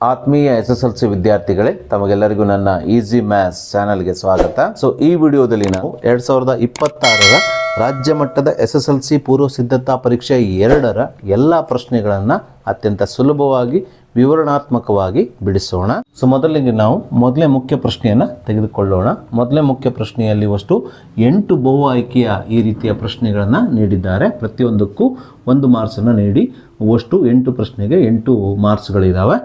ಆತ್ಮೀಯ SSLC ವಿದ್ಯಾರ್ಥಿಗಳೇ, ತಮಗೆಲ್ಲರಿಗೂ ನನ್ನ ಈಸಿ ಮ್ಯಾಥ್ಸ್ ಚಾನಲ್ಗೆ ಸ್ವಾಗತ. ಸೊ ಈ ವಿಡಿಯೋದಲ್ಲಿ ನಾವು 2026ರ ರಾಜ್ಯ ಮಟ್ಟದ SSLC ಪೂರ್ವ ಸಿದ್ಧತಾ ಪರೀಕ್ಷೆ 2ರ ಎಲ್ಲ ಪ್ರಶ್ನೆಗಳನ್ನು ಅತ್ಯಂತ ಸುಲಭವಾಗಿ ವಿವರಣಾತ್ಮಕವಾಗಿ ಬಿಡಿಸೋಣ. ಸೊ ಮೊದಲಿಗೆ ನಾವು ಮೊದಲೇ ಮುಖ್ಯ ಪ್ರಶ್ನೆಯನ್ನು ತೆಗೆದುಕೊಳ್ಳೋಣ. ಮೊದಲೇ ಮುಖ್ಯ ಪ್ರಶ್ನೆಯಲ್ಲಿ ಅಷ್ಟು 8 ಬಹು ಆಯ್ಕೆಯ ಈ ರೀತಿಯ ಪ್ರಶ್ನೆಗಳನ್ನು ನೀಡಿದ್ದಾರೆ. ಪ್ರತಿಯೊಂದಕ್ಕೂ 1 ಮಾರ್ಕ್ಸನ್ನು ನೀಡಿ ಅಷ್ಟು 8 ಪ್ರಶ್ನೆಗೆ 8 ಮಾರ್ಕ್ಸ್ಗಳಿದ್ದಾವೆ.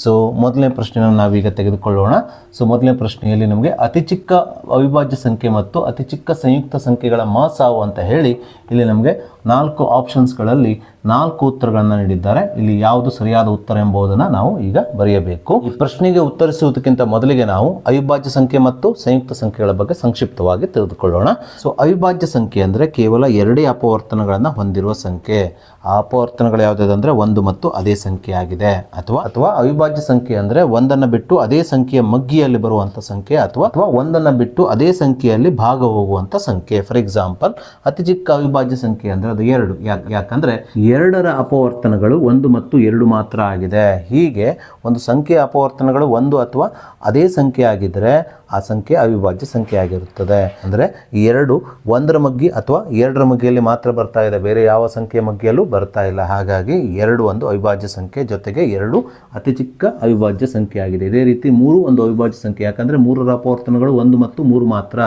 ಸೊ ಮೊದಲನೇ ಪ್ರಶ್ನೆಯನ್ನು ನಾವೀಗ ತೆಗೆದುಕೊಳ್ಳೋಣ. ಸೊ ಮೊದಲನೇ ಪ್ರಶ್ನೆಯಲ್ಲಿ ನಮಗೆ ಅತಿ ಚಿಕ್ಕ ಅವಿಭಾಜ್ಯ ಸಂಖ್ಯೆ ಮತ್ತು ಅತಿ ಚಿಕ್ಕ ಸಂಯುಕ್ತ ಸಂಖ್ಯೆಗಳ ಮಸಾವು ಅಂತ ಹೇಳಿ ಇಲ್ಲಿ ನಮಗೆ 4 ಆಪ್ಷನ್ಸ್ಗಳಲ್ಲಿ 4 ಉತ್ತರಗಳನ್ನು ನೀಡಿದ್ದಾರೆ. ಇಲ್ಲಿ ಯಾವುದು ಸರಿಯಾದ ಉತ್ತರ ಎಂಬುದನ್ನು ನಾವು ಈಗ ಬರೆಯಬೇಕು. ಈ ಪ್ರಶ್ನೆಗೆ ಉತ್ತರಿಸುವುದಕ್ಕಿಂತ ಮೊದಲಿಗೆ ನಾವು ಅವಿಭಾಜ್ಯ ಸಂಖ್ಯೆ ಮತ್ತು ಸಂಯುಕ್ತ ಸಂಖ್ಯೆಗಳ ಬಗ್ಗೆ ಸಂಕ್ಷಿಪ್ತವಾಗಿ ತಿಳಿದುಕೊಳ್ಳೋಣ. ಸೊ ಅವಿಭಾಜ್ಯ ಸಂಖ್ಯೆ ಅಂದರೆ ಕೇವಲ 2 ಅಪವರ್ತನಗಳನ್ನು ಹೊಂದಿರುವ ಸಂಖ್ಯೆ. ಆ ಅಪವರ್ತನಗಳು ಯಾವುದಂದ್ರೆ 1 ಮತ್ತು ಅದೇ ಸಂಖ್ಯೆ ಆಗಿದೆ. ಅಥವಾ ಅವಿಭಾಜ್ಯ ಸಂಖ್ಯೆ ಅಂದರೆ 1ಅನ್ನು ಬಿಟ್ಟು ಅದೇ ಸಂಖ್ಯೆಯ ಮಗ್ಗಿಯಲ್ಲಿ ಬರುವಂಥ ಸಂಖ್ಯೆ ಅಥವಾ 1ಅನ್ನು ಬಿಟ್ಟು ಅದೇ ಸಂಖ್ಯೆಯಲ್ಲಿ ಭಾಗ ಹೋಗುವಂಥ ಸಂಖ್ಯೆ. ಫಾರ್ ಎಕ್ಸಾಂಪಲ್, ಅತಿ ಚಿಕ್ಕ ಅವಿಭಾಜ್ಯ ಸಂಖ್ಯೆ ಅಂದರೆ ಅದು 2. ಯಾಕಂದ್ರೆ 2ರ ಅಪವರ್ತನಗಳು 1 ಮತ್ತು 2 ಮಾತ್ರ ಆಗಿದೆ. ಹೀಗೆ ಒಂದು ಸಂಖ್ಯೆಯ ಅಪವರ್ತನಗಳು 1 ಅಥವಾ ಅದೇ ಸಂಖ್ಯೆ ಆಗಿದ್ದರೆ ಆ ಸಂಖ್ಯೆ ಅವಿಭಾಜ್ಯ ಸಂಖ್ಯೆ ಆಗಿರುತ್ತದೆ. ಅಂದರೆ 2 1ರ ಮಗ್ಗಿ ಅಥವಾ 2ರ ಮಗ್ಗಿಯಲ್ಲಿ ಮಾತ್ರ ಬರ್ತಾ ಇದೆ, ಬೇರೆ ಯಾವ ಸಂಖ್ಯೆಯ ಮಗ್ಗಿಯಲ್ಲೂ ಬರ್ತಾ ಇಲ್ಲ. ಹಾಗಾಗಿ 2 ಒಂದು ಅವಿಭಾಜ್ಯ ಸಂಖ್ಯೆ, ಜೊತೆಗೆ 2 ಅತಿ ಚಿಕ್ಕ ಅವಿಭಾಜ್ಯ ಸಂಖ್ಯೆ ಆಗಿದೆ. ಇದೇ ರೀತಿ 3 ಒಂದು ಅವಿಭಾಜ್ಯ ಸಂಖ್ಯೆ. ಯಾಕಂದರೆ 3ರ ಅಪವರ್ತನಗಳು 1 ಮತ್ತು 3 ಮಾತ್ರ.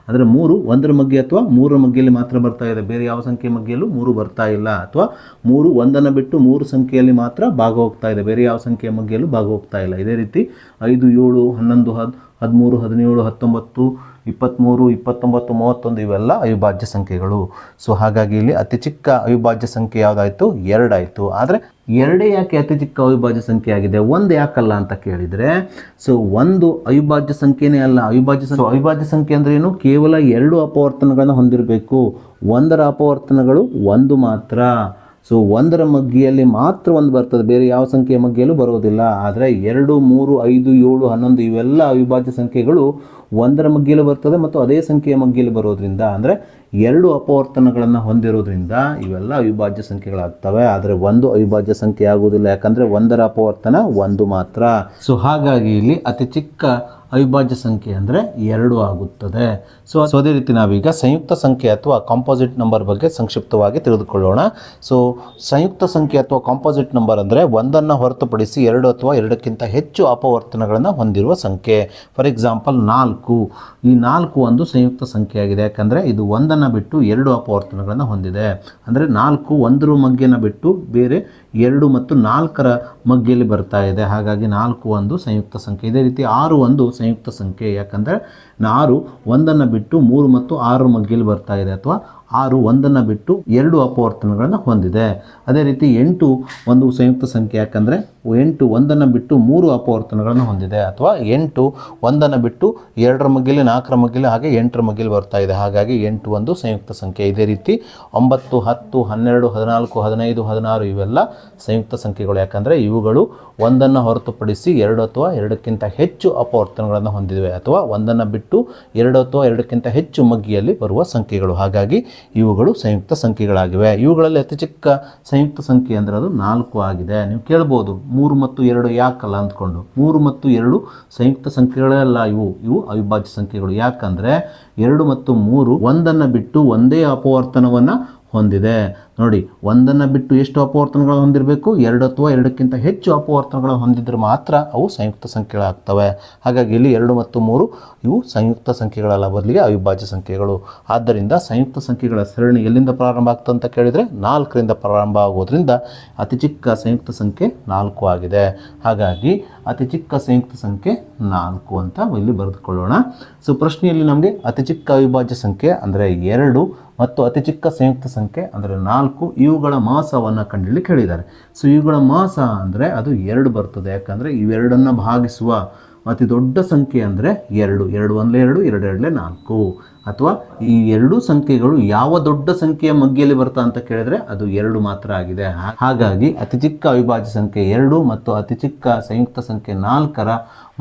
ಅಂದರೆ 3 1ರ ಮಗ್ಗಿ ಅಥವಾ 3ರ ಮಗ್ಗಿಯಲ್ಲಿ ಮಾತ್ರ ಬರ್ತಾ ಇದೆ, ಬೇರೆ ಯಾವ ಸಂಖ್ಯೆ ಮಗ್ಗಿಯಲ್ಲೂ 3 ಬರ್ತಾ ಇಲ್ಲ. ಅಥವಾ 3 1ಅನ್ನು ಬಿಟ್ಟು 3 ಸಂಖ್ಯೆಯಲ್ಲಿ ಮಾತ್ರ ಭಾಗ ಹೋಗ್ತಾ ಇದೆ, ಬೇರೆ ಯಾವ ಸಂಖ್ಯೆಯ ಮಗ್ಗಿಯಲ್ಲೂ ಭಾಗ ಹೋಗ್ತಾ ಇಲ್ಲ. ಇದೇ ರೀತಿ 5 7 11 13 17 19 23 29 31 ಇವೆಲ್ಲ ಅವಿಭಾಜ್ಯ ಸಂಖ್ಯೆಗಳು. ಸೊ ಹಾಗಾಗಿ ಇಲ್ಲಿ ಅತಿ ಚಿಕ್ಕ ಅವಿಭಾಜ್ಯ ಸಂಖ್ಯೆ ಯಾವುದಾಯಿತು? 2 ಆಯಿತು. ಆದರೆ 2 ಯಾಕೆ ಅತಿ ಚಿಕ್ಕ ಅವಿಭಾಜ್ಯ ಸಂಖ್ಯೆ ಆಗಿದೆ, 1 ಯಾಕಲ್ಲ ಅಂತ ಕೇಳಿದರೆ, ಸೊ 1 ಅವಿಭಾಜ್ಯ ಸಂಖ್ಯೆನೇ ಅಲ್ಲ. ಅವಿಭಾಜ್ಯ ಸಂಖ್ಯೆ ಅಂದ್ರೆ ಏನು? ಕೇವಲ 2 ಅಪವರ್ತನಗಳನ್ನು ಹೊಂದಿರಬೇಕು. 1ರ ಅಪವರ್ತನಗಳು 1 ಮಾತ್ರ. ಸೊ 1ರ ಮಗ್ಗಿಯಲ್ಲಿ ಮಾತ್ರ 1 ಬರ್ತದೆ, ಬೇರೆ ಯಾವ ಸಂಖ್ಯೆಯ ಮಗ್ಗಿಯಲ್ಲೂ ಬರೋದಿಲ್ಲ. ಆದರೆ 2 3 5 7 11 ಇವೆಲ್ಲ ಅವಿಭಾಜ್ಯ ಸಂಖ್ಯೆಗಳು 1ರ ಮಗ್ಗಿಯಲ್ಲಿ ಬರ್ತದೆ ಮತ್ತು ಅದೇ ಸಂಖ್ಯೆಯ ಮಗ್ಗಿಯಲ್ಲಿ ಬರೋದ್ರಿಂದ, ಅಂದರೆ 2 ಅಪವರ್ತನಗಳನ್ನು ಹೊಂದಿರೋದ್ರಿಂದ ಇವೆಲ್ಲ ಅವಿಭಾಜ್ಯ ಸಂಖ್ಯೆಗಳಾಗ್ತವೆ. ಆದರೆ 1 ಅವಿಭಾಜ್ಯ ಸಂಖ್ಯೆ ಆಗುವುದಿಲ್ಲ, ಯಾಕಂದರೆ 1ರ ಅಪವರ್ತನ 1 ಮಾತ್ರ. ಸೊ ಹಾಗಾಗಿ ಇಲ್ಲಿ ಅತಿ ಚಿಕ್ಕ ಅವಿಭಾಜ್ಯ ಸಂಖ್ಯೆ ಅಂದರೆ 2 ಆಗುತ್ತದೆ. ಸೊ ಅದೇ ರೀತಿ ನಾವೀಗ ಸಂಯುಕ್ತ ಸಂಖ್ಯೆ ಅಥವಾ ಕಾಂಪೋಸಿಟ್ ನಂಬರ್ ಬಗ್ಗೆ ಸಂಕ್ಷಿಪ್ತವಾಗಿ ತಿಳಿದುಕೊಳ್ಳೋಣ. ಸೊ ಸಂಯುಕ್ತ ಸಂಖ್ಯೆ ಅಥವಾ ಕಾಂಪೋಸಿಟ್ ನಂಬರ್ ಅಂದರೆ 1ಅನ್ನು ಹೊರತುಪಡಿಸಿ 2 ಅಥವಾ 2ಕ್ಕಿಂತ ಹೆಚ್ಚು ಅಪವರ್ತನಗಳನ್ನು ಹೊಂದಿರುವ ಸಂಖ್ಯೆ. For example 4. ಈ 4 ಒಂದು ಸಂಯುಕ್ತ ಸಂಖ್ಯೆ ಆಗಿದೆ. ಯಾಕಂದರೆ ಇದು 1ಅನ್ನು ಬಿಟ್ಟು 2 ಅಪವರ್ತನಗಳನ್ನು ಹೊಂದಿದೆ. ಅಂದರೆ 4 1ರ ಮಗ್ಗಿಯನ್ನು ಬಿಟ್ಟು ಬೇರೆ 2 ಮತ್ತು 4ರ ಮಗ್ಗಿಯಲ್ಲಿ ಬರ್ತಾ ಇದೆ. ಹಾಗಾಗಿ 4 ಒಂದು ಸಂಯುಕ್ತ ಸಂಖ್ಯೆ. ಇದೇ ರೀತಿ 6 ಒಂದು ಸಂಯುಕ್ತ ಸಂಖ್ಯೆ. ಯಾಕಂದರೆ 6 1ಅನ್ನು ಬಿಟ್ಟು 3 ಮತ್ತು 6ರ ಮಗ್ಗಿಯಲ್ಲಿ ಬರ್ತಾ ಇದೆ. ಅಥವಾ 6 1ಅನ್ನು ಬಿಟ್ಟು 2 ಅಪವರ್ತನಗಳನ್ನು ಹೊಂದಿದೆ. ಅದೇ ರೀತಿ 8 ಒಂದು ಸಂಯುಕ್ತ ಸಂಖ್ಯೆ. ಯಾಕಂದರೆ 8 1ಅನ್ನು ಬಿಟ್ಟು 3 ಅಪವರ್ತನಗಳನ್ನು ಹೊಂದಿದೆ. ಅಥವಾ 8 1ಅನ್ನು ಬಿಟ್ಟು 2ರ ಮಗ್ಗಿಯಲ್ಲಿ 4ರ ಮಗ್ಗಿಯಲ್ಲಿ ಹಾಗೆ 8ರ ಮಗ್ಗಿಯಲ್ಲಿ ಬರ್ತಾ ಇದೆ. ಹಾಗಾಗಿ 8 ಒಂದು ಸಂಯುಕ್ತ ಸಂಖ್ಯೆ. ಇದೇ ರೀತಿ 9 10 12 14 15 16 ಇವೆಲ್ಲ ಸಂಯುಕ್ತ ಸಂಖ್ಯೆಗಳು. ಯಾಕಂದರೆ ಇವುಗಳು 1ಅನ್ನು ಹೊರತುಪಡಿಸಿ 2 ಅಥವಾ 2ಕ್ಕಿಂತ ಹೆಚ್ಚು ಅಪವರ್ತನಗಳನ್ನು ಹೊಂದಿವೆ. ಅಥವಾ 1ಅನ್ನು ಬಿಟ್ಟು 2 ಅಥವಾ 2ಕ್ಕಿಂತ ಹೆಚ್ಚು ಮಗ್ಗಿಯಲ್ಲಿ ಬರುವ ಸಂಖ್ಯೆಗಳು. ಹಾಗಾಗಿ ಇವುಗಳು ಸಂಯುಕ್ತ ಸಂಖ್ಯೆಗಳಾಗಿವೆ. ಇವುಗಳಲ್ಲಿ ಅತಿ ಚಿಕ್ಕ ಸಂಯುಕ್ತ ಸಂಖ್ಯೆ ಅಂದರೆ ಅದು 4 ಆಗಿದೆ. ನೀವು ಕೇಳ್ಬೋದು 3 ಮತ್ತು 2 ಯಾಕಲ್ಲ ಅಂದ್ಕೊಂಡು. 3 ಮತ್ತು 2 ಸಂಯುಕ್ತ ಸಂಖ್ಯೆಗಳಲ್ಲ, ಇವು ಅವಿಭಾಜ್ಯ ಸಂಖ್ಯೆಗಳು. ಯಾಕಂದರೆ 2 ಮತ್ತು 3 1ಅನ್ನು ಬಿಟ್ಟು ಒಂದೇ ಅಪವರ್ತನವನ್ನು ಹೊಂದಿದೆ. ನೋಡಿ, 1ಅನ್ನು ಬಿಟ್ಟು ಎಷ್ಟು ಅಪವರ್ತನಗಳು ಹೊಂದಿರಬೇಕು? 2 ಅಥವಾ 2ಕ್ಕಿಂತ ಹೆಚ್ಚು ಅಪವರ್ತನಗಳು ಹೊಂದಿದ್ರೆ ಮಾತ್ರ ಅವು ಸಂಯುಕ್ತ ಸಂಖ್ಯೆಗಳಾಗ್ತವೆ. ಹಾಗಾಗಿ ಇಲ್ಲಿ 2 ಮತ್ತು 3 ಇವು ಸಂಯುಕ್ತ ಸಂಖ್ಯೆಗಳಲ್ಲ, ಬದಲಿಗೆ ಅವಿಭಾಜ್ಯ ಸಂಖ್ಯೆಗಳು. ಆದ್ದರಿಂದ ಸಂಯುಕ್ತ ಸಂಖ್ಯೆಗಳ ಸರಣಿ ಎಲ್ಲಿಂದ ಪ್ರಾರಂಭ ಆಗ್ತದೆ ಅಂತ ಕೇಳಿದರೆ 4ರಿಂದ ಪ್ರಾರಂಭ ಆಗೋದ್ರಿಂದ ಅತಿ ಚಿಕ್ಕ ಸಂಯುಕ್ತ ಸಂಖ್ಯೆ 4 ಆಗಿದೆ. ಹಾಗಾಗಿ ಅತಿ ಚಿಕ್ಕ ಸಂಯುಕ್ತ ಸಂಖ್ಯೆ 4 ಅಂತ ಇಲ್ಲಿ ಬರೆದುಕೊಳ್ಳೋಣ. ಸೊ ಪ್ರಶ್ನೆಯಲ್ಲಿ ನಮಗೆ ಅತಿ ಚಿಕ್ಕ ಅವಿಭಾಜ್ಯ ಸಂಖ್ಯೆ ಅಂದರೆ 2 ಮತ್ತು ಅತಿ ಚಿಕ್ಕ ಸಂಯುಕ್ತ ಸಂಖ್ಯೆ ಅಂದರೆ 4 ಇವುಗಳ ಮಹಾಸವನ್ನು ಕಂಡುಹಿಡಿಯಲಿಕ್ಕೆ ಹೇಳಿದ್ದಾರೆ. ಸೊ ಇವುಗಳ ಮಹಾಸ ಅಂದರೆ ಅದು 2 ಬರ್ತದೆ. ಯಾಕಂದರೆ ಇವೆರಡನ್ನು ಭಾಗಿಸುವ ಅತಿ ದೊಡ್ಡ ಸಂಖ್ಯೆ ಅಂದರೆ 2. 2 1 2 2 2 4. ಅಥವಾ ಈ 2 ಸಂಖ್ಯೆಗಳು ಯಾವ ದೊಡ್ಡ ಸಂಖ್ಯೆಯ ಮಗ್ಗಿಯಲ್ಲಿ ಬರ್ತಾ ಅಂತ ಕೇಳಿದರೆ ಅದು 2 ಮಾತ್ರ ಆಗಿದೆ. ಹಾಗಾಗಿ ಅತಿ ಚಿಕ್ಕ ಅವಿಭಾಜ್ಯ ಸಂಖ್ಯೆ 2 ಮತ್ತು ಅತಿ ಚಿಕ್ಕ ಸಂಯುಕ್ತ ಸಂಖ್ಯೆ 4ರ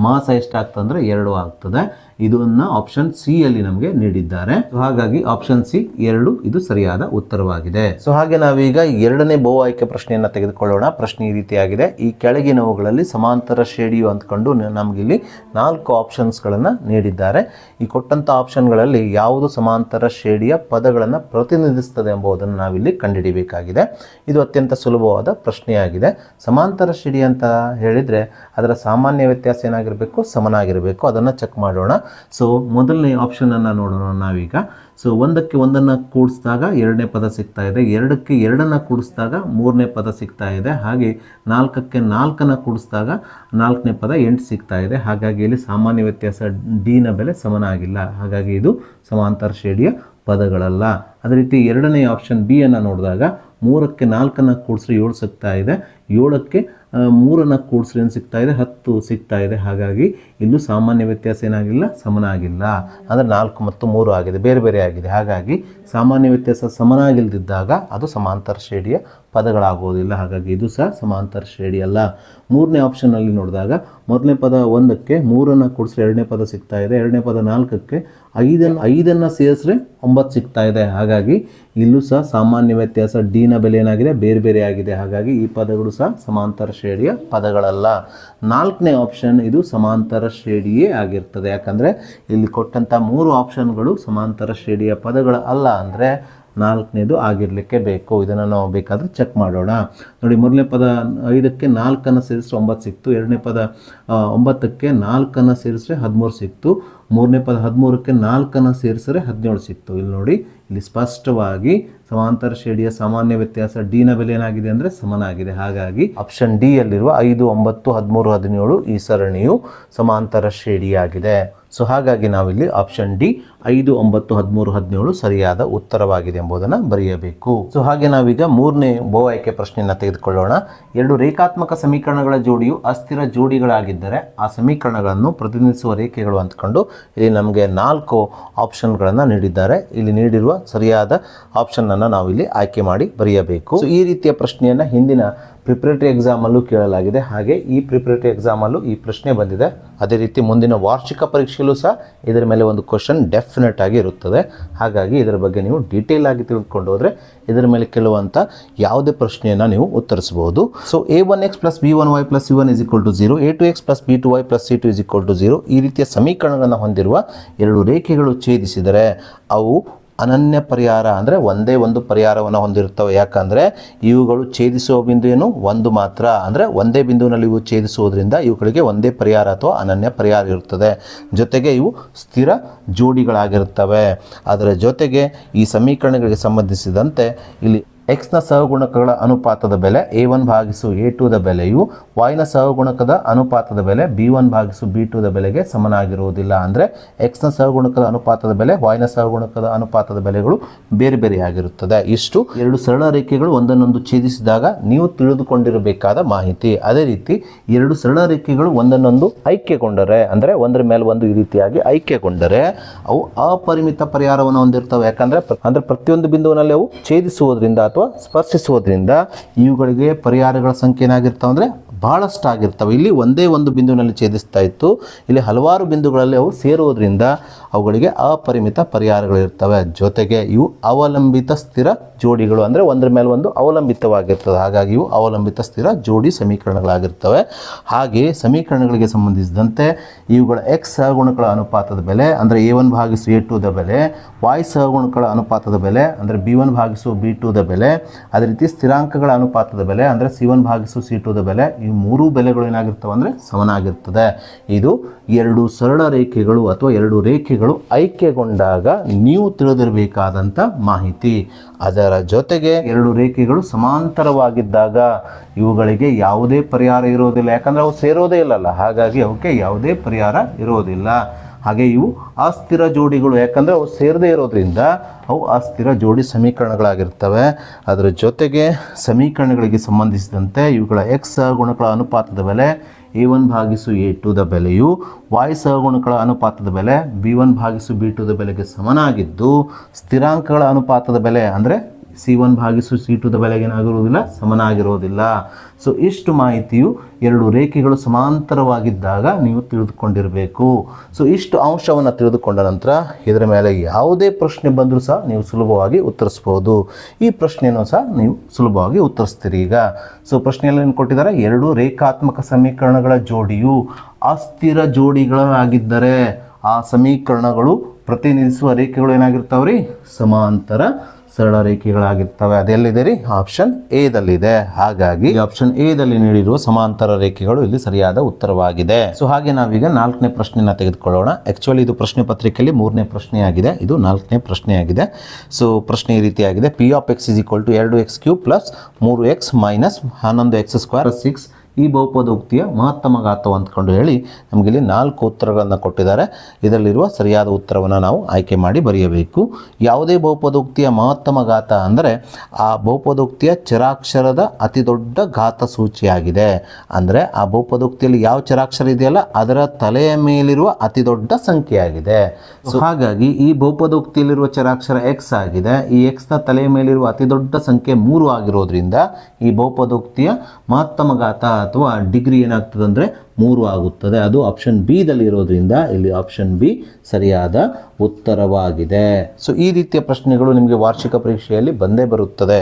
ಮಹಾಸ ಎಷ್ಟಾಗ್ತದೆ ಅಂದರೆ 2 ಆಗ್ತದೆ. ಇದನ್ನ ಆಪ್ಷನ್ ಸಿ ಅಲ್ಲಿ ನಮಗೆ ನೀಡಿದ್ದಾರೆ. ಹಾಗಾಗಿ ಆಪ್ಷನ್ ಸಿ 2 ಇದು ಸರಿಯಾದ ಉತ್ತರವಾಗಿದೆ. ಸೊ ಹಾಗೆ ನಾವೀಗ ಎರಡನೇ ಬಹು ಆಯ್ಕೆ ಪ್ರಶ್ನೆಯನ್ನ ತೆಗೆದುಕೊಳ್ಳೋಣ. ಪ್ರಶ್ನೆ ಈ ರೀತಿಯಾಗಿದೆ: ಈ ಕೆಳಗಿನವುಗಳಲ್ಲಿ ಸಮಾಂತರ ಶ್ರೇಣಿಯು ಅಂದ್ಕೊಂಡು ನಮಗಿಲ್ಲಿ 4 ಆಪ್ಷನ್ಸ್ಗಳನ್ನು ನೀಡಿದ್ದಾರೆ. ಈ ಕೊಟ್ಟಂತ ಆಪ್ಷನ್ಗಳಲ್ಲಿ ಯಾವುದು ಸಮಾಂತರ ಶ್ರೇಣಿಯ ಪದಗಳನ್ನು ಪ್ರತಿನಿಧಿಸುತ್ತದೆ ಎಂಬುದನ್ನು ನಾವಿಲ್ಲಿ ಕಂಡುಹಿಡಿಯಬೇಕಾಗಿದೆ. ಇದು ಅತ್ಯಂತ ಸುಲಭವಾದ ಪ್ರಶ್ನೆಯಾಗಿದೆ. ಸಮಾಂತರ ಶ್ರೇಣಿ ಅಂತ ಹೇಳಿದರೆ ಅದರ ಸಾಮಾನ್ಯ ವ್ಯತ್ಯಾಸ ಏನಾಗಿರಬೇಕು? ಸಮನಾಗಿರಬೇಕು. ಅದನ್ನು ಚೆಕ್ ಮಾಡೋಣ. ಸೊ ಮೊದಲನೇ ಆಪ್ಷನ್ ಅನ್ನು ನೋಡೋಣ ನಾವೀಗ. ಸೊ 1ಕ್ಕೆ 1 ಕೂಡಿಸಿದಾಗ 2ನೇ ಪದ ಸಿಗ್ತಾ ಇದೆ, 2ಕ್ಕೆ 2 ಕೂಡಿಸಿದಾಗ 3ನೇ ಪದ ಸಿಗ್ತಾ ಇದೆ, ಹಾಗೆ 4ಕ್ಕೆ 4 ಕೂಡಿಸಿದಾಗ 4ನೇ ಪದ 8 ಸಿಗ್ತಾ ಇದೆ. ಹಾಗಾಗಿ ಇಲ್ಲಿ ಸಾಮಾನ್ಯ ವ್ಯತ್ಯಾಸ ಡಿನ ಬೆಲೆ ಸಮನಾಗಿಲ್ಲ. ಹಾಗಾಗಿ ಇದು ಸಮಾಂತರ ಶ್ರೇಣಿಯ ಪದಗಳಲ್ಲ. ಅದೇ ರೀತಿ ಎರಡನೇ ಆಪ್ಷನ್ ಬಿ ಅನ್ನು ನೋಡಿದಾಗ 3ಕ್ಕೆ 4 ಕೂಡಿಸ್ರೆ 7 ಸಿಗ್ತಾ ಇದೆ, 7ಕ್ಕೆ 3 ಕೂಡಿಸ್ರೆ ಏನು ಸಿಗ್ತಾ ಇದೆ? 10 ಸಿಗ್ತಾ ಇದೆ. ಹಾಗಾಗಿ ಇಲ್ಲೂ ಸಾಮಾನ್ಯ ವ್ಯತ್ಯಾಸ ಏನಾಗಿಲ್ಲ? ಸಮನಾಗಿಲ್ಲ. ಅಂದರೆ 4 ಮತ್ತು 3 ಆಗಿದೆ, ಬೇರೆ ಬೇರೆ ಆಗಿದೆ. ಹಾಗಾಗಿ ಸಾಮಾನ್ಯ ವ್ಯತ್ಯಾಸ ಸಮನಾಗಿಲ್ದಿದ್ದಾಗ ಅದು ಸಮಾಂತರ ಶ್ರೇಣಿಯ ಪದಗಳಾಗೋದಿಲ್ಲ. ಹಾಗಾಗಿ ಇದು ಸಹ ಸಮಾಂತರ ಶ್ರೇಣಿ ಅಲ್ಲ. ಮೂರನೇ ಆಪ್ಷನ್ನಲ್ಲಿ ನೋಡಿದಾಗ ಮೊದಲನೇ ಪದ 1ಕ್ಕೆ 3 ಕೂಡಿಸ್ರೆ 2ನೇ ಪದ ಸಿಗ್ತಾ ಇದೆ, 2ನೇ ಪದ 4ಕ್ಕೆ 5 ಸೇರಿಸ್ರೆ 9 ಸಿಗ್ತಾ ಇದೆ. ಹಾಗಾಗಿ ಇಲ್ಲೂ ಸಹ ಸಾಮಾನ್ಯ ವ್ಯತ್ಯಾಸ ಡಿನ ಬೆಲೆ ಏನಾಗಿದೆ? ಬೇರೆ ಬೇರೆ ಆಗಿದೆ. ಹಾಗಾಗಿ ಈ ಪದಗಳು ಸಹ ಸಮಾಂತರ ಶ್ರೇಣಿಯ ಪದಗಳಲ್ಲ. 4ನೇ ಆಪ್ಷನ್ ಇದು ಸಮಾಂತರ ಶ್ರೇಣಿಯೇ ಆಗಿರ್ತದೆ. ಯಾಕಂದರೆ ಇಲ್ಲಿ ಕೊಟ್ಟಂಥ 3 ಆಪ್ಷನ್ಗಳು ಸಮಾಂತರ ಶ್ರೇಣಿಯ ಪದಗಳು ಅಲ್ಲ ಅಂದರೆ 4ನೇದು ಆಗಿರಲಿಕ್ಕೆ ಬೇಕು. ಇದನ್ನು ನಾವು ಬೇಕಾದರೆ ಚೆಕ್ ಮಾಡೋಣ. ನೋಡಿ, ಮೊದಲನೇ ಪದ 5ಕ್ಕೆ 4 ಸೇರಿಸಿದ್ರೆ 9 ಸಿಕ್ತು, 2ನೇ ಪದ 9ಕ್ಕೆ 4 ಸೇರಿಸಿದ್ರೆ 13 ಸಿಕ್ತು, 3ನೇ ಪದ 13ಕ್ಕೆ 4 ಸೇರಿಸಿದ್ರೆ 17 ಸಿಕ್ತು. ಇಲ್ಲಿ ನೋಡಿ, ಇಲ್ಲಿ ಸ್ಪಷ್ಟವಾಗಿ ಸಮಾಂತರ ಶ್ರೇಣಿಯ ಸಾಮಾನ್ಯ ವ್ಯತ್ಯಾಸ ಡಿನ ಬೆಲೆ ಏನಾಗಿದೆ ಅಂದರೆ ಸಮನಾಗಿದೆ. ಹಾಗಾಗಿ ಆಪ್ಷನ್ ಡಿ ಯಲ್ಲಿರುವ 5, 9, 13, 17 ಈ ಸರಣಿಯು ಸಮಾಂತರ ಶ್ರೇಣಿಯಾಗಿದೆ. ಸೊ ಹಾಗಾಗಿ ನಾವಿಲ್ಲಿ ಆಪ್ಷನ್ ಡಿ 5, 9, 13, 17 ಸರಿಯಾದ ಉತ್ತರವಾಗಿದೆ ಎಂಬುದನ್ನು ಬರೆಯಬೇಕು. ಸೊ ಹಾಗೆ ನಾವೀಗ ಮೂರನೇ ಬಹು ಆಯ್ಕೆ ಪ್ರಶ್ನೆಯನ್ನು ತೆಗೆದುಕೊಳ್ಳೋಣ. 2 ರೇಖಾತ್ಮಕ ಸಮೀಕರಣಗಳ ಜೋಡಿಯು ಅಸ್ಥಿರ ಜೋಡಿಗಳಾಗಿದ್ದರೆ ಆ ಸಮೀಕರಣಗಳನ್ನು ಪ್ರತಿನಿಧಿಸುವ ರೇಖೆಗಳು ಅಂದ್ಕೊಂಡು ಇಲ್ಲಿ ನಮಗೆ 4 ಆಪ್ಷನ್ಗಳನ್ನು ನೀಡಿದ್ದಾರೆ. ಇಲ್ಲಿ ನೀಡಿರುವ ಸರಿಯಾದ ಆಪ್ಷನ್ ಅನ್ನು ನಾವಿಲ್ಲಿ ಆಯ್ಕೆ ಮಾಡಿ ಬರೆಯಬೇಕು. ಸೊ ಈ ರೀತಿಯ ಪ್ರಶ್ನೆಯನ್ನು ಹಿಂದಿನ ಪ್ರಿಪರೇಟರಿ ಎಕ್ಸಾಮಲ್ಲೂ ಕೇಳಲಾಗಿದೆ. ಹಾಗೆ ಈ ಪ್ರಿಪರೇಟರಿ ಎಕ್ಸಾಮಲ್ಲೂ ಈ ಪ್ರಶ್ನೆ ಬಂದಿದೆ. ಅದೇ ರೀತಿ ಮುಂದಿನ ವಾರ್ಷಿಕ ಪರೀಕ್ಷೆಯಲ್ಲೂ ಸಹ ಇದರ ಮೇಲೆ ಒಂದು ಕ್ವಶನ್ ಡೆಫಿನೆಟ್ ಆಗಿ ಇರುತ್ತದೆ. ಹಾಗಾಗಿ ಇದರ ಬಗ್ಗೆ ನೀವು ಡೀಟೇಲ್ ಆಗಿ ತಿಳ್ಕೊಂಡು ಹೋದರೆ ಇದರ ಮೇಲೆ ಕೇಳುವಂಥ ಯಾವುದೇ ಪ್ರಶ್ನೆಯನ್ನು ನೀವು ಉತ್ತರಿಸಬಹುದು. So a1x + b1y + c1 = 0, a2x + b2y + c2 = 0 ಈ ರೀತಿಯ ಸಮೀಕರಣಗಳನ್ನು ಹೊಂದಿರುವ 2 ರೇಖೆಗಳು ಛೇದಿಸಿದರೆ ಅವು ಅನನ್ಯ ಪರಿಹಾರ ಅಂದರೆ ಒಂದೇ ಒಂದು ಪರಿಹಾರವನ್ನು ಹೊಂದಿರುತ್ತವೆ. ಯಾಕಂದರೆ ಇವುಗಳು ಛೇದಿಸುವ ಬಿಂದು ಏನು? ಒಂದು ಮಾತ್ರ. ಅಂದರೆ ಒಂದೇ ಬಿಂದುವಿನಲ್ಲಿ ಇವು ಛೇದಿಸುವುದರಿಂದ ಇವುಗಳಿಗೆ ಒಂದೇ ಪರಿಹಾರ ಅಥವಾ ಅನನ್ಯ ಪರಿಹಾರ ಇರುತ್ತದೆ. ಜೊತೆಗೆ ಇವು ಸ್ಥಿರ ಜೋಡಿಗಳಾಗಿರುತ್ತವೆ. ಅದರ ಜೊತೆಗೆ ಈ ಸಮೀಕರಣಗಳಿಗೆ ಸಂಬಂಧಿಸಿದಂತೆ ಇಲ್ಲಿ ಎಕ್ಸ್ನ ಸಹಗುಣಕಗಳ ಅನುಪಾತದ ಬೆಲೆ a1/a2 ದ ಬೆಲೆಯು y ನ ಸಹಗುಣಕದ ಅನುಪಾತದ ಬೆಲೆ b1/b2 ದ ಬೆಲೆಗೆ ಸಮನಾಗಿರುವುದಿಲ್ಲ. ಅಂದರೆ ಎಕ್ಸ್ನ ಸಹಗುಣಕದ ಅನುಪಾತದ ಬೆಲೆ y ನ ಸಹಗುಣಕದ ಅನುಪಾತದ ಬೆಲೆಗಳು ಬೇರೆ ಬೇರೆಯಾಗಿರುತ್ತದೆ. ಇಷ್ಟು 2 ಸರಳ ರೇಖೆಗಳು ಒಂದನ್ನೊಂದು ಛೇದಿಸಿದಾಗ ನೀವು ತಿಳಿದುಕೊಂಡಿರಬೇಕಾದ ಮಾಹಿತಿ. ಅದೇ ರೀತಿ 2 ಸರಳ ರೇಖೆಗಳು ಒಂದನ್ನೊಂದು ಐಕ್ಯಗೊಂಡರೆ ಅಂದರೆ ಒಂದರ ಮೇಲೆ ಒಂದು ಈ ರೀತಿಯಾಗಿ ಐಕ್ಯಗೊಂಡರೆ ಅವು ಅಪರಿಮಿತ ಪರಿಹಾರವನ್ನು ಹೊಂದಿರ್ತವೆ. ಯಾಕಂದರೆ ಪ್ರತಿಯೊಂದು ಬಿಂದುವಿನಲ್ಲಿ ಅವು ಛೇದಿಸುವುದರಿಂದ ಅಥವಾ ಸ್ಪರ್ಶಿಸುವುದರಿಂದ ಇವುಗಳಿಗೆ ಪರಿಹಾರಗಳ ಸಂಖ್ಯೆ ಏನಾಗಿರ್ತಾವೆ ಅಂದರೆ ಬಹಳಷ್ಟು ಆಗಿರ್ತವೆ. ಇಲ್ಲಿ ಒಂದೇ ಒಂದು ಬಿಂದುವಿನಲ್ಲಿ ಛೇದಿಸ್ತಾ ಇತ್ತು, ಇಲ್ಲಿ ಹಲವಾರು ಬಿಂದುಗಳಲ್ಲಿ ಅವು ಸೇರುವುದರಿಂದ ಅವುಗಳಿಗೆ ಅಪರಿಮಿತ ಪರಿಹಾರಗಳಿರ್ತವೆ. ಜೊತೆಗೆ ಇವು ಅವಲಂಬಿತ ಸ್ಥಿರ ಜೋಡಿಗಳು ಅಂದರೆ ಒಂದರ ಮೇಲೆ ಒಂದು ಅವಲಂಬಿತವಾಗಿರ್ತದೆ. ಹಾಗಾಗಿ ಇವು ಅವಲಂಬಿತ ಸ್ಥಿರ ಜೋಡಿ ಸಮೀಕರಣಗಳಾಗಿರ್ತವೆ. ಹಾಗೆ ಸಮೀಕರಣಗಳಿಗೆ ಸಂಬಂಧಿಸಿದಂತೆ ಇವುಗಳ ಎಕ್ಸ್ ಸಹಗುಣಕಗಳ ಅನುಪಾತದ ಬೆಲೆ ಅಂದರೆ a1/a2 ದ ಬೆಲೆ, y ಸಹಗುಣಕಗಳ ಅನುಪಾತದ ಬೆಲೆ ಅಂದರೆ b1/b2 ದ ಬೆಲೆ, ಅದೇ ರೀತಿ ಸ್ಥಿರಾಂಕಗಳ ಅನುಪಾತದ ಬೆಲೆ ಅಂದರೆ c1/c2 ದ ಬೆಲೆ, ಈ 3 ಬೆಲೆಗಳು ಏನಾಗಿರ್ತವೆ ಅಂದರೆ ಸಮನಾಗಿರ್ತದೆ. ಇದು 2 ಸರಳ ರೇಖೆಗಳು ಅಥವಾ 2 ರೇಖೆಗಳು ಐಕ್ಯಗೊಂಡಾಗ ನೀವು ತಿಳಿದಿರಬೇಕಾದಂಥ ಮಾಹಿತಿ. ಅದರ ಜೊತೆಗೆ 2 ರೇಖೆಗಳು ಸಮಾಂತರವಾಗಿದ್ದಾಗ ಇವುಗಳಿಗೆ ಯಾವುದೇ ಪರಿಹಾರ ಇರೋದಿಲ್ಲ. ಯಾಕಂದರೆ ಅವು ಸೇರೋದೇ ಇಲ್ಲಲ್ಲ, ಹಾಗಾಗಿ ಅವಕ್ಕೆ ಯಾವುದೇ ಪರಿಹಾರ ಇರೋದಿಲ್ಲ. ಹಾಗೆ ಇವು ಅಸ್ಥಿರ ಜೋಡಿಗಳು, ಯಾಕಂದರೆ ಅವು ಸೇರದೇ ಇರೋದ್ರಿಂದ ಅವು ಅಸ್ಥಿರ ಜೋಡಿ ಸಮೀಕರಣಗಳಾಗಿರ್ತವೆ. ಅದರ ಜೊತೆಗೆ ಸಮೀಕರಣಗಳಿಗೆ ಸಂಬಂಧಿಸಿದಂತೆ ಇವುಗಳ ಎಕ್ಸ್ ಸಹಗುಣಕಗಳ ಅನುಪಾತದ ಬೆಲೆ a1/a2 ದ ಬೆಲೆಯು y ಸಹಗುಣಕಗಳ ಅನುಪಾತದ ಬೆಲೆ b1/b2 ದ ಬೆಲೆಗೆ ಸಮನಾಗಿದ್ದು, ಸ್ಥಿರಾಂಕಗಳ ಅನುಪಾತದ ಬೆಲೆ ಅಂದರೆ C1 ಭಾಗಿಸು C2 ಬೆಲೆಗೆ ಏನಾಗಿರುವುದಿಲ್ಲ, ಸಮನಾಗಿರುವುದಿಲ್ಲ. ಸೊ ಇಷ್ಟು ಮಾಹಿತಿಯು ಎರಡು ರೇಖೆಗಳು ಸಮಾಂತರವಾಗಿದ್ದಾಗ ನೀವು ತಿಳಿದುಕೊಂಡಿರಬೇಕು. ಸೊ ಇಷ್ಟು ಅಂಶವನ್ನು ತಿಳಿದುಕೊಂಡ ನಂತರ ಇದರ ಮೇಲೆ ಯಾವುದೇ ಪ್ರಶ್ನೆ ಬಂದರೂ ಸಹ ನೀವು ಸುಲಭವಾಗಿ ಉತ್ತರಿಸ್ಬೋದು. ಈ ಪ್ರಶ್ನೆಯನ್ನು ಸಹ ನೀವು ಸುಲಭವಾಗಿ ಉತ್ತರಿಸ್ತೀರಿ. ಈಗ ಸೊ ಪ್ರಶ್ನೆಯಲ್ಲಿ ಏನು ಕೊಟ್ಟಿದ್ದಾರೆ, ಎರಡು ರೇಖಾತ್ಮಕ ಸಮೀಕರಣಗಳ ಜೋಡಿಯು ಅಸ್ಥಿರ ಜೋಡಿಗಳಾಗಿದ್ದರೆ ಆ ಸಮೀಕರಣಗಳು ಪ್ರತಿನಿಧಿಸುವ ರೇಖೆಗಳು ಏನಾಗಿರ್ತಾವ್ರಿ, ಸಮಾಂತರ ಸರಳ ರೇಖೆಗಳಾಗಿರ್ತವೆ. ಅದೆಲ್ಲಿದೆ ರೀ, ಆಪ್ಷನ್ ಎ ದಲ್ಲಿದೆ. ಹಾಗಾಗಿ ಆಪ್ಷನ್ ಎ ದಲ್ಲಿ ನೀಡಿರುವ ಸಮಾಂತರ ರೇಖೆಗಳು ಇಲ್ಲಿ ಸರಿಯಾದ ಉತ್ತರವಾಗಿದೆ. ಸೊ ಹಾಗೆ ನಾವೀಗ 4ನೇ ಪ್ರಶ್ನೆಯನ್ನು ತೆಗೆದುಕೊಳ್ಳೋಣ. ಆಕ್ಚುಲಿ ಇದು ಪ್ರಶ್ನೆ ಪತ್ರಿಕೆಯಲ್ಲಿ 3ನೇ ಪ್ರಶ್ನೆಯಾಗಿದೆ, ಇದು 4ನೇ ಪ್ರಶ್ನೆಯಾಗಿದೆ. ಸೊ ಪ್ರಶ್ನೆ ಈ ರೀತಿಯಾಗಿದೆ, P of X is equal to 2x³ plus 3x minus 11x² 6 ಈ ಬಹುಪದೋಕ್ತಿಯ ಮಹತ್ತಮ ಘಾತವು ಅಂದ್ಕೊಂಡು ಹೇಳಿ ನಮಗಿಲ್ಲಿ 4 ಉತ್ತರಗಳನ್ನು ಕೊಟ್ಟಿದ್ದಾರೆ. ಇದರಲ್ಲಿರುವ ಸರಿಯಾದ ಉತ್ತರವನ್ನು ನಾವು ಆಯ್ಕೆ ಮಾಡಿ ಬರೆಯಬೇಕು. ಯಾವುದೇ ಬಹುಪದೋಕ್ತಿಯ ಮಹತ್ತಮ ಘಾತ ಅಂದರೆ ಆ ಬಹುಪದೋಕ್ತಿಯ ಚರಾಕ್ಷರದ ಅತಿ ದೊಡ್ಡ ಘಾತ ಸೂಚಿಯಾಗಿದೆ. ಅಂದರೆ ಆ ಬಹುಪದೋಕ್ತಿಯಲ್ಲಿ ಯಾವ ಚರಾಕ್ಷರ ಇದೆಯಲ್ಲ ಅದರ ತಲೆಯ ಮೇಲಿರುವ ಅತಿ ದೊಡ್ಡ ಸಂಖ್ಯೆಯಾಗಿದೆ. ಸೊ ಹಾಗಾಗಿ ಈ ಬಹುಪದೋಕ್ತಿಯಲ್ಲಿರುವ ಚರಾಕ್ಷರ x ಆಗಿದೆ. ಈ x ನ ತಲೆಯ ಮೇಲಿರುವ ಅತಿ ದೊಡ್ಡ ಸಂಖ್ಯೆ 3 ಆಗಿರೋದ್ರಿಂದ ಈ ಬಹುಪದೋಕ್ತಿಯ ಮಹತ್ತಮ ಘಾತ ಅಥವಾ ಡಿಗ್ರಿ ಏನಾಗ್ತದೆ ಅಂದರೆ 3 ಆಗುತ್ತದೆ. ಅದು ಆಪ್ಷನ್ ಬಿ ದಲ್ಲಿ ಇರೋದ್ರಿಂದ ಇಲ್ಲಿ ಆಪ್ಷನ್ ಬಿ ಸರಿಯಾದ ಉತ್ತರವಾಗಿದೆ. ಸೊ ಈ ರೀತಿಯ ಪ್ರಶ್ನೆಗಳು ನಿಮಗೆ ವಾರ್ಷಿಕ ಪರೀಕ್ಷೆಯಲ್ಲಿ ಬಂದೇ ಬರುತ್ತದೆ.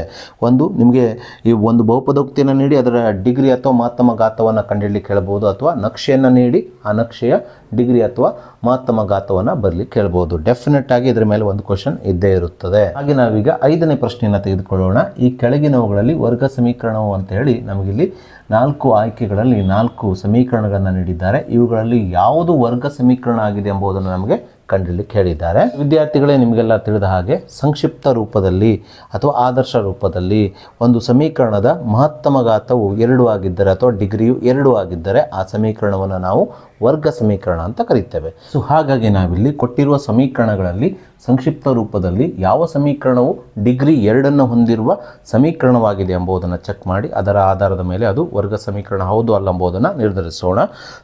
ನಿಮಗೆ ಈ ಒಂದು ಬಹುಪದೋಕ್ತಿಯನ್ನು ನೀಡಿ ಅದರ ಡಿಗ್ರಿ ಅಥವಾ ಮಹತ್ತಮ ಘಾತವನ್ನು ಕಂಡುಹಿಡಲಿಕ್ಕೆ ಕೇಳಬಹುದು, ಅಥವಾ ನಕ್ಷೆಯನ್ನು ನೀಡಿ ಆ ನಕ್ಷೆಯ ಡಿಗ್ರಿ ಅಥವಾ ಮಹತ್ತಮ ಘಾತವನ್ನು ಬರಲಿಕ್ಕೆ ಕೇಳಬಹುದು. ಡೆಫಿನೆಟ್ ಆಗಿ ಇದರ ಮೇಲೆ ಒಂದು ಕ್ವಶನ್ ಇದ್ದೇ ಇರುತ್ತದೆ. ಹಾಗೆ ನಾವೀಗ 5ನೇ ಪ್ರಶ್ನೆಯನ್ನು ತೆಗೆದುಕೊಳ್ಳೋಣ. ಈ ಕೆಳಗಿನವುಗಳಲ್ಲಿ ವರ್ಗ ಸಮೀಕರಣವು ಅಂತ ಹೇಳಿ ನಮಗಿಲ್ಲಿ 4 ಆಯ್ಕೆಗಳಲ್ಲಿ 4 ಸಮೀಕರಣಗಳನ್ನು ನೀಡಿದ್ದಾರೆ. ಇವುಗಳಲ್ಲಿ ಯಾವುದು ವರ್ಗ ಸಮೀಕರಣ ಆಗಿದೆ ಎಂಬುದನ್ನು ನಮಗೆ ಕಂಡುಹಿಡಲಿಕ್ಕೆ ಹೇಳಿದ್ದಾರೆ. ವಿದ್ಯಾರ್ಥಿಗಳೇ, ನಿಮಗೆಲ್ಲ ತಿಳಿದ ಹಾಗೆ ಸಂಕ್ಷಿಪ್ತ ರೂಪದಲ್ಲಿ ಅಥವಾ ಆದರ್ಶ ರೂಪದಲ್ಲಿ ಒಂದು ಸಮೀಕರಣದ ಮಹತ್ತಮ ಘಾತವು 2 ಆಗಿದ್ದರೆ ಅಥವಾ ಡಿಗ್ರಿಯು 2 ಆಗಿದ್ದರೆ ಆ ಸಮೀಕರಣವನ್ನು ನಾವು ವರ್ಗ ಸಮೀಕರಣ ಅಂತ ಕರೀತೇವೆ. ಸೊ ಹಾಗಾಗಿ ನಾವಿಲ್ಲಿ ಕೊಟ್ಟಿರುವ ಸಮೀಕರಣಗಳಲ್ಲಿ ಸಂಕ್ಷಿಪ್ತ ರೂಪದಲ್ಲಿ ಯಾವ ಸಮೀಕರಣವು ಡಿಗ್ರಿ 2 ಹೊಂದಿರುವ ಸಮೀಕರಣವಾಗಿದೆ ಎಂಬುದನ್ನು ಚೆಕ್ ಮಾಡಿ ಅದರ ಆಧಾರದ ಮೇಲೆ ಅದು ವರ್ಗ ಸಮೀಕರಣ ಹೌದು ಅಲ್ಲ ಎಂಬುದನ್ನು ನಿರ್ಧರಿಸೋಣ.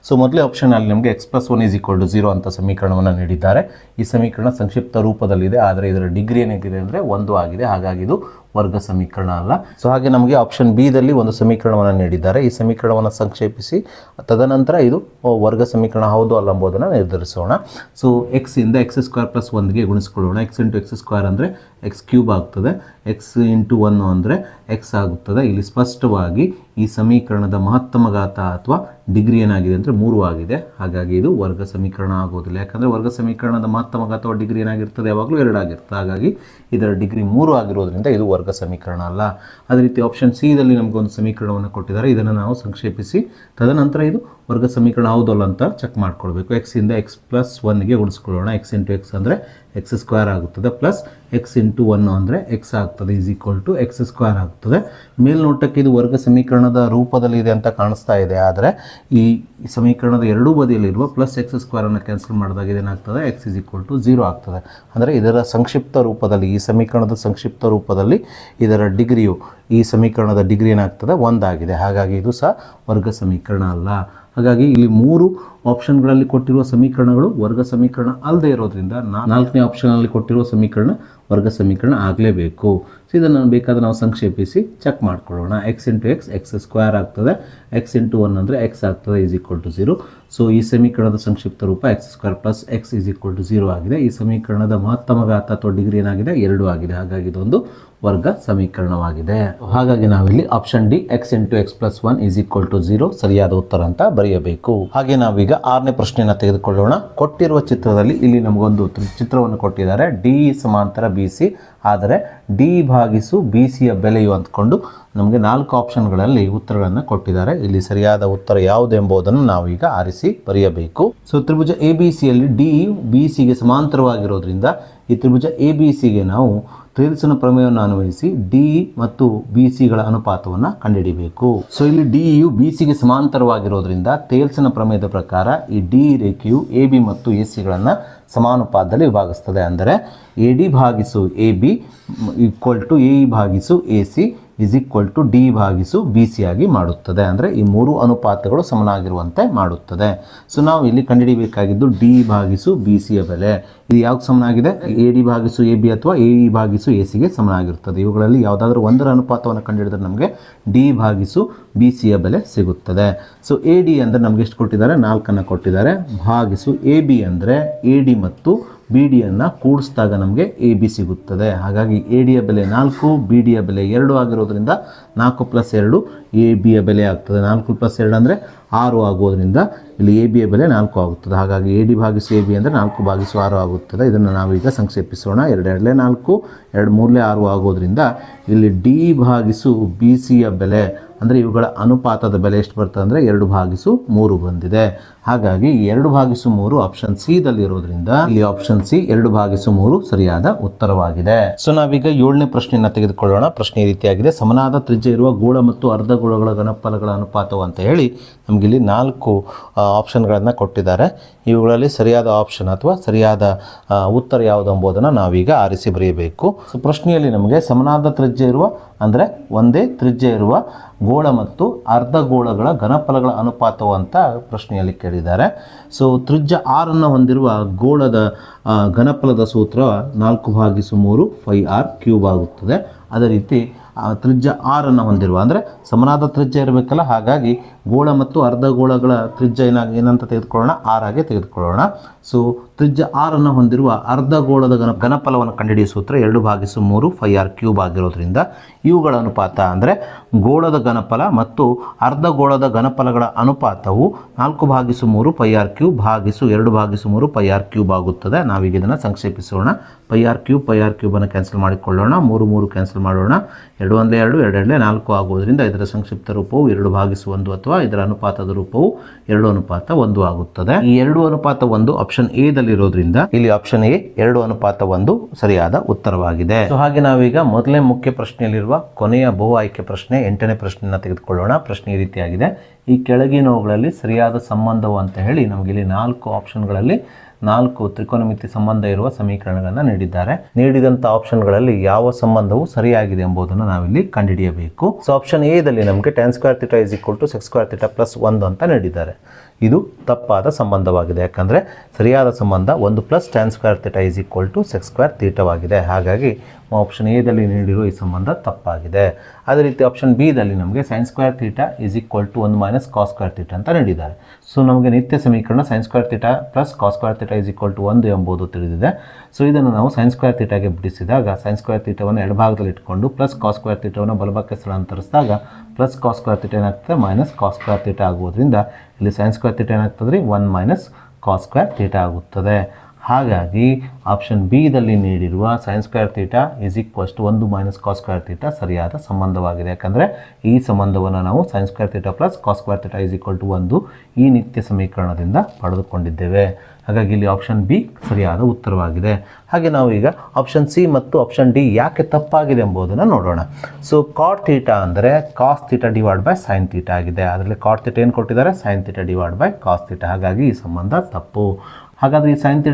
ಸೊ ಮೊದಲೇ ಆಪ್ಷನ್ ಅಲ್ಲಿ ನಮಗೆ x+1 = 0 ಅಂತ ಸಮೀಕರಣವನ್ನು ನೀಡಿದ್ದಾರೆ. ಈ ಸಮೀಕರಣ ಸಂಕ್ಷಿಪ್ತ ರೂಪದಲ್ಲಿದೆ, ಆದರೆ ಇದರ ಡಿಗ್ರಿ ಏನಿದೆ ಅಂದರೆ 1 ಆಗಿದೆ. ಹಾಗಾಗಿ ಇದು ವರ್ಗ ಸಮೀಕರಣ ಅಲ್ಲ. ಸೊ ಹಾಗೆ ನಮಗೆ ಆಪ್ಷನ್ ಬಿ ದಲ್ಲಿ ಒಂದು ಸಮೀಕರಣವನ್ನು ನೀಡಿದ್ದಾರೆ. ಈ ಸಮೀಕರಣವನ್ನು ಸಂಕ್ಷೇಪಿಸಿ ತದನಂತರ ಇದು ವರ್ಗ ಸಮೀಕರಣ ಹೌದು ಅಲ್ಲ ಎಂಬುದನ್ನು ನಿರ್ಧರಿಸೋಣ. ಸೊ x ಇಂದ x² + 1ಗೆ ಗುಣಿಸ್ಕೊಳ್ಳೋಣ. x × x² ಅಂದರೆ x³ ಆಗ್ತದೆ, x × 1 ಅಂದರೆ x ಆಗುತ್ತದೆ. ಇಲ್ಲಿ ಸ್ಪಷ್ಟವಾಗಿ ಈ ಸಮೀಕರಣದ ಮಹತ್ತಮ ಘಾತ ಅಥವಾ ಡಿಗ್ರಿ ಏನಾಗಿದೆ ಅಂದರೆ 3 ಆಗಿದೆ. ಹಾಗಾಗಿ ಇದು ವರ್ಗ ಸಮೀಕರಣ ಆಗೋದಿಲ್ಲ. ಯಾಕಂದರೆ ವರ್ಗ ಸಮೀಕರಣದ ಮಹತ್ತಮ ಘಾತ ಅಥವಾ ಡಿಗ್ರಿ ಏನಾಗಿರ್ತದೆ, ಯಾವಾಗಲೂ 2 ಆಗಿರ್ತದೆ. ಹಾಗಾಗಿ ಇದರ ಡಿಗ್ರಿ 3 ಆಗಿರೋದ್ರಿಂದ ಇದು ವರ್ಗ ಸಮೀಕರಣ ಅಲ್ಲ. ಅದೇ ರೀತಿ ಆಪ್ಷನ್ ಸಿ ದಲ್ಲಿ ನಮಗೆ ಒಂದು ಸಮೀಕರಣವನ್ನು ಕೊಟ್ಟಿದ್ದಾರೆ. ಇದನ್ನು ನಾವು ಸಂಕ್ಷೇಪಿಸಿ ತದನಂತರ ಇದು ವರ್ಗ ಸಮೀಕರಣ ಹೌದಲ್ಲ ಅಂತ ಚೆಕ್ ಮಾಡ್ಕೊಳ್ಬೇಕು. x ಇಂದ x+1ಗೆ ಗುಣಿಸ್ಕೊಳ್ಳೋಣ. x × x ಅಂದರೆ x² ಆಗುತ್ತದೆ, ಪ್ಲಸ್ x × 1 ಅಂದರೆ x ಆಗ್ತದೆ, = x² ಆಗ್ತದೆ. ಮೇಲ್ನೋಟಕ್ಕೆ ಇದು ವರ್ಗ ಸಮೀಕರಣದ ರೂಪದಲ್ಲಿ ಇದೆ ಅಂತ ಕಾಣಿಸ್ತಾ ಇದೆ, ಆದರೆ ಈ ಸಮೀಕರಣದ ಎರಡೂ ಬದಿಯಲ್ಲಿರುವ ಪ್ಲಸ್ x² ಅನ್ನು ಕ್ಯಾನ್ಸಲ್ ಮಾಡಿದಾಗ ಏನಾಗ್ತದೆ, x = 0 ಆಗ್ತದೆ. ಅಂದರೆ ಇದರ ಸಂಕ್ಷಿಪ್ತ ರೂಪದಲ್ಲಿ, ಈ ಸಮೀಕರಣದ ಸಂಕ್ಷಿಪ್ತ ರೂಪದಲ್ಲಿ ಇದರ ಡಿಗ್ರಿಯು, ಈ ಸಮೀಕರಣದ ಡಿಗ್ರಿ ಏನಾಗ್ತದೆ 1 ಆಗಿದೆ. ಹಾಗಾಗಿ ಇದು ಸಹ ವರ್ಗ ಸಮೀಕರಣ ಅಲ್ಲ. ಹಾಗಾಗಿ ಇಲ್ಲಿ 3 ಆಪ್ಷನ್ಗಳಲ್ಲಿ ಕೊಟ್ಟಿರುವ ಸಮೀಕರಣಗಳು ವರ್ಗ ಸಮೀಕರಣ ಅಲ್ಲದೆ ಇರೋದ್ರಿಂದ 4ನೇ ಆಪ್ಷನಲ್ಲಿ ಕೊಟ್ಟಿರುವ ಸಮೀಕರಣ ವರ್ಗ ಸಮೀಕರಣ ಆಗಲೇಬೇಕು. ಸೊ ಇದನ್ನು ಬೇಕಾದ್ರೆ ನಾವು ಸಂಕ್ಷೇಪಿಸಿ ಚೆಕ್ ಮಾಡ್ಕೊಳ್ಳೋಣ. x × x x² ಆಗ್ತದೆ, x × 1 ಅಂದರೆ x ಆಗ್ತದೆ, = 0. ಸೊ ಈ ಸಮೀಕರಣದ ಸಂಕ್ಷಿಪ್ತ ರೂಪ x² + x = 0 ಆಗಿದೆ. ಈ ಸಮೀಕರಣದ ಮಹತ್ತಮ ಘಾತ ಅಥವಾ ಡಿಗ್ರಿ ಏನಾಗಿದೆ 2 ಆಗಿದೆ. ಹಾಗಾಗಿ ಇದೊಂದು ವರ್ಗ ಸಮೀಕರಣವಾಗಿದೆ. ಹಾಗಾಗಿ ನಾವಿಲ್ಲಿ ಆಪ್ಷನ್ ಡಿ x × x+1 = 0 ಸರಿಯಾದ ಉತ್ತರ ಅಂತ ಬರೆಯಬೇಕು. ಹಾಗೆ ನಾವೀಗ 6ನೇ ಪ್ರಶ್ನೆಯನ್ನು ತೆಗೆದುಕೊಳ್ಳೋಣ. ಕೊಟ್ಟಿರುವ ಚಿತ್ರದಲ್ಲಿ ಇಲ್ಲಿ ನಮಗೊಂದು ಚಿತ್ರವನ್ನು ಕೊಟ್ಟಿದ್ದಾರೆ. ಡಿ ಸಮಾಂತರ BC, ಆದರೆ ಡಿ ಭಾಗಿಸು BCಯ ಬೆಲೆಯು ಅಂದ್ಕೊಂಡು ನಮಗೆ 4 ಆಪ್ಷನ್ಗಳಲ್ಲಿ ಉತ್ತರಗಳನ್ನು ಕೊಟ್ಟಿದ್ದಾರೆ. ಇಲ್ಲಿ ಸರಿಯಾದ ಉತ್ತರ ಯಾವುದು ಎಂಬುದನ್ನು ನಾವು ಈಗ ಆರಿಸಿ ಬರೆಯಬೇಕು. ಸೊ ತ್ರಿಭುಜ ABCಯಲ್ಲಿ ಡಿ BCಗೆ ಸಮಾಂತರವಾಗಿರೋದ್ರಿಂದ ಈ ತ್ರಿಭುಜ ABCಗೆ ನಾವು ತೇಲ್ಸನ ಪ್ರಮೇಯವನ್ನು ಅನ್ವಯಿಸಿ ಡಿ ಮತ್ತು BCಗಳ ಅನುಪಾತವನ್ನು ಕಂಡುಹಿಡಿಯಬೇಕು. ಸೊ ಇಲ್ಲಿ ಡಿಯು BCಗೆ ಸಮಾಂತರವಾಗಿರೋದ್ರಿಂದ ತೇಲ್ಸನ ಪ್ರಮೇಯದ ಪ್ರಕಾರ ಈ ಡಿ ರೇಖೆಯು AB ಮತ್ತು ACಗಳನ್ನು ಸಮಾನುಪಾತದಲ್ಲಿ ವಿಭಾಗಿಸ್ತದೆ. ಅಂದರೆ AD ಭಾಗಿಸು AB = AE ಭಾಗಿಸು AC is equal to D ಭಾಗಿಸು ಬಿ ಸಿ ಆಗಿ ಮಾಡುತ್ತದೆ. ಅಂದರೆ ಈ ಮೂರು ಅನುಪಾತಗಳು ಸಮನಾಗಿರುವಂತೆ ಮಾಡುತ್ತದೆ. ಸೊ ನಾವು ಇಲ್ಲಿ ಕಂಡುಹಿಡಿಯಬೇಕಾಗಿದ್ದು ಡಿ ಭಾಗಿಸು ಬಿ ಸಿಯ ಬೆಲೆ ಇದು ಯಾವ್ದು ಸಮನಾಗಿದೆ? ಎ ಡಿ ಭಾಗಿಸು ಎ ಬಿ ಅಥವಾ ಎ ಇ ಭಾಗಿಸು ಎ ಸಿಗೆ ಸಮನಾಗಿರುತ್ತದೆ. ಇವುಗಳಲ್ಲಿ ಯಾವುದಾದ್ರೂ ಒಂದರ ಅನುಪಾತವನ್ನು ಕಂಡುಹಿಡಿದ್ರೆ ನಮಗೆ ಡಿ ಭಾಗಿಸು ಬಿ ಸಿಯ ಬೆಲೆ ಸಿಗುತ್ತದೆ. ಸೊ ಎ ಡಿ ಅಂದರೆ ನಮಗೆ ಎಷ್ಟು ಕೊಟ್ಟಿದ್ದಾರೆ? 4 ಕೊಟ್ಟಿದ್ದಾರೆ. ಭಾಗಿಸು ಎ ಬಿ ಅಂದರೆ ಎ ಡಿ ಮತ್ತು ಬಿ ಡಿಯನ್ನು ಕೂಡಿಸಿದಾಗ ನಮಗೆ ಎ ಬಿ ಸಿಗುತ್ತದೆ. ಹಾಗಾಗಿ ಎ ಡಿಯ ಬೆಲೆ 4, ಬಿ ಡಿಯ ಬೆಲೆ 2 ಆಗಿರೋದ್ರಿಂದ 4 + 2 ಎ ಬಿಯ ಬೆಲೆ ಆಗ್ತದೆ. 4 + 2 ಅಂದರೆ 6 ಆಗೋದ್ರಿಂದ ಇಲ್ಲಿ ಎ ಬಿಯ ಬೆಲೆ 4 ಆಗುತ್ತದೆ. ಹಾಗಾಗಿ ಎ ಡಿ ಭಾಗಿಸು ಎ ಬಿ ಅಂದರೆ 4/6 ಆಗುತ್ತದೆ. ಇದನ್ನು ನಾವೀಗ ಸಂಕ್ಷೇಪಿಸೋಣ. 2 × 2 = 4, 2 × 3 = 6 ಆಗೋದ್ರಿಂದ ಇಲ್ಲಿ ಡಿ ಭಾಗಿಸು ಬಿ ಸಿಯ ಬೆಲೆ ಅಂದರೆ ಇವುಗಳ ಅನುಪಾತದ ಬೆಲೆ ಎಷ್ಟು ಬರ್ತದೆ ಅಂದರೆ 2/3 ಬಂದಿದೆ. ಹಾಗಾಗಿ 2/3 ಆಪ್ಷನ್ ಸಿ ದಲ್ಲಿರೋದ್ರಿಂದ ಇಲ್ಲಿ ಆಪ್ಷನ್ ಸಿ 2/3 ಸರಿಯಾದ ಉತ್ತರವಾಗಿದೆ. ಸೊ ನಾವೀಗ 7ನೇ ಪ್ರಶ್ನೆಯನ್ನು ತೆಗೆದುಕೊಳ್ಳೋಣ. ಪ್ರಶ್ನೆ ಈ ರೀತಿಯಾಗಿದೆ: ಸಮನಾದ ತ್ರಿಜ್ಯ ಇರುವ ಗೋಳ ಮತ್ತು ಅರ್ಧ ಗೋಳಗಳ ಘನಫಲಗಳ ಅನುಪಾತವು ಅಂತ ಹೇಳಿ ನಮಗಿಲ್ಲಿ 4 ಆಪ್ಷನ್ಗಳನ್ನು ಕೊಟ್ಟಿದ್ದಾರೆ. ಇವುಗಳಲ್ಲಿ ಸರಿಯಾದ ಆಪ್ಷನ್ ಅಥವಾ ಸರಿಯಾದ ಉತ್ತರ ಯಾವುದು ಎಂಬುದನ್ನು ನಾವೀಗ ಆರಿಸಿ ಬರೆಯಬೇಕು. ಸೊ ಪ್ರಶ್ನೆಯಲ್ಲಿ ನಮಗೆ ಸಮನಾದ ತ್ರಿಜ್ಯ ಇರುವ ಅಂದರೆ ಒಂದೇ ತ್ರಿಜ್ಯ ಇರುವ ಗೋಳ ಮತ್ತು ಅರ್ಧ ಗೋಳಗಳ ಘನಫಲಗಳ ಅನುಪಾತವು ಅಂತ ಪ್ರಶ್ನೆಯಲ್ಲಿ ಕೇಳಿದ್ದಾರೆ. ಸೊ ತ್ರಿಜ್ಯ 6 ಹೊಂದಿರುವ ಗೋಳದ ಘನಫಲದ ಸೂತ್ರ 4/3 πr³ ಆಗುತ್ತದೆ. ಅದೇ ರೀತಿ ತ್ರಿಜ್ಯ 6 ಹೊಂದಿರುವ ಅಂದರೆ ಸಮನಾದ ತ್ರಿಜ್ಯ ಇರಬೇಕಲ್ಲ, ಹಾಗಾಗಿ ಗೋಳ ಮತ್ತು ಅರ್ಧ ಗೋಳಗಳ ತ್ರಿಜ್ಯ ಏನಂತ ತೆಗೆದುಕೊಳ್ಳೋಣ? 6 ಆಗಿ ತೆಗೆದುಕೊಳ್ಳೋಣ. ಸೊ ತ್ರಿಜ್ಯ 6 ಹೊಂದಿರುವ ಅರ್ಧ ಗೋಳದ ಘನಫಲವನ್ನು ಕಂಡುಹಿಡಿಯುವ ಸೂತ್ರ 2/3 πr³ ಆಗಿರೋದ್ರಿಂದ ಇವುಗಳ ಅನುಪಾತ ಅಂದರೆ ಗೋಳದ ಘನಫಲ ಮತ್ತು ಅರ್ಧ ಗೋಳದ ಘನಫಲಗಳ ಅನುಪಾತವು 4/3 πr³ ಭಾಗಿಸು 2/3 πr³ ಆಗುತ್ತದೆ. ನಾವೀಗ ಇದನ್ನು ಸಂಕ್ಷೇಪಿಸೋಣ. πr³ ಅನ್ನು ಕ್ಯಾನ್ಸಲ್ ಮಾಡಿಕೊಳ್ಳೋಣ. 3 ಕ್ಯಾನ್ಸಲ್ ಮಾಡೋಣ. 2 × 2 = 2 × 4 ಆಗುವುದರಿಂದ ಇದರ ಸಂಕ್ಷಿಪ್ತ ರೂಪವು 2/1 ಅಥವಾ ಇದರ ಅನುಪಾತದ ರೂಪವು 2:1 ಆಗುತ್ತದೆ. ಈ 2:1 ಆಪ್ಷನ್ ಎ ದಲ್ಲಿರೋದ್ರಿಂದ ಇಲ್ಲಿ ಆಪ್ಷನ್ ಎ 2:1 ಸರಿಯಾದ ಉತ್ತರವಾಗಿದೆ. ಸೊ ಹಾಗೆ ನಾವೀಗ ಮೊದಲನೇ ಮುಖ್ಯ ಪ್ರಶ್ನೆಯಲ್ಲಿರುವ ಕೊನೆಯ ಬಹು ಆಯ್ಕೆ ಪ್ರಶ್ನೆ 8ನೇ ಪ್ರಶ್ನೆಯನ್ನು ತೆಗೆದುಕೊಳ್ಳೋಣ. ಪ್ರಶ್ನೆ ಈ ರೀತಿಯಾಗಿದೆ: ಈ ಕೆಳಗಿನವುಗಳಲ್ಲಿ ಸರಿಯಾದ ಸಂಬಂಧವು ಅಂತ ಹೇಳಿ ನಮಗೆ ಇಲ್ಲಿ 4 ಆಪ್ಷನ್ಗಳಲ್ಲಿ 4 ತ್ರಿಕೋನಮಿತಿ ಸಂಬಂಧ ಇರುವ ಸಮೀಕರಣಗಳನ್ನು ನೀಡಿದ್ದಾರೆ. ನೀಡಿದಂಥ ಆಪ್ಷನ್ಗಳಲ್ಲಿ ಯಾವ ಸಂಬಂಧವು ಸರಿಯಾಗಿದೆ ಎಂಬುದನ್ನು ನಾವಿಲ್ಲಿ ಕಂಡುಹಿಡಿಯಬೇಕು. ಸೊ ಆಪ್ಷನ್ ಎ ದಲ್ಲಿ ನಮಗೆ tan² θ = sec² θ + 1 ಅಂತ ನೀಡಿದ್ದಾರೆ. ಇದು ತಪ್ಪಾದ ಸಂಬಂಧವಾಗಿದೆ. ಯಾಕಂದರೆ ಸರಿಯಾದ ಸಂಬಂಧ 1 + tan² θ = sec² θವಾಗಿದೆ. ಹಾಗಾಗಿ ಆಪ್ಷನ್ ಎ ದಲ್ಲಿ ನೀಡಿರುವ ಈ ಸಂಬಂಧ ತಪ್ಪಾಗಿದೆ. ಅದೇ ರೀತಿ ಆಪ್ಷನ್ ಬಿ ದಲ್ಲಿ ನಮಗೆ sin² θ = 1 - cos² θ ಅಂತ ನೀಡಿದ್ದಾರೆ. ಸೊ ನಮಗೆ ನಿತ್ಯ ಸಮೀಕರಣ sin² θ + cos² θ = 1 ಎಂಬುದು ತಿಳಿದಿದೆ. ಸೊ ಇದನ್ನು ನಾವು sin² θಗೆ ಬಿಡಿಸಿದಾಗ sin² θವನ್ನು ಎಡಭಾಗದಲ್ಲಿ ಇಟ್ಕೊಂಡು +cos² θವನ್ನು ಬಲಭಾಗಕ್ಕೆ ಸ್ಥಳಾಂತರಿಸಿದಾಗ +cos² θ ಏನಾಗ್ತದೆ -cos² θ ಆಗುವುದರಿಂದ ಇಲ್ಲಿ sin² θ ಏನಾಗ್ತದೆ 1 - cos² θ ಆಗುತ್ತದೆ. ಹಾಗಾಗಿ ಆಪ್ಷನ್ ಬಿ ದಲ್ಲಿ ನೀಡಿರುವ sin² θ = 1 - cos² θ ಸರಿಯಾದ ಸಂಬಂಧವಾಗಿದೆ. ಯಾಕಂದರೆ ಈ ಸಂಬಂಧವನ್ನು ನಾವು sin² θ + cos² θ = 1 ಈ ನಿತ್ಯ ಸಮೀಕರಣದಿಂದ ಪಡೆದುಕೊಂಡಿದ್ದೇವೆ. ಹಾಗಾಗಿ ಇಲ್ಲಿ ಆಪ್ಷನ್ ಬಿ ಸರಿಯಾದ ಉತ್ತರವಾಗಿದೆ. ಹಾಗೆ ನಾವು ಈಗ ಆಪ್ಷನ್ ಸಿ ಮತ್ತು ಆಪ್ಷನ್ ಡಿ ಯಾಕೆ ತಪ್ಪಾಗಿದೆ ಎಂಬುದನ್ನು ನೋಡೋಣ. ಸೊ cot θ ಅಂದರೆ cos θ / sin θ ಆಗಿದೆ. ಅದರಲ್ಲಿ cot θ ಏನು ಕೊಟ್ಟಿದ್ದಾರೆ? sin θ / cos θ. ಹಾಗಾಗಿ ಈ ಸಂಬಂಧ ತಪ್ಪು. ಹಾಗಾದರೆ ಈ sin θ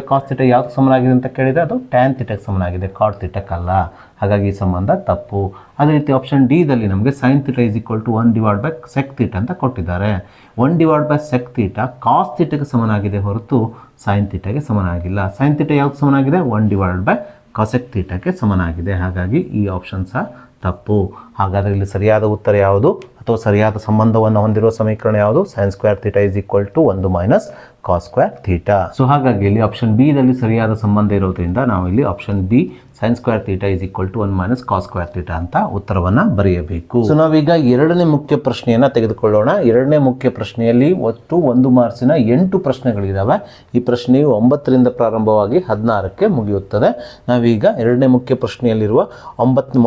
/ cos θ ಯಾವ್ದು ಸಮನಾಗಿದೆ ಅಂತ ಕೇಳಿದರೆ ಅದು tan θ ಗೆ ಸಮನಾಗಿದೆ, cot θ ಕ್ಕಲ್ಲ. ಹಾಗಾಗಿ ಈ ಸಂಬಂಧ ತಪ್ಪು. ಅದೇ ರೀತಿ ಆಪ್ಷನ್ ಡಿ ದಲ್ಲಿ ನಮಗೆ sin θ = 1 / sec θ ಅಂತ ಕೊಟ್ಟಿದ್ದಾರೆ. 1 / sec θ cos θ ಗೆ ಸಮನಾಗಿದೆ ಹೊರತು sin θ ಗೆ ಸಮನಾಗಿಲ್ಲ. sin θ ಯಾವ್ದು ಸಮನಾಗಿದೆ? 1 / cosec θ ಗೆ ಸಮನಾಗಿದೆ. ಹಾಗಾಗಿ ಈ ಆಪ್ಷನ್ ಸಹ ತಪ್ಪು. ಹಾಗಾದರೆ ಇಲ್ಲಿ ಸರಿಯಾದ ಉತ್ತರ ಯಾವುದು ಅಥವಾ ಸರಿಯಾದ ಸಂಬಂಧವನ್ನು ಹೊಂದಿರುವ ಸಮೀಕರಣ ಯಾವುದು? sin² θ = 1 - cos² θ. ಸೊ ಹಾಗಾಗಿ ಇಲ್ಲಿ ಆಪ್ಷನ್ ಬಿ ದಲ್ಲಿ ಸರಿಯಾದ ಸಂಬಂಧ ಇರೋದ್ರಿಂದ ನಾವು ಇಲ್ಲಿ ಆಪ್ಷನ್ ಬಿ sin² θ = 1 - cos² θ ಅಂತ ಉತ್ತರವನ್ನು ಬರೆಯಬೇಕು. ಸೊ ನಾವೀಗ 2ನೇ ಮುಖ್ಯ ಪ್ರಶ್ನೆಯನ್ನು ತೆಗೆದುಕೊಳ್ಳೋಣ. 2ನೇ ಮುಖ್ಯ ಪ್ರಶ್ನೆಯಲ್ಲಿ ಒಟ್ಟು 1 ಮಾರ್ಕ್ಸಿನ 8 ಪ್ರಶ್ನೆಗಳಿದ್ದಾವೆ. ಈ ಪ್ರಶ್ನೆಯು 9ರಿಂದ ಪ್ರಾರಂಭವಾಗಿ 16ಕ್ಕೆ ಮುಗಿಯುತ್ತದೆ. ನಾವೀಗ 2ನೇ ಮುಖ್ಯ ಪ್ರಶ್ನೆಯಲ್ಲಿರುವ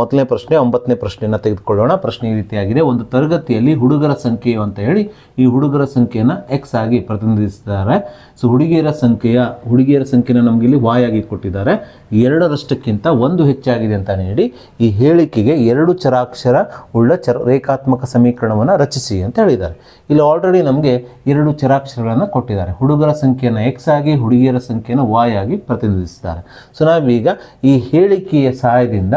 ಮೊದಲನೇ ಪ್ರಶ್ನೆ 9ನೇ ಪ್ರಶ್ನೆಯನ್ನು ತೆಗೆದುಕೊಳ್ಳೋಣ. ಪ್ರಶ್ನೆ ಈ ರೀತಿಯಾಗಿದೆ: ಒಂದು ತರಗತಿಯಲ್ಲಿ ಹುಡುಗರ ಸಂಖ್ಯೆಯು ಅಂತ ಹೇಳಿ ಈ ಹುಡುಗರ ಸಂಖ್ಯೆಯನ್ನು x ಆಗಿ ಪ್ರತಿನಿಧಿಸಿದ್ದಾರೆ. ಸೊ ಹುಡುಗಿಯರ ಸಂಖ್ಯೆಯನ್ನು ನಮಗೆ ಇಲ್ಲಿ y ಆಗಿ ಕೊಟ್ಟಿದ್ದಾರೆ. 2ರಷ್ಟಕ್ಕಿಂತ 1 ಹೆಚ್ಚಾಗಿದೆ ಅಂತ ನೀಡಿ ಈ ಹೇಳಿಕೆಗೆ 2 ಚರಾಕ್ಷರ ಉಳ್ಳ ರೇಖಾತ್ಮಕ ಸಮೀಕರಣವನ್ನು ರಚಿಸಿ ಅಂತ ಹೇಳಿದ್ದಾರೆ. ಇಲ್ಲಿ ಆಲ್ರೆಡಿ ನಮಗೆ 2 ಚರಾಕ್ಷರಗಳನ್ನು ಕೊಟ್ಟಿದ್ದಾರೆ. ಹುಡುಗರ ಸಂಖ್ಯೆಯನ್ನು x ಆಗಿ, ಹುಡುಗಿಯರ ಸಂಖ್ಯೆಯನ್ನು y ಆಗಿ ಪ್ರತಿನಿಧಿಸಿದ್ದಾರೆ. ಸೊ ನಾವೀಗ ಈ ಹೇಳಿಕೆಯ ಸಹಾಯದಿಂದ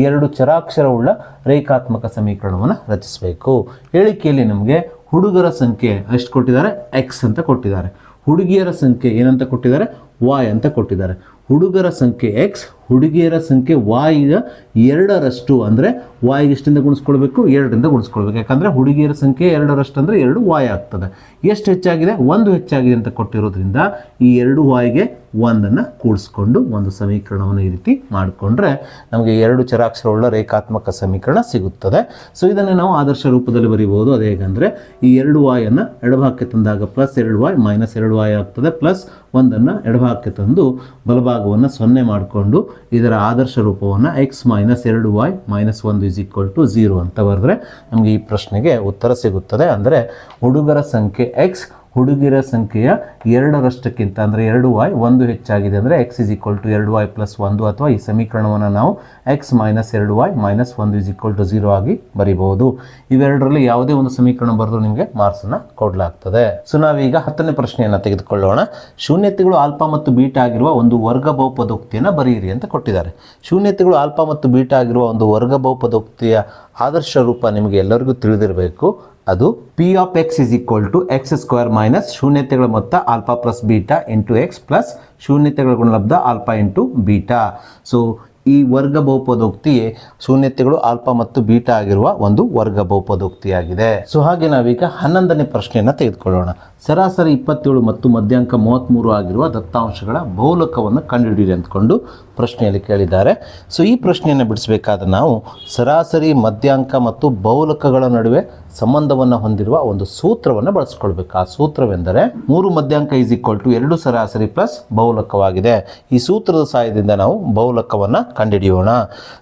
ಎರಡು ಚರಾಕ್ಷರವುಳ್ಳ ರೇಖಾತ್ಮಕ ಸಮೀಕರಣವನ್ನು ರಚಿಸಬೇಕು. ಹೇಳಿಕೆಯಲ್ಲಿ ನಮಗೆ ಹುಡುಗರ ಸಂಖ್ಯೆ ಎಷ್ಟು ಕೊಟ್ಟಿದ್ದಾರೆ, ಎಕ್ಸ್ ಅಂತ ಕೊಟ್ಟಿದ್ದಾರೆ. ಹುಡುಗಿಯರ ಸಂಖ್ಯೆ ಏನಂತ ಕೊಟ್ಟಿದ್ದಾರೆ, ವಾಯ್ ಅಂತ ಕೊಟ್ಟಿದ್ದಾರೆ. ಹುಡುಗರ ಸಂಖ್ಯೆ ಎಕ್ಸ್, ಹುಡುಗಿಯರ ಸಂಖ್ಯೆ ವಾಯಿಯ 2ರಷ್ಟು ಅಂದರೆ ವಾಯಿಗೆ ಎಷ್ಟಿಂದ ಗುಣಿಸ್ಕೊಳ್ಬೇಕು, 2ರಿಂದ ಗುಣಿಸ್ಕೊಳ್ಬೇಕು. ಯಾಕಂದರೆ ಹುಡುಗಿಯರ ಸಂಖ್ಯೆ 2ರಷ್ಟು ಅಂದರೆ 2 ವಾಯ್ ಆಗ್ತದೆ. ಎಷ್ಟು ಹೆಚ್ಚಾಗಿದೆ, 1 ಹೆಚ್ಚಾಗಿದೆ ಅಂತ ಕೊಟ್ಟಿರೋದ್ರಿಂದ ಈ 2 ವಾಯಿಗೆ 1ಅನ್ನು ಕೂಡಿಸ್ಕೊಂಡು ಒಂದು ಸಮೀಕರಣವನ್ನು ಈ ರೀತಿ ಮಾಡಿಕೊಂಡ್ರೆ ನಮಗೆ 2 ಚರಾಕ್ಷರವುಳ್ಳ ರೇಖಾತ್ಮಕ ಸಮೀಕರಣ ಸಿಗುತ್ತದೆ. ಸೊ ಇದನ್ನು ನಾವು ಆದರ್ಶ ರೂಪದಲ್ಲಿ ಬರೀಬಹುದು. ಅದು ಹೇಗೆಂದರೆ ಈ 2 ವಾಯನ್ನು ಎಡಭಾಗಕ್ಕೆ ತಂದಾಗ +2y -2y ಆಗ್ತದೆ, ಪ್ಲಸ್ 1ಅನ್ನು ಎಡಭಾಗಕ್ಕೆ ತಂದು ಬಲಭಾಗವನ್ನು 0 ಮಾಡಿಕೊಂಡು ಇದರ ಆದರ್ಶ ರೂಪವನ್ನು x - 2y - 1 = 0 ಅಂತ ಬರೆದ್ರೆ ನಮಗೆ ಈ ಪ್ರಶ್ನೆಗೆ ಉತ್ತರ ಸಿಗುತ್ತದೆ. ಅಂದರೆ ಹುಡುಗರ ಸಂಖ್ಯೆ x ಹುಡುಗಿಯರ ಸಂಖ್ಯೆಯ 2ರಷ್ಟಕ್ಕಿಂತ ಅಂದರೆ 2y 1 ಹೆಚ್ಚಾಗಿದೆ ಅಂದರೆ x = 2y + 1 ಅಥವಾ ಈ ಸಮೀಕರಣವನ್ನು ನಾವು x - 2y - 1 = 0 ಆಗಿ ಬರೀಬಹುದು. ಇವೆರಡರಲ್ಲಿ ಯಾವುದೇ ಒಂದು ಸಮೀಕರಣ ಬರೆದು ನಿಮಗೆ ಮಾರ್ಕ್ಸನ್ನು ಕೊಡಲಾಗ್ತದೆ. ಸೊ ನಾವೀಗ 10ನೇ ಪ್ರಶ್ನೆಯನ್ನು ತೆಗೆದುಕೊಳ್ಳೋಣ. ಶೂನ್ಯತೆಗಳು ಆಲ್ಫಾ ಮತ್ತು ಬೀಟಾ ಆಗಿರುವ ಒಂದು ವರ್ಗ ಬಹುಪದೋಕ್ತಿಯನ್ನು ಬರೆಯಿರಿ ಅಂತ ಕೊಟ್ಟಿದ್ದಾರೆ. ಶೂನ್ಯತೆಗಳು ಆಲ್ಫಾ ಮತ್ತು ಬೀಟಾ ಆಗಿರುವ ಒಂದು ವರ್ಗ ಬಹುಪದೋಕ್ತಿಯ ಆದರ್ಶ ರೂಪ ನಿಮಗೆ ಎಲ್ಲರಿಗೂ ತಿಳಿದಿರಬೇಕು. ಅದು P of x = x² - ಶೂನ್ಯತೆಗಳ ಮೊತ್ತ alpha plus beta into x plus ಶೂನ್ಯತೆಗಳ ಗುಣಲಬ್ಧ ಆಲ್ಫಾ ಇಂಟು ಬೀಟಾ. ಸೊ ಈ ವರ್ಗ ಬಹುಪದೋಕ್ತಿಯೇ ಶೂನ್ಯತೆಗಳು ಆಲ್ಫಾ ಮತ್ತು ಬೀಟಾ ಆಗಿರುವ ಒಂದು ವರ್ಗ ಬಹುಪದೋಕ್ತಿಯಾಗಿದೆ. ಸೊ ಹಾಗೆ ನಾವೀಗ 11ನೇ ಪ್ರಶ್ನೆಯನ್ನು ತೆಗೆದುಕೊಳ್ಳೋಣ. ಸರಾಸರಿ 27 ಮತ್ತು ಮಧ್ಯಾಂಕ 33 ಆಗಿರುವ ದತ್ತಾಂಶಗಳ ಬಹುಲಕವನ್ನು ಕಂಡುಹಿಡಿಯಿರಿ ಅಂದ್ಕೊಂಡು ಪ್ರಶ್ನೆಯಲ್ಲಿ ಕೇಳಿದ್ದಾರೆ. ಸೊ ಈ ಪ್ರಶ್ನೆಯನ್ನು ಬಿಡಿಸಬೇಕಾದ್ರೆ ನಾವು ಸರಾಸರಿ, ಮಧ್ಯಾಂಕ ಮತ್ತು ಬಹುಲಕಗಳ ನಡುವೆ ಸಂಬಂಧವನ್ನು ಹೊಂದಿರುವ ಒಂದು ಸೂತ್ರವನ್ನು ಬಳಸ್ಕೊಳ್ಬೇಕು. ಆ ಸೂತ್ರವೆಂದರೆ 3 ಮಧ್ಯಾಂಕ = 2 ಸರಾಸರಿ ಪ್ಲಸ್ ಬಹುಲಕವಾಗಿದೆ. ಈ ಸೂತ್ರದ ಸಹಾಯದಿಂದ ನಾವು ಬಹುಲಕವನ್ನು ಕಂಡುಹಿಡಿಯೋಣ.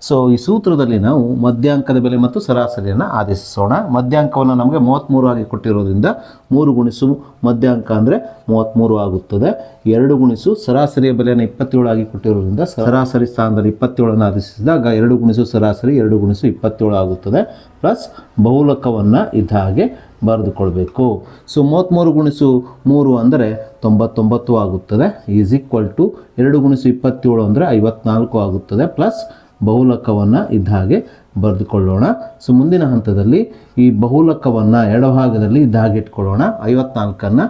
ಸೊ ಈ ಸೂತ್ರದಲ್ಲಿ ನಾವು ಮಧ್ಯಾಂಕದ ಬೆಲೆ ಮತ್ತು ಸರಾಸರಿಯನ್ನು ಆದೇಶಿಸೋಣ. ಮಧ್ಯಾಂಕವನ್ನು ನಮಗೆ 33 ಆಗಿ ಕೊಟ್ಟಿರೋದ್ರಿಂದ 3 ಗುಣಿಸು ಮಧ್ಯಾಂಕ ಅಂದರೆ 33 ಆಗುತ್ತದೆ. 2 ಗುಣಿಸು ಸರಾಸರಿಯ ಬೆಲೆಯನ್ನು 27 ಆಗಿ ಕೊಟ್ಟಿರೋದ್ರಿಂದ ಸರಾಸರಿ ಸ್ಥಾನದಲ್ಲಿ 27ಅನ್ನು ಆದೇಶಿಸಿದಾಗ 2 ಗುಣಿಸು ಸರಾಸರಿ 2 ಗುಣಿಸು 27 ಆಗುತ್ತದೆ. ಪ್ಲಸ್ ಬಹುಲಕವನ್ನು ಇದ್ದ ಹಾಗೆ ಬರೆದುಕೊಳ್ಬೇಕು. ಸೊ 33 ಗುಣಿಸು 3 ಅಂದರೆ 99 ಆಗುತ್ತದೆ. = 2 ಗುಣಿಸು 27 ಅಂದರೆ 54 ಆಗುತ್ತದೆ. ಪ್ಲಸ್ ಬಹುಲಕವನ್ನು ಇದ್ದ ಹಾಗೆ ಬರೆದುಕೊಳ್ಳೋಣ. ಸೊ ಮುಂದಿನ ಹಂತದಲ್ಲಿ ಈ ಬಹುಲಕವನ್ನು ಎಡಭಾಗದಲ್ಲಿ ಇದ್ದ ಹಾಗೆ ಇಟ್ಕೊಳ್ಳೋಣ. 54ಅನ್ನು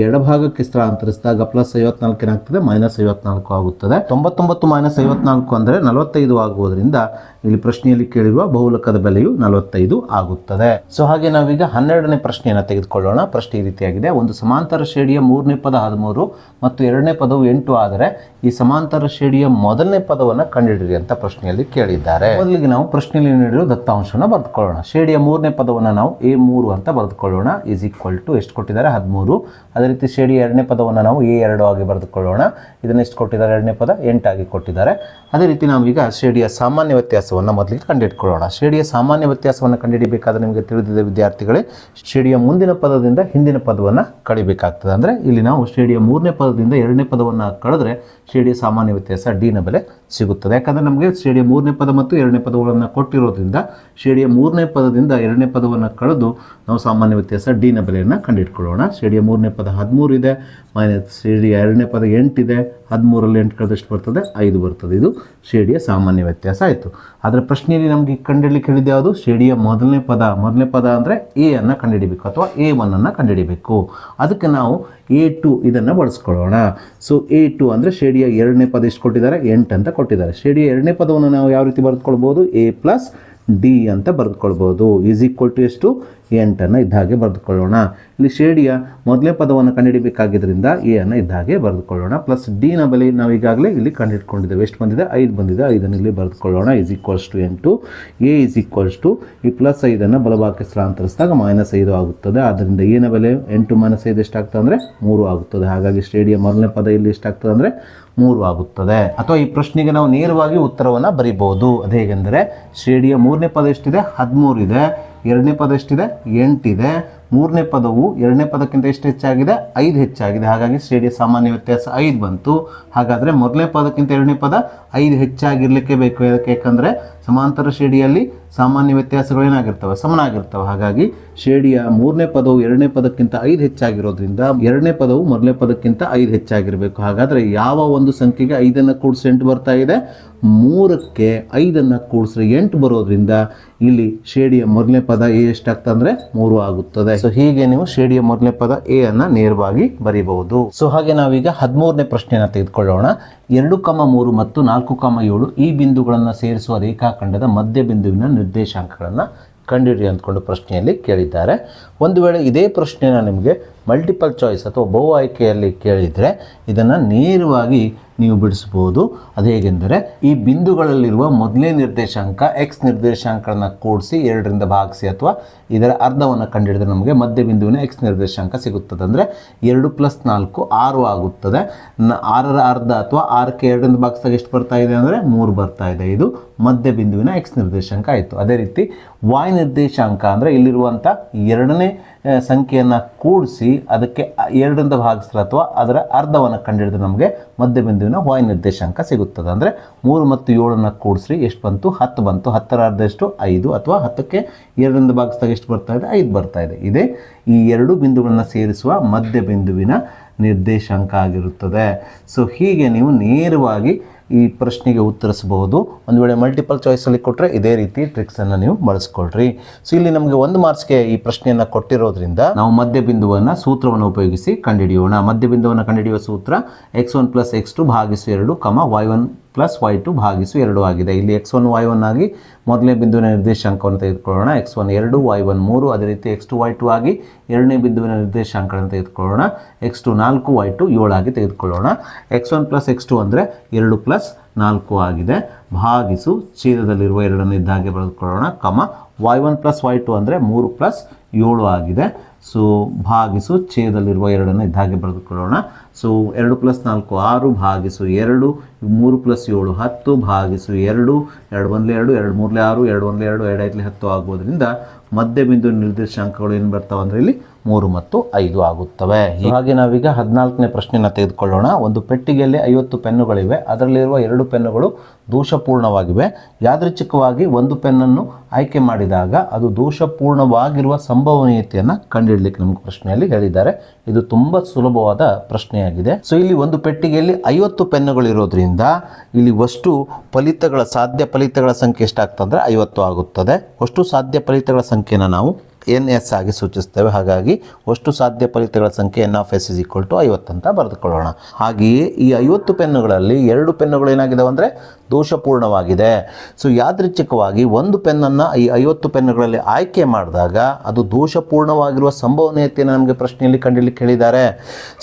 ಎಡಭಾಗಕ್ಕೆ ಸ್ಥಳಾಂತರಿಸಿದಾಗ +54 ಏನಾಗ್ತದೆ, -54 ಆಗುತ್ತದೆ. 99 - 54 ಅಂದರೆ 45 ಆಗುವುದರಿಂದ ಇಲ್ಲಿ ಪ್ರಶ್ನೆಯಲ್ಲಿ ಕೇಳಿರುವ ಬಹುಲಕದ ಬೆಲೆಯು 45 ಆಗುತ್ತದೆ. ಸೊ ಹಾಗೆ ನಾವೀಗ 12ನೇ ಪ್ರಶ್ನೆಯನ್ನು ತೆಗೆದುಕೊಳ್ಳೋಣ. ಪ್ರಶ್ನೆ ಈ ರೀತಿಯಾಗಿದೆ. ಒಂದು ಸಮಾಂತರ ಶ್ರೇಣಿಯ 3ನೇ ಪದ 13 ಮತ್ತು 2ನೇ ಪದವು 8 ಆದರೆ ಈ ಸಮಾಂತರ ಶ್ರೇಣಿಯ ಮೊದಲನೇ ಪದವನ್ನು ಕಂಡುಹಿಡಿಯಿರಿ ಅಂತ ಪ್ರಶ್ನೆಯಲ್ಲಿ ಕೇಳಿದ್ದಾರೆ. ಮೊದಲಿಗೆ ನಾವು ಪ್ರಶ್ನೆಯಲ್ಲಿ ನೀಡಿರುವ ದತ್ತಾಂಶವನ್ನು ಬರೆದುಕೊಳ್ಳೋಣ. ಶ್ರೇಣಿಯ 3ನೇ ಪದವನ್ನು ನಾವು A3 ಅಂತ ಬರೆದುಕೊಳ್ಳೋಣ. = ಎಷ್ಟು ಕೊಟ್ಟಿದ್ದಾರೆ, 13. ಅದೇ ರೀತಿ ಶ್ರೇಣಿಯ 2ನೇ ಪದವನ್ನು ನಾವು A2 ಆಗಿ ಬರೆದುಕೊಳ್ಳೋಣ. ಇದನ್ನು ಎಷ್ಟು ಕೊಟ್ಟಿದ್ದಾರೆ, 2ನೇ ಪದ 8 ಆಗಿ ಕೊಟ್ಟಿದ್ದಾರೆ. ಅದೇ ರೀತಿ ನಾವೀಗ ಶ್ರೇಣಿಯ ಸಾಮಾನ್ಯ ವ್ಯತ್ಯಾಸವನ್ನು ಮೊದಲಿಗೆ ಕಂಡುಹಿಡ್ಕೊಳ್ಳೋಣ. ಶ್ರೇಣಿಯ ಸಾಮಾನ್ಯ ವ್ಯತ್ಯಾಸವನ್ನು ಕಂಡುಹಿಡಿಬೇಕಾದ್ರೆ ನಿಮಗೆ ತಿಳಿದಿದೆ ವಿದ್ಯಾರ್ಥಿಗಳೇ, ಶ್ರೇಣಿಯ ಮುಂದಿನ ಪದದಿಂದ ಹಿಂದಿನ ಪದವನ್ನು ಕಳಿಬೇಕಾಗ್ತದೆ. ಅಂದರೆ ಇಲ್ಲಿ ನಾವು ಶ್ರೇಣಿಯ 3ನೇ ಪದದಿಂದ 2ನೇ ಪದವನ್ನು ಕಳೆದ್ರೆ ಶ್ರೇಣಿಯ ಸಾಮಾನ್ಯ ವ್ಯತ್ಯಾಸ D ನ ಬೆಲೆ ಸಿಗುತ್ತದೆ. ಯಾಕಂದರೆ ನಮಗೆ ಶ್ರೇಣಿಯ 3ನೇ ಪದ ಮತ್ತು 2ನೇ ಪದಗಳನ್ನು ಕೊಟ್ಟಿರೋದ್ರಿಂದ ಶ್ರೇಣಿಯ 3ನೇ ಪದದಿಂದ 2ನೇ ಪದವನ್ನು ಕಳೆದು ನಾವು ಸಾಮಾನ್ಯ ವ್ಯತ್ಯಾಸ D ನ ಬೆಲೆಯನ್ನು ಕಂಡುಹಿಡ್ಕೊಳ್ಳೋಣ. ಶ್ರೇಣಿಯ 3ನೇ ಪದ 13 ಇದೆ, ಶ್ರೇಣಿಯ 2ನೇ ಪದ 8 ಇದೆ. 13ರಲ್ಲಿ 8 ಕಳೆದು ಎಷ್ಟು ಬರ್ತದೆ, 5 ಬರ್ತದೆ. ಇದು ಶ್ರೇಣಿಯ ಸಾಮಾನ್ಯ ವ್ಯತ್ಯಾಸ ಆಯಿತು. ಆದರೆ ಪ್ರಶ್ನೆಯಲ್ಲಿ ನಮಗೆ ಕಂಡುಹಿಡಿಯಲಿಕ್ಕೆ ಹೇಳಿದ್ದು ಯಾವುದು, ಶ್ರೇಣಿಯ ಮೊದಲನೇ ಪದ ಅಂದರೆ ಎ ಅನ್ನು ಕಂಡುಹಿಡಿಬೇಕು ಅಥವಾ A1 ಅನ್ನು ಕಂಡುಹಿಡಿಬೇಕು. ಅದಕ್ಕೆ ನಾವು A2 ಇದನ್ನು ಬಳಸ್ಕೊಳ್ಳೋಣ. ಸೊ A2 ಅಂದರೆ ಶ್ರೇಣಿಯ 2ನೇ ಪದ ಎಷ್ಟು ಕೊಟ್ಟಿದ್ದಾರೆ, 8 ಅಂತ ಕೊಟ್ಟಿದ್ದಾರೆ. ಶ್ರೇಣಿಯ 2ನೇ ಪದವನ್ನು ನಾವು ಯಾವ ರೀತಿ ಬರೆದುಕೊಳ್ಬೋದು, A + D ಅಂತ ಬರೆದುಕೊಳ್ಬೋದು. = ಎಷ್ಟು, 8ಅನ್ನು ಇದ್ದ ಹಾಗೆ ಬರೆದುಕೊಳ್ಳೋಣ. ಇಲ್ಲಿ ಶ್ರೇಣಿಯ ಮೊದಲನೇ ಪದವನ್ನು ಕಂಡುಹಿಡಿಬೇಕಾಗಿದ್ದರಿಂದ ಎ ಅನ್ನು ಇದ್ದ ಹಾಗೆ ಬರೆದುಕೊಳ್ಳೋಣ. ಪ್ಲಸ್ ಡಿ ನ ಬೆಲೆ ನಾವು ಈಗಾಗಲೇ ಇಲ್ಲಿ ಕಂಡುಹಿಡ್ಕೊಂಡಿದ್ದೇವೆ. ಎಷ್ಟು ಬಂದಿದೆ, 5 ಬಂದಿದೆ. 5ಅನ್ನು ಇಲ್ಲಿ ಬರೆದುಕೊಳ್ಳೋಣ. = 8. ಎ ಈ +5ಅನ್ನು ಬಲಭಾಗಕ್ಕೆ ಸ್ಥಳಾಂತರಿಸಿದಾಗ -5 ಆಗುತ್ತದೆ. ಆದ್ದರಿಂದ ಎ ನ ಬೆಲೆ 8 - 5 ಎಷ್ಟಾಗ್ತದೆ ಅಂದರೆ 3 ಆಗುತ್ತದೆ. ಹಾಗಾಗಿ ಶ್ರೇಣಿಯ ಮೊದಲನೇ ಪದ ಇಲ್ಲಿ ಎಷ್ಟಾಗ್ತದೆ ಅಂದರೆ 3 ಆಗುತ್ತದೆ. ಅಥವಾ ಈ ಪ್ರಶ್ನೆಗೆ ನಾವು ನೇರವಾಗಿ ಉತ್ತರವನ್ನು ಬರೀಬಹುದು. ಅದು ಹೇಗೆಂದರೆ ಶ್ರೇಣಿಯ 3ನೇ ಪದ ಎಷ್ಟಿದೆ, 13 ಇದೆ. 2ನೇ ಪದ ಎಷ್ಟಿದೆ, 8 ಇದೆ. 3ನೇ ಪದವು 2ನೇ ಪದಕ್ಕಿಂತ ಎಷ್ಟು ಹೆಚ್ಚಾಗಿದೆ, 5 ಹೆಚ್ಚಾಗಿದೆ. ಹಾಗಾಗಿ ಶ್ರೇಣಿಯ ಸಾಮಾನ್ಯ ವ್ಯತ್ಯಾಸ 5 ಬಂತು. ಹಾಗಾದರೆ ಮೊದಲನೇ ಪದಕ್ಕಿಂತ 2ನೇ ಪದ 5 ಹೆಚ್ಚಾಗಿರಲಿಕ್ಕೆ ಬೇಕು. ಯಾಕೆಂದರೆ ಸಮಾಂತರ ಶ್ರೇಣಿಯಲ್ಲಿ ಸಾಮಾನ್ಯ ವ್ಯತ್ಯಾಸಗಳೇನಾಗಿರ್ತವೆ, ಸಮನಾಗಿರ್ತವೆ. ಹಾಗಾಗಿ ಶ್ರೇಣಿಯ 3ನೇ ಪದವು 2ನೇ ಪದಕ್ಕಿಂತ 5 ಹೆಚ್ಚಾಗಿರೋದ್ರಿಂದ 2ನೇ ಪದವು ಮೊದಲನೇ ಪದಕ್ಕಿಂತ 5 ಹೆಚ್ಚಾಗಿರಬೇಕು. ಹಾಗಾದರೆ ಯಾವ ಒಂದು ಸಂಖ್ಯೆಗೆ 5ಅನ್ನು ಕೂಡಿಸಿ 8 ಬರ್ತಾ ಇದೆ, 3ಕ್ಕೆ 5 ಕೂಡಿಸ್ರೆ 8 ಬರೋದ್ರಿಂದ ಇಲ್ಲಿ ಶ್ರೇಣಿಯ ಮೊದಲನೇ ಪದ ಎ ಎಷ್ಟಾಗ್ತದೆ ಅಂದರೆ 3 ಆಗುತ್ತದೆ. ಸೊ ಹೀಗೆ ನೀವು ಶ್ರೇಣಿಯ ಮೊದಲನೇ ಪದ ಎ ಅನ್ನು ನೇರವಾಗಿ ಬರೀಬಹುದು. ಸೊ ಹಾಗೆ ನಾವೀಗ 13ನೇ ಪ್ರಶ್ನೆಯನ್ನು ತೆಗೆದುಕೊಳ್ಳೋಣ. 2,3 ಮತ್ತು 4,7 ಈ ಬಿಂದುಗಳನ್ನು ಸೇರಿಸುವ ರೇಖಾಖಂಡದ ಮಧ್ಯ ಬಿಂದುವಿನ ನಿರ್ದೇಶಾಂಕಗಳನ್ನು ಕಂಡುಹಿಡಿ ಅಂದ್ಕೊಂಡು ಪ್ರಶ್ನೆಯಲ್ಲಿ ಕೇಳಿದ್ದಾರೆ. ಒಂದು ವೇಳೆ ಇದೇ ಪ್ರಶ್ನೆನ ನಿಮಗೆ ಮಲ್ಟಿಪಲ್ ಚಾಯ್ಸ್ ಅಥವಾ ಬಹು ಆಯ್ಕೆಯಲ್ಲಿ ಕೇಳಿದರೆ ಇದನ್ನು ನೇರವಾಗಿ ನೀವು ಬಿಡಿಸ್ಬೋದು. ಅದು ಹೇಗೆಂದರೆ ಈ ಬಿಂದುಗಳಲ್ಲಿರುವ ಮೊದಲನೇ ನಿರ್ದೇಶಾಂಕ ಎಕ್ಸ್ ನಿರ್ದೇಶಾಂಕಗಳನ್ನು ಕೂಡಿಸಿ 2ರಿಂದ ಭಾಗಿಸಿ ಅಥವಾ ಇದರ ಅರ್ಧವನ್ನು ಕಂಡುಹಿಡಿದ್ರೆ ನಮಗೆ ಮಧ್ಯ ಬಿಂದುವಿನ ಎಕ್ಸ್ ನಿರ್ದೇಶಾಂಕ ಸಿಗುತ್ತದೆ. ಅಂದರೆ 2 + 4 6 ಆಗುತ್ತದೆ. 6ರ ಅರ್ಧ ಅಥವಾ 6ಕ್ಕೆ 2ರಿಂದ ಭಾಗಿಸಿದಾಗ ಎಷ್ಟು ಬರ್ತಾ ಇದೆ ಅಂದರೆ 3 ಬರ್ತಾ ಇದೆ. ಇದು ಮಧ್ಯ ಬಿಂದುವಿನ ಎಕ್ಸ್ ನಿರ್ದೇಶಾಂಕ ಆಯಿತು. ಅದೇ ರೀತಿ ವಾಯ್ ನಿರ್ದೇಶಾಂಕ ಅಂದರೆ ಇಲ್ಲಿರುವಂಥ 2ನೇ ಸಂಖ್ಯೆಯನ್ನು ಕೂಡಿಸಿ ಅದಕ್ಕೆ 2ರಿಂದ ಭಾಗಿಸಿದ್ರೆ ಅಥವಾ ಅದರ ಅರ್ಧವನ್ನು ಕಂಡುಹಿಡಿದ್ರೆ ನಮಗೆ ಮಧ್ಯ ಬಿಂದುವಿನ ವಾಯ್ ನಿರ್ದೇಶಾಂಕ ಸಿಗುತ್ತದೆ. ಅಂದರೆ 3 ಮತ್ತು 7ನ್ನು ಕೂಡಿಸ್ರಿ ಎಷ್ಟು ಬಂತು? 10 ಬಂತು. 10ರ ಅರ್ಧ ಎಷ್ಟು? 5 ಅಥವಾ 10ಕ್ಕೆ 2ರಿಂದ ಭಾಗಿಸಿದಾಗ ಎಷ್ಟು ಬರ್ತಾ ಇದೆ? 5 ಬರ್ತಾ ಇದೆ. ಇದೇ ಈ 2 ಬಿಂದುಗಳನ್ನು ಸೇರಿಸುವ ಮಧ್ಯ ಬಿಂದುವಿನ ನಿರ್ದೇಶಾಂಕ ಆಗಿರುತ್ತದೆ. ಸೊ ಹೀಗೆ ನೀವು ನೇರವಾಗಿ ಈ ಪ್ರಶ್ನೆಗೆ ಉತ್ತರಿಸಬಹುದು. ಒಂದು ವೇಳೆ ಮಲ್ಟಿಪಲ್ ಚಾಯ್ಸಲ್ಲಿ ಕೊಟ್ಟರೆ ಇದೇ ರೀತಿ ಟ್ರಿಕ್ಸನ್ನು ನೀವು ಬಳಸ್ಕೊಳ್ರಿ. ಸೊ ಇಲ್ಲಿ ನಮಗೆ 1 ಮಾರ್ಕ್ಸ್ಗೆ ಈ ಪ್ರಶ್ನೆಯನ್ನು ಕೊಟ್ಟಿರೋದ್ರಿಂದ ನಾವು ಮಧ್ಯ ಬಿಂದುವನ್ನು ಸೂತ್ರವನ್ನು ಉಪಯೋಗಿಸಿ ಕಂಡುಹಿಡಿಯೋಣ. ಮಧ್ಯ ಬಿಂದುವನ್ನು ಕಂಡುಹಿಡಿಯುವ ಸೂತ್ರ x1 + x2 ಭಾಗಿಸು 2, y1 + y2 ಭಾಗಿಸು 2 ಆಗಿದೆ. ಇಲ್ಲಿ x1 y1 ಆಗಿ ಮೊದಲನೇ ಬಿಂದುವಿನ ನಿರ್ದೇಶಾಂಕವನ್ನು ತೆಗೆದುಕೊಳ್ಳೋಣ. x1 2, y1 3. ಅದೇ ರೀತಿ x2 y2 ಆಗಿ ಎರಡನೇ ಬಿಂದುವಿನ ನಿರ್ದೇಶಾಂಕಗಳನ್ನು ತೆಗೆದುಕೊಳ್ಳೋಣ. x2 4, y2 7 ಆಗಿ ತೆಗೆದುಕೊಳ್ಳೋಣ. x1 + x2 ಅಂದರೆ 2 + 4 ಆಗಿದೆ. ಭಾಗಿಸು ಛೇದದಲ್ಲಿರುವ 2ಅನ್ನು ಇದ್ದಾಗೆ ಬರೆದುಕೊಳ್ಳೋಣ. y1 + y2 ಅಂದರೆ 3 + 7 ಆಗಿದೆ. ಸೊ ಭಾಗಿಸು ಛೇದದಲ್ಲಿರುವ 2ಅನ್ನು ಇದ್ದಾಗೆ ಬರೆದುಕೊಳ್ಳೋಣ. ಸೊ 2 + 4 6 ಭಾಗಿಸು 2, 3 + 7 10 ಭಾಗಿಸು 2, 2 1 2, 2 3 6, 2 1 2, 2 5 10 ಆಗುವುದರಿಂದ ಮಧ್ಯ ಬಿಂದು ನಿರ್ದೇಶಾಂಕಗಳು ಏನು ಬರ್ತಾವೆ ಅಂದರೆ ಇಲ್ಲಿ 3 ಮತ್ತು 5 ಆಗುತ್ತವೆ. ಹಾಗೆ ನಾವೀಗ 14ನೇ ಪ್ರಶ್ನೆಯನ್ನು ತೆಗೆದುಕೊಳ್ಳೋಣ. ಒಂದು ಪೆಟ್ಟಿಗೆಯಲ್ಲಿ 50 ಪೆನ್ನುಗಳಿವೆ. ಅದರಲ್ಲಿರುವ 2 ಪೆನ್ನುಗಳು ದೋಷಪೂರ್ಣವಾಗಿವೆ. ಯಾದೃಚ್ಛಿಕವಾಗಿ ಒಂದು ಪೆನ್ನನ್ನು ಆಯ್ಕೆ ಮಾಡಿದಾಗ ಅದು ದೋಷಪೂರ್ಣವಾಗಿರುವ ಸಂಭವನೀಯತೆಯನ್ನು ಕಂಡುಹಿಡಲಿಕ್ಕೆ ನಮಗೆ ಪ್ರಶ್ನೆಯಲ್ಲಿ ಹೇಳಿದ್ದಾರೆ. ಇದು ತುಂಬ ಸುಲಭವಾದ ಪ್ರಶ್ನೆಯಾಗಿದೆ. ಸೊ ಇಲ್ಲಿ ಒಂದು ಪೆಟ್ಟಿಗೆಯಲ್ಲಿ 50 ಪೆನ್ನುಗಳಿರೋದ್ರಿಂದ ಇಲ್ಲಿ ಅಷ್ಟು ಫಲಿತಗಳ ಸಾಧ್ಯ ಫಲಿತಗಳ ಸಂಖ್ಯೆ ಎಷ್ಟಾಗ್ತದೆ? 50 ಆಗುತ್ತದೆ. ಅಷ್ಟು ಸಾಧ್ಯ ಫಲಿತಗಳ ಸಂಖ್ಯೆನ ನಾವು NS ಆಗಿ ಸೂಚಿಸ್ತೇವೆ. ಹಾಗಾಗಿ ಅಷ್ಟು ಸಾಧ್ಯ ಫಲಿತಗಳ ಸಂಖ್ಯೆ NS = 50 ಅಂತ ಬರೆದುಕೊಳ್ಳೋಣ. ಹಾಗೆಯೇ ಈ 50 ಪೆನ್ನುಗಳಲ್ಲಿ 2 ಪೆನ್ನುಗಳು ಏನಾಗಿದ್ದಾವೆ ಅಂದರೆ ದೋಷಪೂರ್ಣವಾಗಿದೆ. ಸೊ ಯಾದೃಚ್ಛಿಕವಾಗಿ ಒಂದು ಪೆನ್ನನ್ನು ಈ 50 ಪೆನ್ನುಗಳಲ್ಲಿ ಆಯ್ಕೆ ಮಾಡಿದಾಗ ಅದು ದೋಷಪೂರ್ಣವಾಗಿರುವ ಸಂಭವನೀಯತೆಯನ್ನು ನಮಗೆ ಪ್ರಶ್ನೆಯಲ್ಲಿ ಕಂಡುಹಿಡಲಿಕ್ಕೆ ಹೇಳಿದ್ದಾರೆ.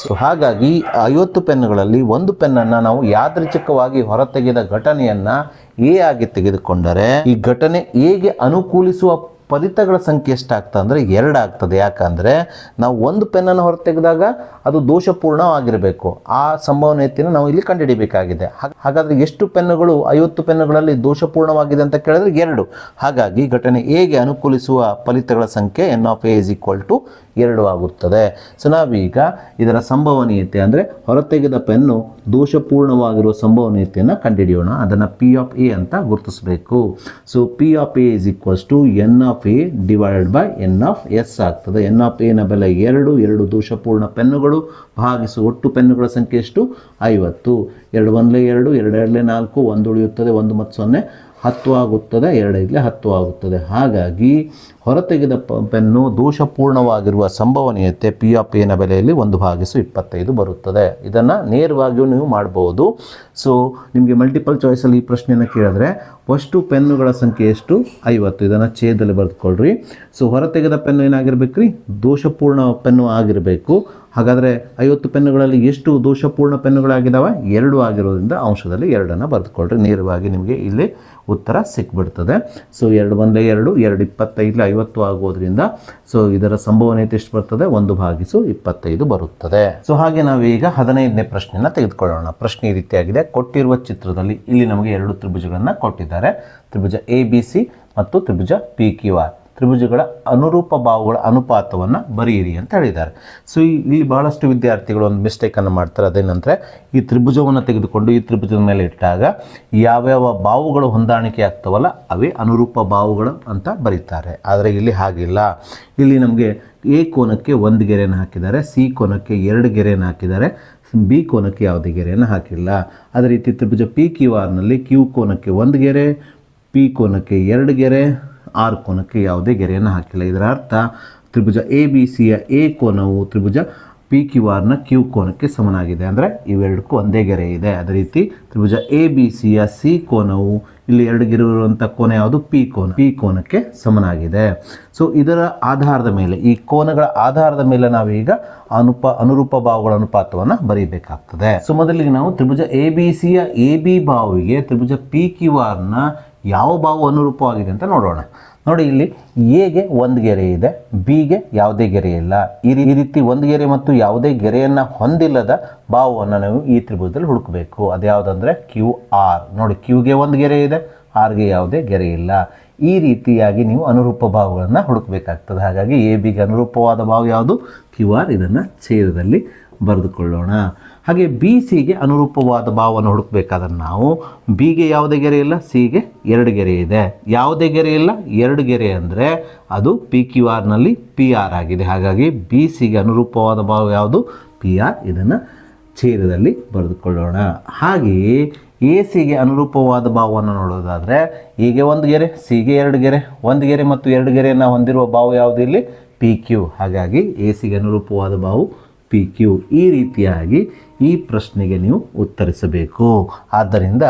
ಸೊ ಹಾಗಾಗಿ 50 ಪೆನ್ನುಗಳಲ್ಲಿ ಒಂದು ಪೆನ್ನನ್ನು ನಾವು ಯಾದೃಚ್ಛಿಕವಾಗಿ ಹೊರತೆಗೆದ ಘಟನೆಯನ್ನು ಎ ಆಗಿ ತೆಗೆದುಕೊಂಡರೆ ಈ ಘಟನೆ ಎಗೆ ಅನುಕೂಲಿಸುವ ಫಲಿತಗಳ ಸಂಖ್ಯೆ ಎಷ್ಟಾಗ್ತದೆ ಅಂದರೆ 2 ಆಗ್ತದೆ. ಯಾಕಂದರೆ ನಾವು ಒಂದು ಪೆನ್ನನ್ನು ಹೊರತೆಗೆದಾಗ ಅದು ದೋಷಪೂರ್ಣವಾಗಿರಬೇಕು. ಆ ಸಂಭವನೀಯತೆಯನ್ನು ನಾವು ಇಲ್ಲಿ ಕಂಡುಹಿಡಿಯಬೇಕಾಗಿದೆ. ಹಾಗಾದರೆ ಎಷ್ಟು ಪೆನ್ನುಗಳು 50 ಪೆನ್ನುಗಳಲ್ಲಿ ದೋಷಪೂರ್ಣವಾಗಿದೆ ಅಂತ ಕೇಳಿದ್ರೆ 2. ಹಾಗಾಗಿ ಘಟನೆ ಎಗೆ ಅನುಕೂಲಿಸುವ ಫಲಿತಗಳ ಸಂಖ್ಯೆ NA = 2 ಆಗುತ್ತದೆ. ಸೊ ನಾವೀಗ ಇದರ ಸಂಭವನೀಯತೆ ಅಂದರೆ ಹೊರತೆಗೆದ ಪೆನ್ನು ದೋಷಪೂರ್ಣವಾಗಿರುವ ಸಂಭವನೀಯತೆಯನ್ನು ಕಂಡುಹಿಡಿಯೋಣ. ಅದನ್ನು P ಅಂತ ಗುರುತಿಸಬೇಕು. ಸೊ P = NA / NS ಆಗ್ತದೆ. NA ಬೆಲೆ 2 ದೋಷಪೂರ್ಣ ಪೆನ್ನುಗಳು ಭಾಗಿಸು ಒಟ್ಟು ಪೆನ್ನುಗಳ ಸಂಖ್ಯೆ ಎಷ್ಟು? 50. 2 1 2, 2 2 4, 1 ಉಳಿಯುತ್ತದೆ. 1 ಮತ್ತು 0 10 ಆಗುತ್ತದೆ. 2 5 10 ಆಗುತ್ತದೆ. ಹಾಗಾಗಿ ಹೊರತೆಗೆದ ಪೆನ್ನು ದೋಷಪೂರ್ಣವಾಗಿರುವ ಸಂಭವನೀಯತೆ P ಬೆಲೆಯಲ್ಲಿ 1/25 ಬರುತ್ತದೆ. ಇದನ್ನು ನೇರವಾಗಿಯೂ ನೀವು ಮಾಡಬಹುದು. ಸೊ ನಿಮಗೆ ಮಲ್ಟಿಪಲ್ ಚಾಯ್ಸಲ್ಲಿ ಈ ಪ್ರಶ್ನೆಯನ್ನು ಕೇಳಿದ್ರೆ ಫಸ್ಟು ಪೆನ್ನುಗಳ ಸಂಖ್ಯೆ ಎಷ್ಟು? 50. ಇದನ್ನು ಛೇದದಲ್ಲಿ ಬರೆದುಕೊಳ್ಳ್ರಿ. ಸೊ ಹೊರತೆಗೆದ ಪೆನ್ನು ಏನಾಗಿರ್ಬೇಕು ರೀ? ದೋಷಪೂರ್ಣ ಪೆನ್ನು ಆಗಿರಬೇಕು. ಹಾಗಾದರೆ 50 ಪೆನ್ನುಗಳಲ್ಲಿ ಎಷ್ಟು ದೋಷಪೂರ್ಣ ಪೆನ್ನುಗಳಾಗಿದ್ದಾವೆ? 2 ಆಗಿರೋದ್ರಿಂದ ಅಂಶದಲ್ಲಿ 2ಅನ್ನು ಬರೆದುಕೊಳ್ಳ್ರಿ. ನೇರವಾಗಿ ನಿಮಗೆ ಇಲ್ಲಿ ಉತ್ತರ ಸಿಕ್ಬಿಡ್ತದೆ. ಸೊ 2 1 2, 2 25 50 ಆಗೋದ್ರಿಂದ ಸೊ ಇದರ ಸಂಭವನೀಯತೆ ಎಷ್ಟು ಬರ್ತದೆ? 1/25 ಬರುತ್ತದೆ. ಸೊ ಹಾಗೆ ನಾವೀಗ 15ನೇ ಪ್ರಶ್ನೆಯನ್ನು ತೆಗೆದುಕೊಳ್ಳೋಣ. ಪ್ರಶ್ನೆ ಈ ರೀತಿಯಾಗಿದೆ. ಕೊಟ್ಟಿರುವ ಚಿತ್ರದಲ್ಲಿ ಇಲ್ಲಿ ನಮಗೆ 2 ತ್ರಿಭುಜಗಳನ್ನು ಕೊಟ್ಟಿದ್ದಾರೆ. ತ್ರಿಭುಜ ABC ಮತ್ತು ತ್ರಿಭುಜ PQR. ತ್ರಿಭುಜಗಳ ಅನುರೂಪ ಬಾಹುಗಳ ಅನುಪಾತವನ್ನು ಬರೆಯಿರಿ ಅಂತ ಹೇಳಿದ್ದಾರೆ. ಸೊ ಇಲ್ಲಿ ಬಹಳಷ್ಟು ವಿದ್ಯಾರ್ಥಿಗಳು ಒಂದು ಮಿಸ್ಟೇಕನ್ನು ಮಾಡ್ತಾರೆ. ಅದೇನಂದರೆ ಈ ತ್ರಿಭುಜವನ್ನು ತೆಗೆದುಕೊಂಡು ಈ ತ್ರಿಭುಜದ ಮೇಲೆ ಇಟ್ಟಾಗ ಯಾವ್ಯಾವ ಬಾಹುಗಳು ಹೊಂದಾಣಿಕೆ ಆಗ್ತವಲ್ಲ ಅವೇ ಅನುರೂಪ ಬಾಹುಗಳು ಅಂತ ಬರೀತಾರೆ. ಆದರೆ ಇಲ್ಲಿ ಹಾಗಿಲ್ಲ. ಇಲ್ಲಿ ನಮಗೆ ಎ ಕೋನಕ್ಕೆ ಒಂದು ಗೆರೆಯನ್ನು ಹಾಕಿದ್ದಾರೆ, ಸಿ ಕೋನಕ್ಕೆ 2 ಗೆರೆಯನ್ನು ಹಾಕಿದ್ದಾರೆ, ಬಿ ಕೋನಕ್ಕೆ ಯಾವುದೇ ಗೆರೆಯನ್ನು ಹಾಕಿಲ್ಲ. ಅದೇ ರೀತಿ ತ್ರಿಭುಜ ಪಿ ಕ್ಯೂ ಆರ್ನಲ್ಲಿ ಕ್ಯೂ ಕೋನಕ್ಕೆ 1 ಗೆರೆ, ಪಿ ಕೋನಕ್ಕೆ 2 ಗೆರೆ, ಆರ್ ಕೋನಕ್ಕೆ ಯಾವುದೇ ಗೆರೆಯನ್ನು ಹಾಕಿಲ್ಲ. ಇದರ ಅರ್ಥ ತ್ರಿಭುಜ ಎ ಬಿ ಸಿಯ ಎ ಕೋನವು ತ್ರಿಭುಜ ಪಿ ಕ್ಯೂ ಆರ್ನ ಕ್ಯೂ ಕೋನಕ್ಕೆ ಸಮನಾಗಿದೆ. ಅಂದರೆ ಇವೆರಡಕ್ಕೂ ಒಂದೇ ಗೆರೆ ಇದೆ. ಅದೇ ರೀತಿ ತ್ರಿಭುಜ ಎ ಬಿ ಸಿಯ ಸಿ ಕೋನವು ಇಲ್ಲಿ 2 ಗೆರೆ ಇರುವಂಥ ಕೋನ ಯಾವುದು? ಪಿ ಕೋನಕ್ಕೆ ಸಮನಾಗಿದೆ. ಸೊ ಇದರ ಆಧಾರದ ಮೇಲೆ, ಈ ಕೋನಗಳ ಆಧಾರದ ಮೇಲೆ ನಾವೀಗ ಅನುರೂಪ ಬಾಹುಗಳ ಅನುಪಾತವನ್ನು ಬರೀಬೇಕಾಗ್ತದೆ. ಸೊ ಮೊದಲಿಗೆ ನಾವು ತ್ರಿಭುಜ ಎ ಬಿ ಸಿಯ ಎ ಬಿ ಬಾಹುವಿಗೆ ತ್ರಿಭುಜ ಪಿ ಕ್ಯೂ ಆರ್ನ ಯಾವ ಬಾಹು ಅನುರೂಪವಾಗಿದೆ ಅಂತ ನೋಡೋಣ. ನೋಡಿ, ಇಲ್ಲಿ ಎಗೆ 1 ಗೆರೆ ಇದೆ, ಬಿಗೆ ಯಾವುದೇ ಗೆರೆ ಇಲ್ಲ. ಈ ರೀತಿ 1 ಗೆರೆ ಮತ್ತು ಯಾವುದೇ ಗೆರೆಯನ್ನು ಹೊಂದಿಲ್ಲದ ಬಾಹುವನ್ನು ನಾವು ಈ ತ್ರಿಭುಜದಲ್ಲಿ ಹುಡುಕಬೇಕು. ಅದು ಯಾವುದಂದರೆ ಕ್ಯೂ ಆರ್. ನೋಡಿ, ಕ್ಯೂಗೆ 1 ಗೆರೆ ಇದೆ, ಆರ್ಗೆ ಯಾವುದೇ ಗೆರೆ ಇಲ್ಲ. ಈ ರೀತಿಯಾಗಿ ನೀವು ಅನುರೂಪ ಬಾಹುಗಳನ್ನು ಹುಡುಕಬೇಕಾಗ್ತದೆ. ಹಾಗಾಗಿ ಎ ಬಿಗೆ ಅನುರೂಪವಾದ ಬಾಹು ಯಾವುದು? Q R. ಇದನ್ನು ಛೇದದಲ್ಲಿ ಬರೆದುಕೊಳ್ಳೋಣ. ಹಾಗೆ ಬಿ ಸಿಗೆ ಅನುರೂಪವಾದ ಬಾಹುವನ್ನು ಹುಡುಕಬೇಕಾದ್ರೆ ನಾವು ಬಿಗೆ ಯಾವುದೇ ಗೆರೆ ಇಲ್ಲ, ಸಿಗೆ 2 ಗೆರೆ ಇದೆ. ಯಾವುದೇ ಗೆರೆ ಇಲ್ಲ, 2 ಗೆರೆ ಅಂದರೆ ಅದು ಪಿ ಕ್ಯೂ ಆರ್ನಲ್ಲಿ ಪಿ ಆರ್ ಆಗಿದೆ. ಹಾಗಾಗಿ ಬಿ ಸಿಗೆ ಅನುರೂಪವಾದ ಬಾಹು ಯಾವುದು? P R. ಇದನ್ನು ಛೇದದಲ್ಲಿ ಬರೆದುಕೊಳ್ಳೋಣ. ಹಾಗೆಯೇ ಎ ಸಿಗೆ ಅನುರೂಪವಾದ ಬಾಹುವನ್ನು ನೋಡೋದಾದರೆ ಎಗೆ 1 ಗೆರೆ, ಸಿಗೆ 2 ಗೆರೆ, 1 ಗೆರೆ ಮತ್ತು 2 ಗೆರೆಯನ್ನು ಹೊಂದಿರುವ ಬಾಹು ಯಾವುದು? ಇಲ್ಲಿ ಪಿ ಕ್ಯೂ. ಹಾಗಾಗಿ ಎ ಸಿಗೆ ಅನುರೂಪವಾದ ಬಾಹು ಪಿ ಕ್ಯೂ. ಈ ರೀತಿಯಾಗಿ ಈ ಪ್ರಶ್ನೆಗೆ ನೀವು ಉತ್ತರಿಸಬೇಕು. ಆದ್ದರಿಂದ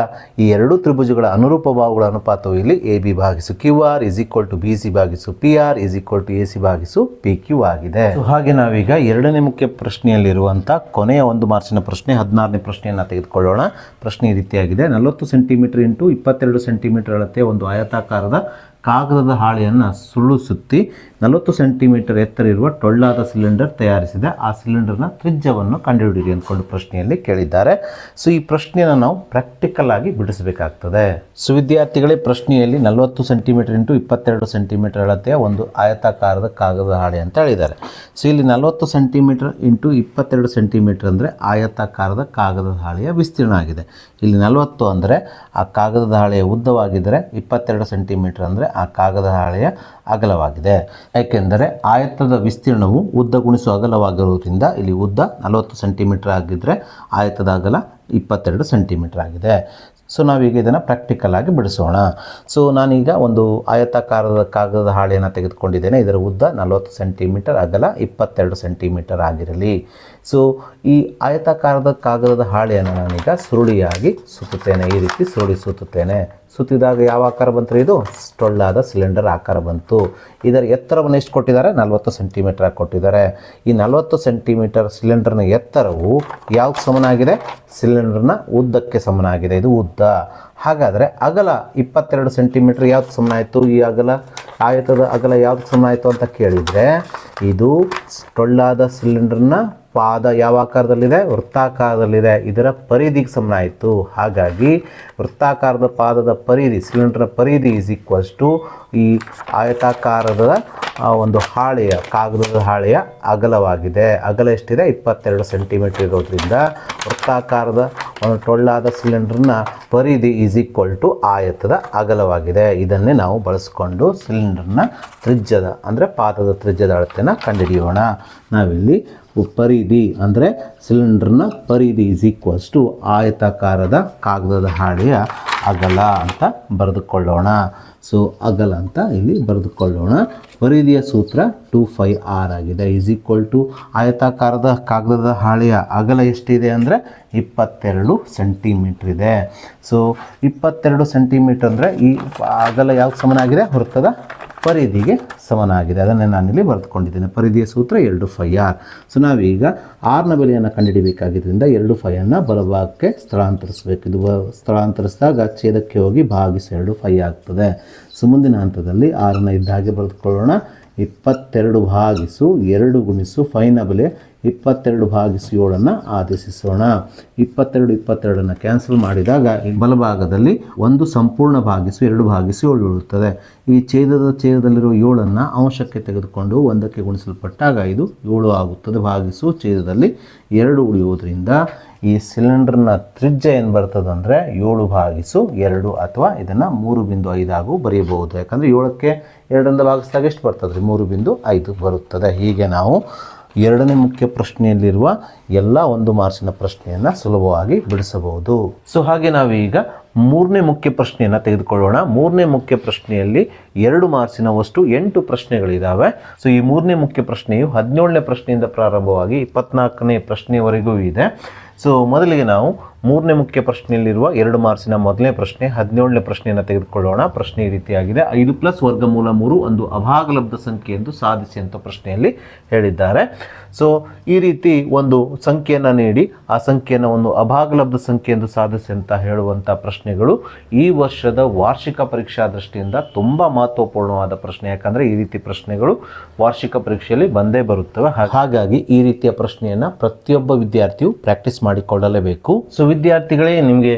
ಈ 2 ತ್ರಿಭುಜಗಳ ಅನುರೂಪ ಬಾಹುಗಳ ಅನುಪಾತವು ಇಲ್ಲಿ ಎ ಬಿ ಭಾಗಿಸು Q R is equal to B C ಭಾಗಿಸು P R is equal to A C ಭಾಗಿಸು ಪಿ ಕ್ಯೂ ಆಗಿದೆ. ಹಾಗೆ ನಾವೀಗ 2ನೇ ಮುಖ್ಯ ಪ್ರಶ್ನೆಯಲ್ಲಿರುವಂಥ ಕೊನೆಯ 1 ಮಾರ್ಕ್ಸಿನ ಪ್ರಶ್ನೆ 16ನೇ ಪ್ರಶ್ನೆಯನ್ನು ತೆಗೆದುಕೊಳ್ಳೋಣ. ಪ್ರಶ್ನೆ ಈ ರೀತಿಯಾಗಿದೆ. 40 ಸೆಂಟಿಮೀಟರ್ ಇಂಟು 22 ಸೆಂಟಿಮೀಟರ್ ಅಳತೆಯ ಒಂದು ಆಯತಾಕಾರದ ಕಾಗದದ ಹಾಳೆಯನ್ನು ಸುಳ್ಳು ಸುತ್ತಿ 40 ಸೆಂಟಿಮೀಟರ್ ಎತ್ತರ ಇರುವ ಟೊಳ್ಳಾದ ಸಿಲಿಂಡರ್ ತಯಾರಿಸಿದೆ. ಆ ಸಿಲಿಂಡರ್ನ ತ್ರಿಜ್ಯವನ್ನು ಕಂಡುಹಿಡಿಯಿರಿ ಅಂದ್ಕೊಂಡು ಪ್ರಶ್ನೆಯಲ್ಲಿ ಕೇಳಿದ್ದಾರೆ. ಸೊ ಈ ಪ್ರಶ್ನೆಯನ್ನು ನಾವು ಪ್ರಾಕ್ಟಿಕಲ್ ಆಗಿ ಬಿಡಿಸಬೇಕಾಗ್ತದೆ. ಸೊ ವಿದ್ಯಾರ್ಥಿಗಳೇ, ಪ್ರಶ್ನೆಯಲ್ಲಿ 40 ಸೆಂಟಿಮೀಟರ್ ಇಂಟು 22 ಸೆಂಟಿಮೀಟರ್ ಅಳತೆಯ ಒಂದು ಆಯತಾಕಾರದ ಕಾಗದದ ಹಾಳೆ ಅಂತ ಹೇಳಿದ್ದಾರೆ. ಸೊ ಇಲ್ಲಿ 40 ಸೆಂಟಿಮೀಟರ್ ಇಂಟು 22 ಸೆಂಟಿಮೀಟರ್ ಅಂದರೆ ಆಯತಾಕಾರದ ಕಾಗದದ ಹಾಳೆಯ ವಿಸ್ತೀರ್ಣ ಆಗಿದೆ. ಇಲ್ಲಿ 40 ಅಂದರೆ ಆ ಕಾಗದದ ಹಾಳೆಯ ಉದ್ದವಾಗಿದ್ದರೆ 22 ಸೆಂಟಿಮೀಟರ್ ಅಂದರೆ ಆ ಕಾಗದ ಹಾಳೆಯ ಅಗಲವಾಗಿದೆ. ಯಾಕೆಂದರೆ ಆಯತದ ವಿಸ್ತೀರ್ಣವು ಉದ್ದ ಗುಣಿಸು ಅಗಲವಾಗಿರುವುದರಿಂದ ಇಲ್ಲಿ ಉದ್ದ 40 ಸೆಂಟಿಮೀಟರ್ ಆಗಿದ್ದರೆ ಆಯತದ ಅಗಲ 22 ಸೆಂಟಿಮೀಟರ್ ಆಗಿದೆ. ಸೊ ನಾವೀಗ ಇದನ್ನು ಪ್ರಾಕ್ಟಿಕಲ್ ಆಗಿ ಬಿಡಿಸೋಣ. ಸೊ ನಾನೀಗ ಒಂದು ಆಯತಾಕಾರದ ಕಾಗದದ ಹಾಳೆಯನ್ನು ತೆಗೆದುಕೊಂಡಿದ್ದೇನೆ. ಇದರ ಉದ್ದ 40 ಸೆಂಟಿಮೀಟರ್, ಅಗಲ 22 ಸೆಂಟಿಮೀಟರ್ ಆಗಿರಲಿ. ಸೊ ಈ ಆಯತಾಕಾರದ ಕಾಗದದ ಹಾಳೆಯನ್ನು ನಾನೀಗ ಸುರುಳಿಯಾಗಿ ಸುತ್ತುತ್ತೇನೆ. ಈ ರೀತಿ ಸುರುಳಿ ಸುತ್ತುತ್ತೇನೆ. ಸುತ್ತಿದಾಗ ಯಾವ ಆಕಾರ ಬಂತು? ಇದು ಟೊಳ್ಳಾದ ಸಿಲಿಂಡರ್ ಆಕಾರ ಬಂತು. ಇದರ ಎತ್ತರವನ್ನು ಎಷ್ಟು ಕೊಟ್ಟಿದ್ದಾರೆ? 40 ಸೆಂಟಿಮೀಟರ್ ಕೊಟ್ಟಿದ್ದಾರೆ. ಈ 40 ಸೆಂಟಿಮೀಟರ್ ಸಿಲಿಂಡರ್ನ ಎತ್ತರವು ಯಾವ್ದು ಸಮನಾಗಿದೆ? ಸಿಲಿಂಡರ್ನ ಉದ್ದಕ್ಕೆ ಸಮನಾಗಿದೆ. ಇದು ಉದ್ದ. ಹಾಗಾದರೆ ಅಗಲ 22 ಸೆಂಟಿಮೀಟರ್ ಯಾವ್ದು ಸಮನಾಯಿತು? ಈ ಅಗಲ, ಆಯತದ ಅಗಲ ಯಾವ್ದು ಸಮನಾಯಿತು ಅಂತ ಕೇಳಿದರೆ ಇದು ಟೊಳ್ಳಾದ ಸಿಲಿಂಡರ್ನ ಪಾದ ಯಾವ ಆಕಾರದಲ್ಲಿದೆ? ವೃತ್ತಾಕಾರದಲ್ಲಿದೆ. ಇದರ ಪರಿಧಿಗೆ ಸಮನಾಯಿತು. ಹಾಗಾಗಿ ವೃತ್ತಾಕಾರದ ಪಾದದ ಪರಿಧಿ, ಸಿಲಿಂಡರ್ನ ಪರಿಧಿ ಈಸ್ ಈಕ್ವಲ್ಸ್ ಟು ಈ ಆಯತಾಕಾರದ ಒಂದು ಹಾಳೆಯ, ಕಾಗದದ ಹಾಳೆಯ ಅಗಲವಾಗಿದೆ. ಅಗಲ ಎಷ್ಟಿದೆ? 22 ಸೆಂಟಿಮೀಟರ್ ಇರೋದ್ರಿಂದ ವೃತ್ತಾಕಾರದ ಒಂದು ಟೊಳ್ಳಾದ ಸಿಲಿಂಡರ್ನ ಪರಿಧಿ ಈಸ್ ಈಕ್ವಲ್ ಟು ಆಯತದ ಅಗಲವಾಗಿದೆ. ಇದನ್ನೇ ನಾವು ಬಳಸಿಕೊಂಡು ಸಿಲಿಂಡರ್ನ ತ್ರಿಜ್ಯದ ಅಂದರೆ ಪಾದದ ತ್ರಿಜ್ಯದ ಅಳತೆಯನ್ನು ಕಂಡುಹಿಡಿಯೋಣ. ನಾವಿಲ್ಲಿ ಪರಿಧಿ ಅಂದರೆ ಸಿಲಿಂಡರ್ನ ಪರಿಧಿ ಈಸ್ ಈಕ್ವಲ್ಸ್ ಟು ಆಯತಾಕಾರದ ಕಾಗದದ ಹಾಳೆಯ ಅಗಲ ಅಂತ ಬರೆದುಕೊಳ್ಳೋಣ. ಸೊ ಅಗಲ ಅಂತ ಇಲ್ಲಿ ಬರೆದುಕೊಳ್ಳೋಣ. ಪರಿಧಿಯ ಸೂತ್ರ 2πr ಆಗಿದೆ. ಈಸ್ ಈಕ್ವಲ್ ಟು ಆಯತಾಕಾರದ ಕಾಗದದ ಹಾಳೆಯ ಅಗಲ ಎಷ್ಟಿದೆ ಅಂದರೆ 22 ಸೆಂಟಿಮೀಟ್ರ್ ಇದೆ. ಸೊ 22 ಸೆಂಟಿಮೀಟ್ರ್ ಅಂದರೆ ಈ ಅಗಲ ಯಾವ್ದು ಸಮನಾಗಿದೆ? ವೃತ್ತದ ಪರಿಧಿಗೆ ಸಮನಾಗಿದೆ. ಅದನ್ನೇ ನಾನಿಲ್ಲಿ ಬರೆದುಕೊಂಡಿದ್ದೇನೆ. ಪರಿಧಿಯ ಸೂತ್ರ 2πr. ಸೊ ನಾವೀಗ ಆರ್ನ ಬೆಲೆಯನ್ನು ಕಂಡುಹಿಡಿಯಬೇಕಾಗಿದ್ದರಿಂದ 2π ಬಲಭಾಗಕ್ಕೆ ಸ್ಥಳಾಂತರಿಸಬೇಕು. ಇದು ಸ್ಥಳಾಂತರಿಸಿದಾಗ ಛೇದಕ್ಕೆ ಹೋಗಿ ಭಾಗಿಸಿ 2π ಆಗ್ತದೆ. ಸೊ ಮುಂದಿನ ಹಂತದಲ್ಲಿ ಆರನ್ನು ಇದ್ದ ಹಾಗೆ ಬರೆದುಕೊಳ್ಳೋಣ. 22 ಭಾಗಿಸು 2 ಗುಣಿಸು ಫೈನ ಬೆಲೆ 22 ಭಾಗಿಸು 7 ಆದೇಶಿಸೋಣ. 22 ಕ್ಯಾನ್ಸಲ್ ಮಾಡಿದಾಗ ಬಲಭಾಗದಲ್ಲಿ 1 ಸಂಪೂರ್ಣ ಭಾಗಿಸು 2 ಭಾಗಿಸು 7 ಉಳಿಯುತ್ತದೆ. ಈ ಛೇದದಲ್ಲಿರುವ 7 ಅಂಶಕ್ಕೆ ತೆಗೆದುಕೊಂಡು 1ಕ್ಕೆ ಗುಣಿಸಲ್ಪಟ್ಟಾಗ ಇದು 7 ಆಗುತ್ತದೆ. ಭಾಗಿಸು ಛೇದದಲ್ಲಿ 2 ಉಳಿಯುವುದರಿಂದ ಈ ಸಿಲಿಂಡರ್ನ ತ್ರಿಜ್ಯ ಏನು ಬರ್ತದೆ ಅಂದರೆ 7 ಭಾಗಿಸು 2 ಅಥವಾ ಇದನ್ನು 3.5 ಆಗೂ ಬರೆಯಬಹುದು. ಯಾಕಂದರೆ 7ಕ್ಕೆ 2ರಿಂದ ಭಾಗಿಸಿದಾಗ ಎಷ್ಟು ಬರ್ತದೆ ರೀ? 3.5 ಬರುತ್ತದೆ. ಹೀಗೆ ನಾವು ಎರಡನೇ ಮುಖ್ಯ ಪ್ರಶ್ನೆಯಲ್ಲಿರುವ ಎಲ್ಲ 1 ಮಾರ್ಕ್ಸಿನ ಪ್ರಶ್ನೆಯನ್ನು ಸುಲಭವಾಗಿ ಬಿಡಿಸಬಹುದು. ಸೊ ಹಾಗೆ ನಾವೀಗ ಮೂರನೇ ಮುಖ್ಯ ಪ್ರಶ್ನೆಯನ್ನು ತೆಗೆದುಕೊಳ್ಳೋಣ. ಮೂರನೇ ಮುಖ್ಯ ಪ್ರಶ್ನೆಯಲ್ಲಿ 2 ಮಾರ್ಕ್ಸಿನವಷ್ಟು 8 ಪ್ರಶ್ನೆಗಳಿದ್ದಾವೆ. ಸೊ ಈ ಮೂರನೇ ಮುಖ್ಯ ಪ್ರಶ್ನೆಯು 17ನೇ ಪ್ರಶ್ನೆಯಿಂದ ಪ್ರಾರಂಭವಾಗಿ 24ನೇ ಪ್ರಶ್ನೆಯವರೆಗೂ ಇದೆ. ಸೊ ಮೊದಲಿಗೆ ನಾವು ಮೂರನೇ ಮುಖ್ಯ ಪ್ರಶ್ನೆಯಲ್ಲಿರುವ 2 ಮಾರ್ಕ್ಸಿನ ಮೊದಲನೇ ಪ್ರಶ್ನೆ 17ನೇ ಪ್ರಶ್ನೆಯನ್ನು ತೆಗೆದುಕೊಳ್ಳೋಣ. ಪ್ರಶ್ನೆ ಈ ರೀತಿಯಾಗಿದೆ. 5 + ವರ್ಗಮೂಲ 3 ಒಂದು ಅಭಾಗಲಬ್ಧ ಸಂಖ್ಯೆ ಎಂದು ಸಾಧಿಸಿ ಅಂತ ಪ್ರಶ್ನೆಯಲ್ಲಿ ಹೇಳಿದ್ದಾರೆ. ಸೊ ಈ ರೀತಿ ಒಂದು ಸಂಖ್ಯೆಯನ್ನು ನೀಡಿ ಆ ಸಂಖ್ಯೆಯನ್ನು ಒಂದು ಅಭಾಗಲಬ್ಧ ಸಂಖ್ಯೆ ಎಂದು ಸಾಧಿಸಿ ಅಂತ ಹೇಳುವಂಥ ಪ್ರಶ್ನೆಗಳು ಈ ವರ್ಷದ ವಾರ್ಷಿಕ ಪರೀಕ್ಷಾ ದೃಷ್ಟಿಯಿಂದ ತುಂಬ ಮಹತ್ವಪೂರ್ಣವಾದ ಪ್ರಶ್ನೆ. ಯಾಕಂದರೆ ಈ ರೀತಿ ಪ್ರಶ್ನೆಗಳು ವಾರ್ಷಿಕ ಪರೀಕ್ಷೆಯಲ್ಲಿ ಬಂದೇ ಬರುತ್ತವೆ. ಹಾಗಾಗಿ ಈ ರೀತಿಯ ಪ್ರಶ್ನೆಯನ್ನು ಪ್ರತಿಯೊಬ್ಬ ವಿದ್ಯಾರ್ಥಿಯು ಪ್ರಾಕ್ಟೀಸ್ ಮಾಡಿಕೊಳ್ಳಲೇಬೇಕು. ಸೊ ವಿದ್ಯಾರ್ಥಿಗಳೇ, ನಿಮಗೆ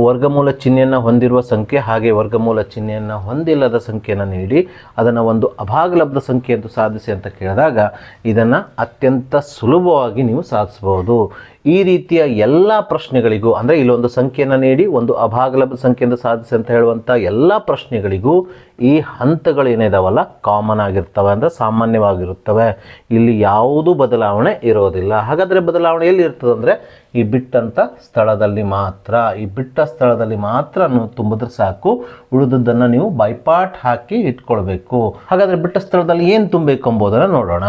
ವರ್ಗಮೂಲ ಚಿಹ್ನೆಯನ್ನು ಹೊಂದಿರುವ ಸಂಖ್ಯೆ ಹಾಗೆ ವರ್ಗಮೂಲ ಚಿಹ್ನೆಯನ್ನು ಹೊಂದಿಲ್ಲದ ಸಂಖ್ಯೆಯನ್ನು ನೀಡಿ ಅದನ್ನು ಒಂದು ಅಭಾಗಲಬ್ಧ ಸಂಖ್ಯೆ ಎಂದು ಸಾಧಿಸಿ ಅಂತ ಕೇಳಿದಾಗ ಇದನ್ನು ಅತ್ಯಂತ ಸುಲಭವಾಗಿ ನೀವು ಸಾಧಿಸಬಹುದು. ಈ ರೀತಿಯ ಎಲ್ಲ ಪ್ರಶ್ನೆಗಳಿಗೂ ಅಂದರೆ ಇಲ್ಲೊಂದು ಸಂಖ್ಯೆಯನ್ನು ನೀಡಿ ಒಂದು ಅಭಾಗಲಬ್ಧ ಸಂಖ್ಯೆಯಿಂದ ಸಾಧಿಸಿ ಅಂತ ಹೇಳುವಂಥ ಎಲ್ಲ ಪ್ರಶ್ನೆಗಳಿಗೂ ಈ ಹಂತಗಳೇನಿದಾವಲ್ಲ ಕಾಮನ್ ಆಗಿರ್ತವೆ, ಅಂದರೆ ಸಾಮಾನ್ಯವಾಗಿರುತ್ತವೆ. ಇಲ್ಲಿ ಯಾವುದೂ ಬದಲಾವಣೆ ಇರೋದಿಲ್ಲ. ಹಾಗಾದರೆ ಬದಲಾವಣೆ ಎಲ್ಲಿ ಇರ್ತದೆ ಅಂದರೆ ಈ ಬಿಟ್ಟಂಥ ಸ್ಥಳದಲ್ಲಿ ಮಾತ್ರ. ಈ ಬಿಟ್ಟ ಸ್ಥಳದಲ್ಲಿ ಮಾತ್ರ ನೀವು ತುಂಬಿದ್ರೆ ಸಾಕು. ಉಳಿದದ್ದನ್ನು ನೀವು ಬೈಪಾಟ್ ಹಾಕಿ ಇಟ್ಕೊಳ್ಬೇಕು. ಹಾಗಾದರೆ ಬಿಟ್ಟ ಸ್ಥಳದಲ್ಲಿ ಏನು ತುಂಬಬೇಕು ಎಂಬುದನ್ನು ನೋಡೋಣ.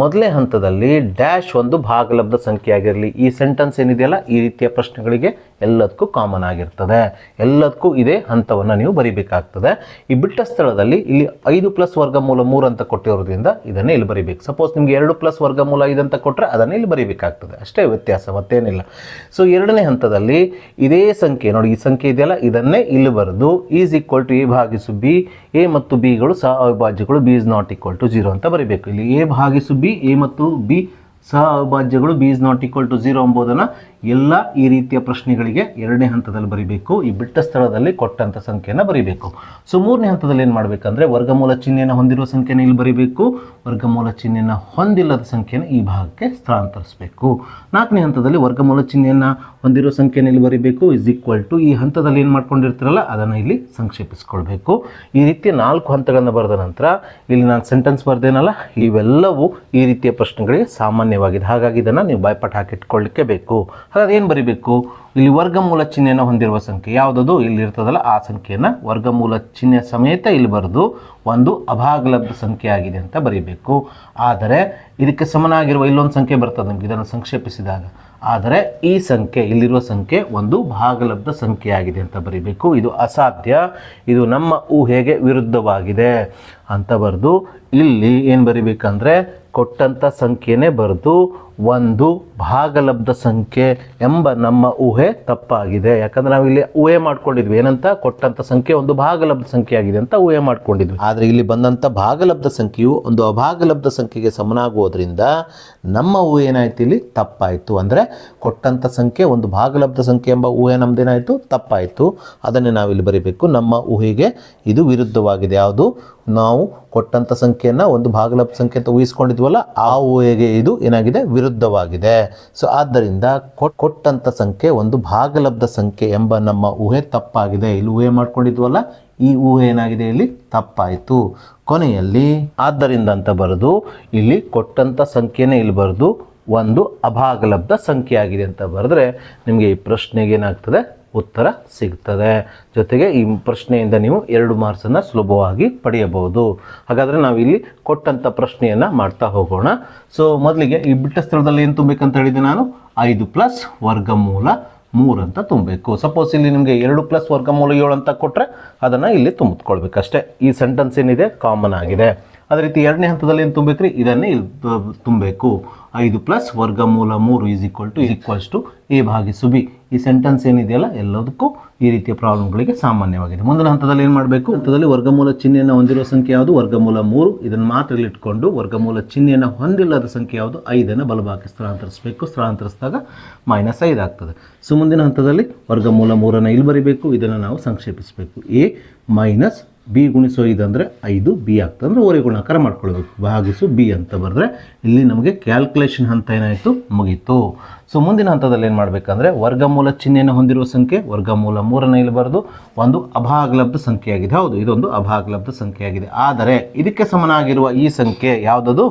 ಮೊದಲನೇ ಹಂತದಲ್ಲಿ ಡ್ಯಾಶ್ ಒಂದು ಭಾಗಲಬ್ಧ ಸಂಖ್ಯೆ ಆಗಿರಲಿ. ಈ ಸೆಂಟೆನ್ಸ್ ಏನಿದೆಯಲ್ಲ ಈ ರೀತಿಯ ಪ್ರಶ್ನೆಗಳಿಗೆ ಎಲ್ಲದಕ್ಕೂ ಕಾಮನ್ ಆಗಿರ್ತದೆ. ಎಲ್ಲದಕ್ಕೂ ಇದೇ ಹಂತವನ್ನು ನೀವು ಬರಿಬೇಕಾಗ್ತದೆ. ಈ ಬಿಟ್ಟ ಸ್ಥಳದಲ್ಲಿ ಇಲ್ಲಿ 5 + ವರ್ಗಮೂಲ 3 ಅಂತ ಕೊಟ್ಟಿರೋದ್ರಿಂದ ಇದನ್ನೇ ಇಲ್ಲಿ ಬರಿಬೇಕು. ಸಪೋಸ್ ನಿಮಗೆ 2 + ವರ್ಗಮೂಲ 5 ಅಂತ ಕೊಟ್ಟರೆ ಅದನ್ನೇ ಇಲ್ಲಿ ಬರಿಬೇಕಾಗ್ತದೆ. ಅಷ್ಟೇ ವ್ಯತ್ಯಾಸ, ಮತ್ತೇನಿಲ್ಲ. ಸೊ ಎರಡನೇ ಹಂತದಲ್ಲಿ ಇದೇ ಸಂಖ್ಯೆ ನೋಡಿ, ಈ ಸಂಖ್ಯೆ ಇದೆಯಲ್ಲ ಇದನ್ನೇ ಇಲ್ಲಿ ಬರೆದು = a ಭಾಗಿಸು b, a ಮತ್ತು b ಗಳು ಸಹ ಅವಿಭಾಜ್ಯಗಳು, b ≠ = 0 ಅಂತ ಬರಿಬೇಕು. ಇಲ್ಲಿ a ಭಾಗಿಸು b, a ಮತ್ತು b ಸಹ ಅವಿಭಾಜ್ಯಗಳು, b ≠ 0 ಎಂಬುದನ್ನು ಎಲ್ಲ ಈ ರೀತಿಯ ಪ್ರಶ್ನೆಗಳಿಗೆ ಎರಡನೇ ಹಂತದಲ್ಲಿ ಬರಿಬೇಕು. ಈ ಬಿಟ್ಟ ಸ್ಥಳದಲ್ಲಿ ಕೊಟ್ಟಂಥ ಸಂಖ್ಯೆಯನ್ನು ಬರಿಬೇಕು. ಸೊ ಮೂರನೇ ಹಂತದಲ್ಲಿ ಏನು ಮಾಡಬೇಕಂದ್ರೆ ವರ್ಗಮೂಲ ಚಿಹ್ನೆಯನ್ನು ಹೊಂದಿರುವ ಸಂಖ್ಯೆಯನ್ನು ಇಲ್ಲಿ ಬರಿಬೇಕು. ವರ್ಗಮೂಲ ಚಿಹ್ನೆಯನ್ನು ಹೊಂದಿಲ್ಲದ ಸಂಖ್ಯೆಯನ್ನು ಈ ಭಾಗಕ್ಕೆ ಸ್ಥಳಾಂತರಿಸಬೇಕು. ನಾಲ್ಕನೇ ಹಂತದಲ್ಲಿ ವರ್ಗಮೂಲ ಚಿಹ್ನೆಯನ್ನು ಹೊಂದಿರುವ ಸಂಖ್ಯೆಯನ್ನು ಇಲ್ಲಿ ಬರಿಬೇಕು. = ಈ ಹಂತದಲ್ಲಿ ಏನು ಮಾಡ್ಕೊಂಡಿರ್ತೀರಲ್ಲ ಅದನ್ನು ಇಲ್ಲಿ ಸಂಕ್ಷೇಪಿಸ್ಕೊಳ್ಬೇಕು. ಈ ರೀತಿಯ 4 ಹಂತಗಳನ್ನು ಬರೆದ ನಂತರ ಇಲ್ಲಿ ನಾನು ಸೆಂಟೆನ್ಸ್ ಬರೆದೇನಲ್ಲ ಇವೆಲ್ಲವೂ ಈ ರೀತಿಯ ಪ್ರಶ್ನೆಗಳಿಗೆ ಸಾಮಾನ್ಯವಾಗಿದೆ. ಹಾಗಾಗಿ ಇದನ್ನು ನೀವು ಬಾಯ್ಪಾಟ್ ಹಾಕಿಟ್ಕೊಳ್ಳಿಕ್ಕೆ ಬೇಕು. ಹಾಗಾದ್ರೆ ಏನು ಬರಿಬೇಕು? ಇಲ್ಲಿ ವರ್ಗಮೂಲ ಚಿಹ್ನೆಯನ್ನು ಹೊಂದಿರುವ ಸಂಖ್ಯೆ ಯಾವುದದು ಇಲ್ಲಿ ಇರ್ತದಲ್ಲ ಆ ಸಂಖ್ಯೆಯನ್ನು ವರ್ಗಮೂಲ ಚಿಹ್ನೆ ಸಮೇತ ಇಲ್ಲಿ ಬರೆದು ಒಂದು ಅಭಾಗಲಬ್ಧ ಸಂಖ್ಯೆ ಆಗಿದೆ ಅಂತ ಬರೀಬೇಕು. ಆದರೆ ಇದಕ್ಕೆ ಸಮನಾಗಿರುವ ಇಲ್ಲೊಂದು ಸಂಖ್ಯೆ ಬರ್ತದೆ ನಿಮಗೆ ಇದನ್ನು ಸಂಕ್ಷೇಪಿಸಿದಾಗ. ಆದರೆ ಈ ಸಂಖ್ಯೆ ಇಲ್ಲಿರುವ ಸಂಖ್ಯೆ ಒಂದು ಭಾಗಲಬ್ಧ ಸಂಖ್ಯೆ ಆಗಿದೆ ಅಂತ ಬರೀಬೇಕು. ಇದು ಅಸಾಧ್ಯ, ಇದು ನಮ್ಮ ಊಹೆಗೆ ವಿರುದ್ಧವಾಗಿದೆ ಅಂತ ಬರೆದು ಇಲ್ಲಿ ಏನು ಬರಿಬೇಕಂದ್ರೆ ಕೊಟ್ಟಂಥ ಸಂಖ್ಯೆನೇ ಬರೆದು ಒಂದು ಭಾಗಲಬ್ಧ ಸಂಖ್ಯೆ ಎಂಬ ನಮ್ಮ ಊಹೆ ತಪ್ಪಾಗಿದೆ. ಯಾಕಂದರೆ ನಾವು ಇಲ್ಲಿ ಊಹೆ ಮಾಡ್ಕೊಂಡಿದ್ವಿ ಏನಂತ, ಕೊಟ್ಟಂಥ ಸಂಖ್ಯೆ ಒಂದು ಭಾಗಲಬ್ಧ ಸಂಖ್ಯೆ ಆಗಿದೆ ಅಂತ ಊಹೆ ಮಾಡ್ಕೊಂಡಿದ್ವಿ. ಆದರೆ ಇಲ್ಲಿ ಬಂದಂಥ ಭಾಗಲಬ್ಧ ಸಂಖ್ಯೆಯು ಒಂದು ಅಭಾಗಲಬ್ಧ ಸಂಖ್ಯೆಗೆ ಸಮನಾಗುವುದರಿಂದ ನಮ್ಮ ಊಹೆ ಏನಾಯ್ತು ಇಲ್ಲಿ ತಪ್ಪಾಯಿತು. ಅಂದರೆ ಕೊಟ್ಟಂಥ ಸಂಖ್ಯೆ ಒಂದು ಭಾಗಲಬ್ಧ ಸಂಖ್ಯೆ ಎಂಬ ಊಹೆ ನಮ್ದೇನಾಯಿತು ತಪ್ಪಾಯಿತು. ಅದನ್ನೇ ನಾವಿಲ್ಲಿ ಬರೀಬೇಕು. ನಮ್ಮ ಊಹೆಗೆ ಇದು ವಿರುದ್ಧವಾಗಿದೆ. ಯಾವುದು? ನಾವು ಕೊಟ್ಟಂಥ ಸಂಖ್ಯೆಯನ್ನು ಒಂದು ಭಾಗಲಬ್ಧ ಸಂಖ್ಯೆ ಅಂತ ಊಹಿಸ್ಕೊಂಡಿದ್ವಲ್ಲ ಆ ಊಹೆಗೆ ಇದು ಏನಾಗಿದೆ ವಿರುದ್ಧವಾಗಿದೆ. ಸೊ ಆದ್ದರಿಂದ ಕೊಟ್ಟಂಥ ಸಂಖ್ಯೆ ಒಂದು ಭಾಗಲಬ್ಧ ಸಂಖ್ಯೆ ಎಂಬ ನಮ್ಮ ಊಹೆ ತಪ್ಪಾಗಿದೆ. ಇಲ್ಲಿ ಊಹೆ ಮಾಡ್ಕೊಂಡಿದ್ವಲ್ಲ ಈ ಊಹೆ ಏನಾಗಿದೆ ಇಲ್ಲಿ ತಪ್ಪಾಯಿತು. ಕೊನೆಯಲ್ಲಿ ಆದ್ದರಿಂದ ಅಂತ ಬರೆದು ಇಲ್ಲಿ ಕೊಟ್ಟಂಥ ಸಂಖ್ಯೆನೇ ಇಲ್ಲಿ ಬರೆದು ಒಂದು ಅಭಾಗಲಬ್ಧ ಸಂಖ್ಯೆ ಆಗಿದೆ ಅಂತ ಬರೆದ್ರೆ ನಿಮಗೆ ಈ ಪ್ರಶ್ನೆಗೆ ಏನಾಗ್ತದೆ ಉತ್ತರ ಸಿಗ್ತದೆ. ಜೊತೆಗೆ ಈ ಪ್ರಶ್ನೆಯಿಂದ ನೀವು 2 ಮಾರ್ಕ್ಸನ್ನು ಸುಲಭವಾಗಿ ಪಡೆಯಬಹುದು. ಹಾಗಾದರೆ ನಾವು ಇಲ್ಲಿ ಕೊಟ್ಟಂಥ ಪ್ರಶ್ನೆಯನ್ನು ಮಾಡ್ತಾ ಹೋಗೋಣ. ಸೊ ಮೊದಲಿಗೆ ಈ ಬಿಟ್ಟ ಸ್ಥಳದಲ್ಲಿ ಏನು ತುಂಬಬೇಕಂತ ಹೇಳಿದೆ ನಾನು 5 + ವರ್ಗಮೂಲ 3 ಅಂತ ತುಂಬಬೇಕು. ಸಪೋಸ್ ಇಲ್ಲಿ ನಿಮಗೆ 2 + ವರ್ಗಮೂಲ 7 ಅಂತ ಕೊಟ್ಟರೆ ಅದನ್ನು ಇಲ್ಲಿ ತುಂಬಿಟ್ಕೊಳ್ಬೇಕು ಅಷ್ಟೇ. ಈ ಸೆಂಟೆನ್ಸ್ ಏನಿದೆ ಕಾಮನ್ ಆಗಿದೆ. ಅದೇ ರೀತಿ ಎರಡನೇ ಹಂತದಲ್ಲಿ ಏನು ತುಂಬಬೇಕ್ರಿ ಇದನ್ನೇ ಇಲ್ಲಿ ತುಂಬಬೇಕು. 5 + ವರ್ಗಮೂಲ 3 = a ಭಾಗಿಸು b. ಈ ಸೆಂಟೆನ್ಸ್ ಏನಿದೆಯಲ್ಲ ಎಲ್ಲದಕ್ಕೂ ಈ ರೀತಿಯ ಪ್ರಾಬ್ಲಮ್ಗಳಿಗೆ ಸಾಮಾನ್ಯವಾಗಿದೆ. ಮುಂದಿನ ಹಂತದಲ್ಲಿ ಏನು ಮಾಡಬೇಕು, ಹಂತದಲ್ಲಿ ವರ್ಗಮೂಲ ಚಿಹ್ನೆಯನ್ನು ಹೊಂದಿರುವ ಸಂಖ್ಯೆ ಯಾವುದು, ವರ್ಗಮೂಲ 3. ಇದನ್ನು ಮಾತ್ರ ಇಟ್ಕೊಂಡು ವರ್ಗಮೂಲ ಚಿಹ್ನೆಯನ್ನು ಹೊಂದಿಲ್ಲದ ಸಂಖ್ಯೆ ಯಾವುದು, 5 ಬಲಭಾಗಕ್ಕೆ ಸ್ಥಳಾಂತರಿಸಬೇಕು. ಸ್ಥಳಾಂತರಿಸಿದಾಗ -5 ಆಗ್ತದೆ. ಸೊ ಮುಂದಿನ ಹಂತದಲ್ಲಿ ವರ್ಗಮೂಲ 3 ಇಲ್ಲಿ ಬರೀಬೇಕು. ಇದನ್ನು ನಾವು ಸಂಕ್ಷೇಪಿಸಬೇಕು. a ಮೈನಸ್ b ಗುಣಿಸು 5 ಅಂದರೆ 5b ಆಗ್ತದೆ. ಅಂದರೆ ಓರೆ ಗುಣಾಕಾರ ಮಾಡ್ಕೊಳ್ಬೇಕು. ಭಾಗಿಸು b ಅಂತ ಬರೆದ್ರೆ ಇಲ್ಲಿ ನಮಗೆ ಕ್ಯಾಲ್ಕುಲೇಷನ್ ಹಂತ ಏನಾಯಿತು, ಮುಗೀತು. ಸೊ ಮುಂದಿನ ಹಂತದಲ್ಲಿ ಏನು ಮಾಡಬೇಕಂದ್ರೆ ವರ್ಗಮೂಲ ಚಿಹ್ನೆಯನ್ನು ಹೊಂದಿರುವ ಸಂಖ್ಯೆ ವರ್ಗಮೂಲ 3 ಇಲ್ಲಿ ಬರೆದು ಒಂದು ಅಭಾಗಲಬ್ಧ ಸಂಖ್ಯೆಯಾಗಿದೆ. ಹೌದು, ಇದೊಂದು ಅಭಾಗಲಬ್ಧ ಸಂಖ್ಯೆಯಾಗಿದೆ. ಆದರೆ ಇದಕ್ಕೆ ಸಮನಾಗಿರುವ ಈ ಸಂಖ್ಯೆ ಯಾವುದದು,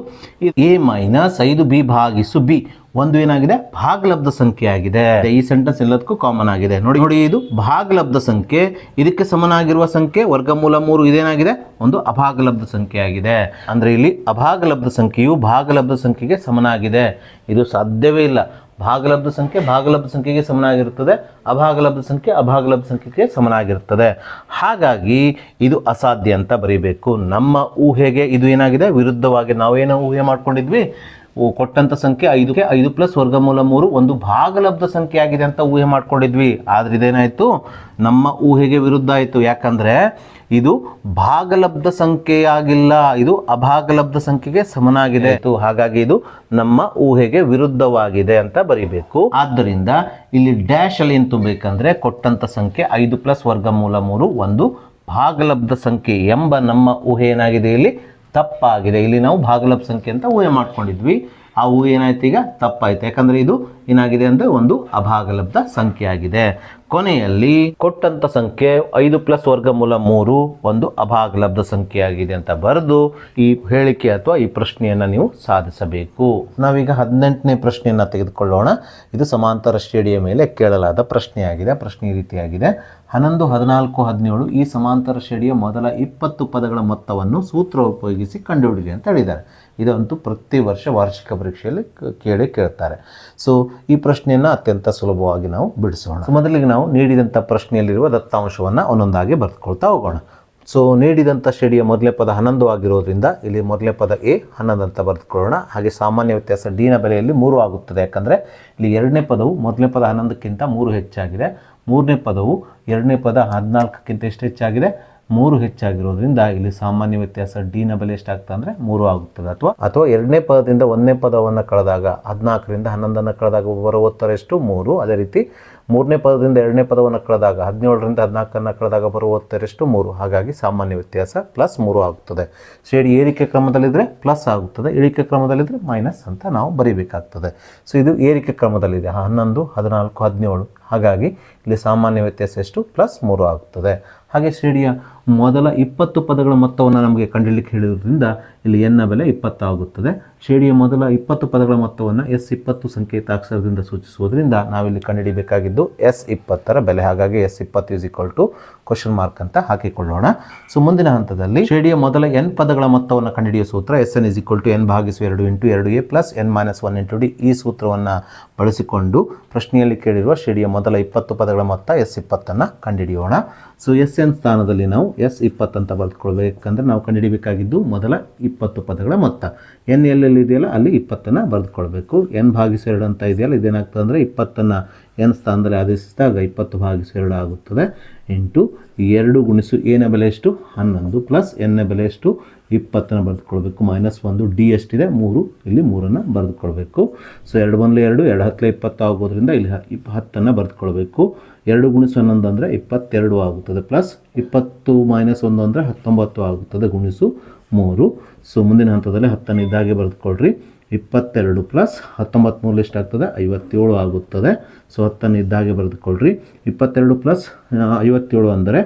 a ಮೈನಸ್ 5b ಭಾಗಿಸು b ಒಂದು ಏನಾಗಿದೆ, ಭಾಗಲಬ್ಧ ಸಂಖ್ಯೆ ಆಗಿದೆ. ಈ ಸೆಂಟೆನ್ಸ್ ಎಲ್ಲದಕ್ಕೂ ಕಾಮನ್ ಆಗಿದೆ. ನೋಡಿ ಇದು ಭಾಗಲಬ್ಧ ಸಂಖ್ಯೆ, ಇದಕ್ಕೆ ಸಮನಾಗಿರುವ ಸಂಖ್ಯೆ ವರ್ಗಮೂಲ 3 ಇದೇನಾಗಿದೆ, ಒಂದು ಅಭಾಗಲಬ್ಧ ಸಂಖ್ಯೆ ಆಗಿದೆ. ಅಂದರೆ ಇಲ್ಲಿ ಅಭಾಗಲಬ್ಧ ಸಂಖ್ಯೆಯು ಭಾಗಲಬ್ಧ ಸಂಖ್ಯೆಗೆ ಸಮನಾಗಿದೆ. ಇದು ಸಾಧ್ಯವೇ ಇಲ್ಲ. ಭಾಗಲಬ್ಧ ಸಂಖ್ಯೆ ಭಾಗಲಬ್ಧ ಸಂಖ್ಯೆಗೆ ಸಮನಾಗಿರುತ್ತದೆ, ಅಭಾಗಲಬ್ಧ ಸಂಖ್ಯೆ ಅಭಾಗಲಬ್ಧ ಸಂಖ್ಯೆಗೆ ಸಮನಾಗಿರುತ್ತದೆ. ಹಾಗಾಗಿ ಇದು ಅಸಾಧ್ಯ ಅಂತ ಬರೀಬೇಕು. ನಮ್ಮ ಊಹೆಗೆ ಇದು ಏನಾಗಿದೆ, ವಿರುದ್ಧವಾಗಿ ನಾವೇನೋ ಊಹೆ ಮಾಡ್ಕೊಂಡಿದ್ವಿ, ಕೊಟ್ಟಂಥ ಸಂಖ್ಯೆ 5 ಪ್ಲಸ್ ವರ್ಗಮೂಲ 3 ಒಂದು ಭಾಗಲಬ್ಧ ಸಂಖ್ಯೆ ಆಗಿದೆ ಅಂತ ಊಹೆ ಮಾಡ್ಕೊಂಡಿದ್ವಿ. ಆದರೆ ಇದೇನಾಯಿತು, ನಮ್ಮ ಊಹೆಗೆ ವಿರುದ್ಧ ಆಯಿತು. ಯಾಕಂದರೆ ಇದು ಭಾಗಲಬ್ಧ ಸಂಖ್ಯೆಯಾಗಿಲ್ಲ, ಇದು ಅಭಾಗಲಬ್ಧ ಸಂಖ್ಯೆಗೆ ಸಮನಾಗಿದೆ. ಹಾಗಾಗಿ ಇದು ನಮ್ಮ ಊಹೆಗೆ ವಿರುದ್ಧವಾಗಿದೆ ಅಂತ ಬರಿಬೇಕು. ಆದ್ದರಿಂದ ಇಲ್ಲಿ ಡ್ಯಾಶ್ ಅಲ್ಲಿ ಏನು ತುಂಬಬೇಕಂದ್ರೆ ಕೊಟ್ಟಂಥ ಸಂಖ್ಯೆ 5 ಪ್ಲಸ್ ವರ್ಗಮೂಲ 3 ಒಂದು ಭಾಗಲಬ್ಧ ಸಂಖ್ಯೆ ಎಂಬ ನಮ್ಮ ಊಹೆ ಏನಾಗಿದೆ, ಇಲ್ಲಿ ತಪ್ಪಾಗಿದೆ. ಇಲ್ಲಿ ನಾವು ಭಾಗಲಬ್ಧ ಸಂಖ್ಯೆ ಅಂತ ಊಹೆ ಮಾಡ್ಕೊಂಡಿದ್ವಿ. ಆ ಊಹೆ ಏನಾಯ್ತು, ಈಗ ತಪ್ಪಾಯ್ತು. ಯಾಕಂದರೆ ಇದು ಏನಾಗಿದೆ ಅಂದರೆ ಒಂದು ಅಭಾಗಲಬ್ಧ ಸಂಖ್ಯೆ ಆಗಿದೆ. ಕೊನೆಯಲ್ಲಿ ಕೊಟ್ಟಂಥ ಸಂಖ್ಯೆ 5 ಪ್ಲಸ್ ವರ್ಗಮೂಲ 3 ಒಂದು ಅಭಾಗಲಬ್ಧ ಸಂಖ್ಯೆ ಆಗಿದೆ ಅಂತ ಬರೆದು ಈ ಹೇಳಿಕೆ ಅಥವಾ ಈ ಪ್ರಶ್ನೆಯನ್ನು ನೀವು ಸಾಧಿಸಬೇಕು. ನಾವೀಗ 18ನೇ ಪ್ರಶ್ನೆಯನ್ನು ತೆಗೆದುಕೊಳ್ಳೋಣ. ಇದು ಸಮಾಂತರ ಶ್ರೇಣಿಯ ಮೇಲೆ ಕೇಳಲಾದ ಪ್ರಶ್ನೆಯಾಗಿದೆ. ಪ್ರಶ್ನೆ ಈ ರೀತಿಯಾಗಿದೆ: 11, 14, 17 ಈ ಸಮಾಂತರ ಶ್ರೇಣಿಯ ಮೊದಲ 20 ಪದಗಳ ಮೊತ್ತವನ್ನು ಸೂತ್ರ ಉಪಯೋಗಿಸಿ ಕಂಡುಹಿಡಿಯಿರಿ ಅಂತ ಹೇಳಿದ್ದಾರೆ. ಇದಂತೂ ಪ್ರತಿ ವರ್ಷ ವಾರ್ಷಿಕ ಪರೀಕ್ಷೆಯಲ್ಲಿ ಕೇಳ್ತಾರೆ. ಸೊ ಈ ಪ್ರಶ್ನೆಯನ್ನು ಅತ್ಯಂತ ಸುಲಭವಾಗಿ ನಾವು ಬಿಡಿಸೋಣ. ಮೊದಲಿಗೆ ನಾವು ನೀಡಿದಂಥ ಪ್ರಶ್ನೆಯಲ್ಲಿರುವ ದತ್ತಾಂಶವನ್ನು ಒಂದೊಂದಾಗಿ ಬರೆದುಕೊಳ್ತಾ ಹೋಗೋಣ. ಸೊ ನೀಡಿದಂಥ ಶ್ರೇಣಿಯ ಮೊದಲನೇ ಪದ 11 ಆಗಿರೋದ್ರಿಂದ ಇಲ್ಲಿ ಮೊದಲನೇ ಪದ a 11 ಅಂತ ಬರೆದುಕೊಳ್ಳೋಣ. ಹಾಗೆ ಸಾಮಾನ್ಯ ವ್ಯತ್ಯಾಸ d ನ ಬೆಲೆಯಲ್ಲಿ 3 ಆಗುತ್ತದೆ. ಯಾಕಂದರೆ ಇಲ್ಲಿ ಎರಡನೇ ಪದವು ಮೊದಲನೇ ಪದ 11ಕ್ಕಿಂತ 3 ಹೆಚ್ಚಾಗಿದೆ. ಮೂರನೇ ಪದವು ಎರಡನೇ ಪದ 14ಕ್ಕಿಂತ ಎಷ್ಟು ಹೆಚ್ಚಾಗಿದೆ, 3 ಹೆಚ್ಚಾಗಿರೋದ್ರಿಂದ ಇಲ್ಲಿ ಸಾಮಾನ್ಯ ವ್ಯತ್ಯಾಸ d ನ ಬೆಲೆ ಎಷ್ಟಾಗ್ತದೆ ಅಂದರೆ 3 ಆಗುತ್ತದೆ. ಅಥವಾ ಎರಡನೇ ಪದದಿಂದ ಒಂದನೇ ಪದವನ್ನು ಕಳೆದಾಗ 14ರಿಂದ 11 ಕಳೆದಾಗ ಬರುವ ಉತ್ತರ ಎಷ್ಟು, 3. ಅದೇ ರೀತಿ ಮೂರನೇ ಪದದಿಂದ ಎರಡನೇ ಪದವನ್ನು ಕಳೆದಾಗ 17ರಿಂದ 14 ಕಳೆದಾಗ ಬರುವ ಉತ್ತರ ಎಷ್ಟು, 3. ಹಾಗಾಗಿ ಸಾಮಾನ್ಯ ವ್ಯತ್ಯಾಸ +3 ಆಗುತ್ತದೆ. ಶ್ರೇಣಿ ಏರಿಕೆ ಕ್ರಮದಲ್ಲಿದ್ದರೆ ಪ್ಲಸ್ ಆಗುತ್ತದೆ, ಇಳಿಕೆ ಕ್ರಮದಲ್ಲಿದ್ದರೆ ಮೈನಸ್ ಅಂತ ನಾವು ಬರೀಬೇಕಾಗ್ತದೆ. ಸೊ ಇದು ಏರಿಕೆ ಕ್ರಮದಲ್ಲಿದೆ 11, 14, 17. ಹಾಗಾಗಿ ಇಲ್ಲಿ ಸಾಮಾನ್ಯ ವ್ಯತ್ಯಾಸ ಎಷ್ಟು, +3 ಆಗುತ್ತದೆ. ಹಾಗೆ ಶ್ರೇಣಿಯ ಮೊದಲ 20 ಪದಗಳ ಮೊತ್ತವನ್ನು ನಮಗೆ ಕಂಡುಹಿಡಿಯಲಿಕ್ಕೆ ಹೇಳಿರೋದ್ರಿಂದ ಇಲ್ಲಿ n ನ ಬೆಲೆ 20 ಆಗುತ್ತದೆ. ಶ್ರೇಣಿಯ ಮೊದಲ 20 ಪದಗಳ ಮೊತ್ತವನ್ನು S20 ಸಂಕೇತಾಕ್ಷರದಿಂದ ಸೂಚಿಸುವುದರಿಂದ ನಾವಿಲ್ಲಿ ಕಂಡುಹಿಡಿಯಬೇಕಾಗಿದ್ದು S20ರ ಬೆಲೆ. ಹಾಗಾಗಿ S20 ಕ್ವಶನ್ ಮಾರ್ಕ್ ಅಂತ ಹಾಕಿಕೊಳ್ಳೋಣ. ಸೊ ಮುಂದಿನ ಹಂತದಲ್ಲಿ ಶ್ರೇಣಿಯ ಮೊದಲ n ಪದಗಳ ಮೊತ್ತವನ್ನು ಕಂಡುಹಿಡಿಯುವ ಸೂತ್ರ Sn n ಭಾಗಿಸು 2 × 2a + n - 1 × d. ಈ ಸೂತ್ರವನ್ನು ಬಳಸಿಕೊಂಡು ಪ್ರಶ್ನೆಯಲ್ಲಿ ಕೇಳಿರುವ ಶ್ರೇಣಿಯ ಮೊದಲ 20 ಪದಗಳ ಮೊತ್ತ S20 ಕಂಡುಹಿಡಿಯೋಣ. ಸೊ Sn ಸ್ಥಾನದಲ್ಲಿ ನಾವು S20 ಅಂತ ಬರೆದುಕೊಳ್ಬೇಕಂದ್ರೆ ನಾವು ಕಂಡುಹಿಡಿಯಬೇಕಾಗಿದ್ದು ಮೊದಲ 20 ಪದಗಳ ಮೊತ್ತ. n ಎಲ್ಲೆಲ್ಲಿ ಇದೆಯಲ್ಲ ಅಲ್ಲಿ 20 ಬರೆದುಕೊಳ್ಬೇಕು. n ಭಾಗಿಸು 2 ಅಂತ ಇದೆಯಲ್ಲ ಇದೇನಾಗ್ತದೆ ಅಂದರೆ 20 n ಸ್ಥಾನದಲ್ಲಿ ಆದೇಶಿಸಿದಾಗ 20 ಭಾಗಿಸು 2 ಆಗುತ್ತದೆ. ಇಂಟು 2 ಗುಣಿಸು a ನ ಬೆಲೆ ಎಷ್ಟು, 11 ಪ್ಲಸ್ n ನ ಬೆಲೆ ಎಷ್ಟು, 20 ಬರೆದುಕೊಳ್ಬೇಕು. -1 d ಎಷ್ಟಿದೆ, 3. ಇಲ್ಲಿ 3 ಬರೆದುಕೊಳ್ಬೇಕು. ಸೊ 2 × 1 2, 2 × 10 20 ಆಗೋದ್ರಿಂದ ಇಲ್ಲಿ 10 ಬರೆದುಕೊಳ್ಬೇಕು. 2 ಗುಣಿಸು 11 ಅಂದರೆ 22 ಆಗುತ್ತದೆ. ಪ್ಲಸ್ 20 - 1 ಅಂದರೆ 19 ಆಗುತ್ತದೆ. ಗುಣಿಸು 3. ಸೊ ಮುಂದಿನ ಹಂತದಲ್ಲಿ 10 ಇದ್ದಾಗೆ ಬರೆದುಕೊಳ್ರಿ. 22 ಪ್ಲಸ್ 19 ಮೂಲ ಎಷ್ಟಾಗ್ತದೆ, 57 ಆಗುತ್ತದೆ. ಸೊ 10 ಇದ್ದಾಗೆ ಬರೆದುಕೊಳ್ರಿ. 22 ಪ್ಲಸ್ 57 ಅಂದರೆ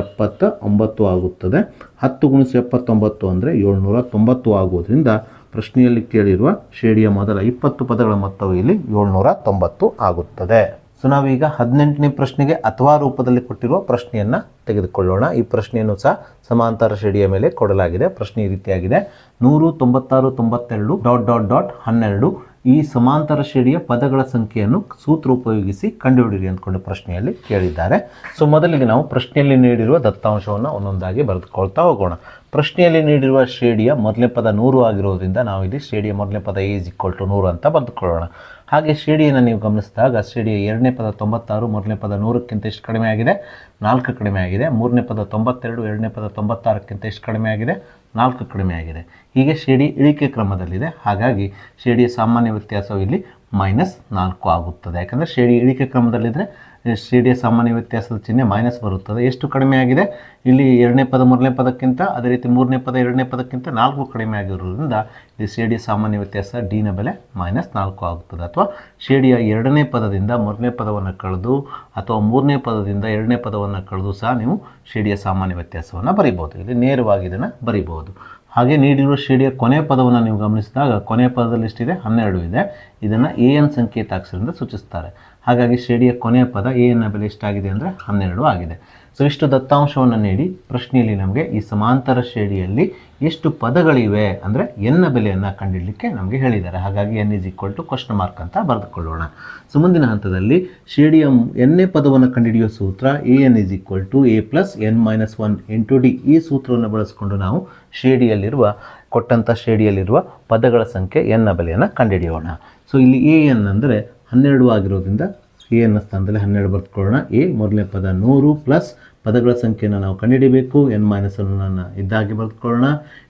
79 ಆಗುತ್ತದೆ. 10 ಗುಣಿಸು 79 ಅಂದರೆ 790 ಆಗೋದ್ರಿಂದ ಪ್ರಶ್ನೆಯಲ್ಲಿ ಕೇಳಿರುವ ಶ್ರೇಣಿಯ ಮೊದಲ 20 ಪದಗಳ ಮೊತ್ತವು ಇಲ್ಲಿ 790 ಆಗುತ್ತದೆ. ಸೊ ನಾವೀಗ 18ನೇ ಪ್ರಶ್ನೆಗೆ ಅಥವಾ ರೂಪದಲ್ಲಿ ಕೊಟ್ಟಿರುವ ಪ್ರಶ್ನೆಯನ್ನು ತೆಗೆದುಕೊಳ್ಳೋಣ. ಈ ಪ್ರಶ್ನೆಯನ್ನು ಸಹ ಸಮಾಂತರ ಶ್ರೇಣಿಯ ಮೇಲೆ ಕೊಡಲಾಗಿದೆ. ಪ್ರಶ್ನೆ ಈ ರೀತಿಯಾಗಿದೆ: 100, 96, 92 ... 12 ಈ ಸಮಾಂತರ ಶ್ರೇಣಿಯ ಪದಗಳ ಸಂಖ್ಯೆಯನ್ನು ಸೂತ್ರ ಉಪಯೋಗಿಸಿ ಕಂಡುಹಿಡಿಯಿರಿ ಅಂದ್ಕೊಂಡು ಪ್ರಶ್ನೆಯಲ್ಲಿ ಕೇಳಿದ್ದಾರೆ. ಸೊ ಮೊದಲಿಗೆ ನಾವು ಪ್ರಶ್ನೆಯಲ್ಲಿ ನೀಡಿರುವ ದತ್ತಾಂಶವನ್ನು ಒಂದೊಂದಾಗಿ ಬರೆದುಕೊಳ್ತಾ ಹೋಗೋಣ. ಪ್ರಶ್ನೆಯಲ್ಲಿ ನೀಡಿರುವ ಶ್ರೇಣಿಯ ಮೊದಲನೇ ಪದ 100 ಆಗಿರೋದ್ರಿಂದ ನಾವು ಇಲ್ಲಿ ಶ್ರೇಣಿಯ ಮೊದಲನೇ ಪದ a = 100 ಅಂತ ಬರೆದುಕೊಳ್ಳೋಣ. ಹಾಗೆ ಶ್ರೇಣಿಯನ್ನು ನೀವು ಗಮನಿಸಿದಾಗ ಶ್ರೇಣಿಯ ಎರಡನೇ ಪದ 96, ಮೂರನೇ ಪದ 100ಕ್ಕಿಂತ ಎಷ್ಟು ಕಡಿಮೆ ಆಗಿದೆ, 4 ಕಡಿಮೆ ಆಗಿದೆ. ಮೂರನೇ ಪದ 92, ಎರಡನೇ ಪದ 96ಕ್ಕಿಂತ ಎಷ್ಟು ಕಡಿಮೆ ಆಗಿದೆ, 4 ಕಡಿಮೆ ಆಗಿದೆ. ಹೀಗೆ ಶ್ರೇಣಿ ಇಳಿಕೆ ಕ್ರಮದಲ್ಲಿದೆ. ಹಾಗಾಗಿ ಶ್ರೇಣಿಯ ಸಾಮಾನ್ಯ ವ್ಯತ್ಯಾಸವು ಇಲ್ಲಿ -4 ಆಗುತ್ತದೆ. ಯಾಕಂದರೆ ಶ್ರೇಣಿ ಇಳಿಕೆ ಕ್ರಮದಲ್ಲಿದ್ದರೆ ಶ್ರೇಣಿಯ ಸಾಮಾನ್ಯ ವ್ಯತ್ಯಾಸದ ಚಿಹ್ನೆ ಮೈನಸ್ ಬರುತ್ತದೆ. ಎಷ್ಟು ಕಡಿಮೆ ಆಗಿದೆ ಇಲ್ಲಿ, ಎರಡನೇ ಪದ ಮೂರನೇ ಪದಕ್ಕಿಂತ, ಅದೇ ರೀತಿ ಮೂರನೇ ಪದ ಎರಡನೇ ಪದಕ್ಕಿಂತ 4 ಕಡಿಮೆ ಆಗಿರೋದ್ರಿಂದ ಇಲ್ಲಿ ಶ್ರೇಣಿಯ ಸಾಮಾನ್ಯ ವ್ಯತ್ಯಾಸ ಡಿನ ಬೆಲೆ -4 ಆಗುತ್ತದೆ. ಅಥವಾ ಶ್ರೇಣಿಯ ಎರಡನೇ ಪದದಿಂದ ಮೂರನೇ ಪದವನ್ನು ಕಳೆದು ಅಥವಾ ಮೂರನೇ ಪದದಿಂದ ಎರಡನೇ ಪದವನ್ನು ಕಳೆದು ಸಹ ನೀವು ಶ್ರೇಣಿಯ ಸಾಮಾನ್ಯ ವ್ಯತ್ಯಾಸವನ್ನು ಬರೀಬೋದು. ಇಲ್ಲಿ ನೇರವಾಗಿ ಇದನ್ನು ಬರೀಬೋದು. ಹಾಗೆ ನೀಡಿರುವ ಶ್ರೇಣಿಯ ಕೊನೆಯ ಪದವನ್ನು ನೀವು ಗಮನಿಸಿದಾಗ ಕೊನೆಯ ಪದದಲ್ಲಿ ಎಷ್ಟಿದೆ, 12 ಇದೆ. ಇದನ್ನು AN ಸಂಕೇತಾಕ್ಷರದಿಂದ ಸೂಚಿಸ್ತಾರೆ. ಹಾಗಾಗಿ ಶ್ರೇಣಿಯ ಕೊನೆಯ ಪದ AN ಬೆಲೆ ಎಷ್ಟಾಗಿದೆ ಅಂದರೆ 12 ಆಗಿದೆ. ಸೊ ಇಷ್ಟು ದತ್ತಾಂಶವನ್ನು ನೀಡಿ ಪ್ರಶ್ನೆಯಲ್ಲಿ ನಮಗೆ ಈ ಸಮಾಂತರ ಶ್ರೇಣಿಯಲ್ಲಿ ಎಷ್ಟು ಪದಗಳಿವೆ ಅಂದರೆ ಎನ್ನ ಬೆಲೆಯನ್ನು ಕಂಡುಹಿಡಲಿಕ್ಕೆ ನಮಗೆ ಹೇಳಿದ್ದಾರೆ. ಹಾಗಾಗಿ n = (?) ಅಂತ ಬರೆದುಕೊಳ್ಳೋಣ. ಸೊ ಮುಂದಿನ ಹಂತದಲ್ಲಿ ಶ್ರೇಣಿಯ ಎನ್ನೇ ಪದವನ್ನು ಕಂಡುಹಿಡಿಯುವ ಸೂತ್ರ AN = A + n - 1 × D. ಈ ಸೂತ್ರವನ್ನು ಬಳಸಿಕೊಂಡು ನಾವು ಶ್ರೇಣಿಯಲ್ಲಿರುವ ಕೊಟ್ಟಂಥ ಶ್ರೇಣಿಯಲ್ಲಿರುವ ಪದಗಳ ಸಂಖ್ಯೆ ಎನ್ನ ಬೆಲೆಯನ್ನು ಕಂಡುಹಿಡಿಯೋಣ. ಸೊ ಇಲ್ಲಿ AN ಅಂದರೆ 12 ಆಗಿರೋದ್ರಿಂದ AN ಸ್ಥಾನದಲ್ಲಿ 12 ಬರೆದುಕೊಳ್ಳೋಣ. A ಮೊದಲನೇ ಪದ 100 ಪ್ಲಸ್ ಪದಗಳ ಸಂಖ್ಯೆಯನ್ನು ನಾವು ಕಂಡುಹಿಡಿಯಬೇಕು. n - 1 ಇದ್ದಾಗಿ ಬರೆದುಕೊಳ್ಳೋಣ.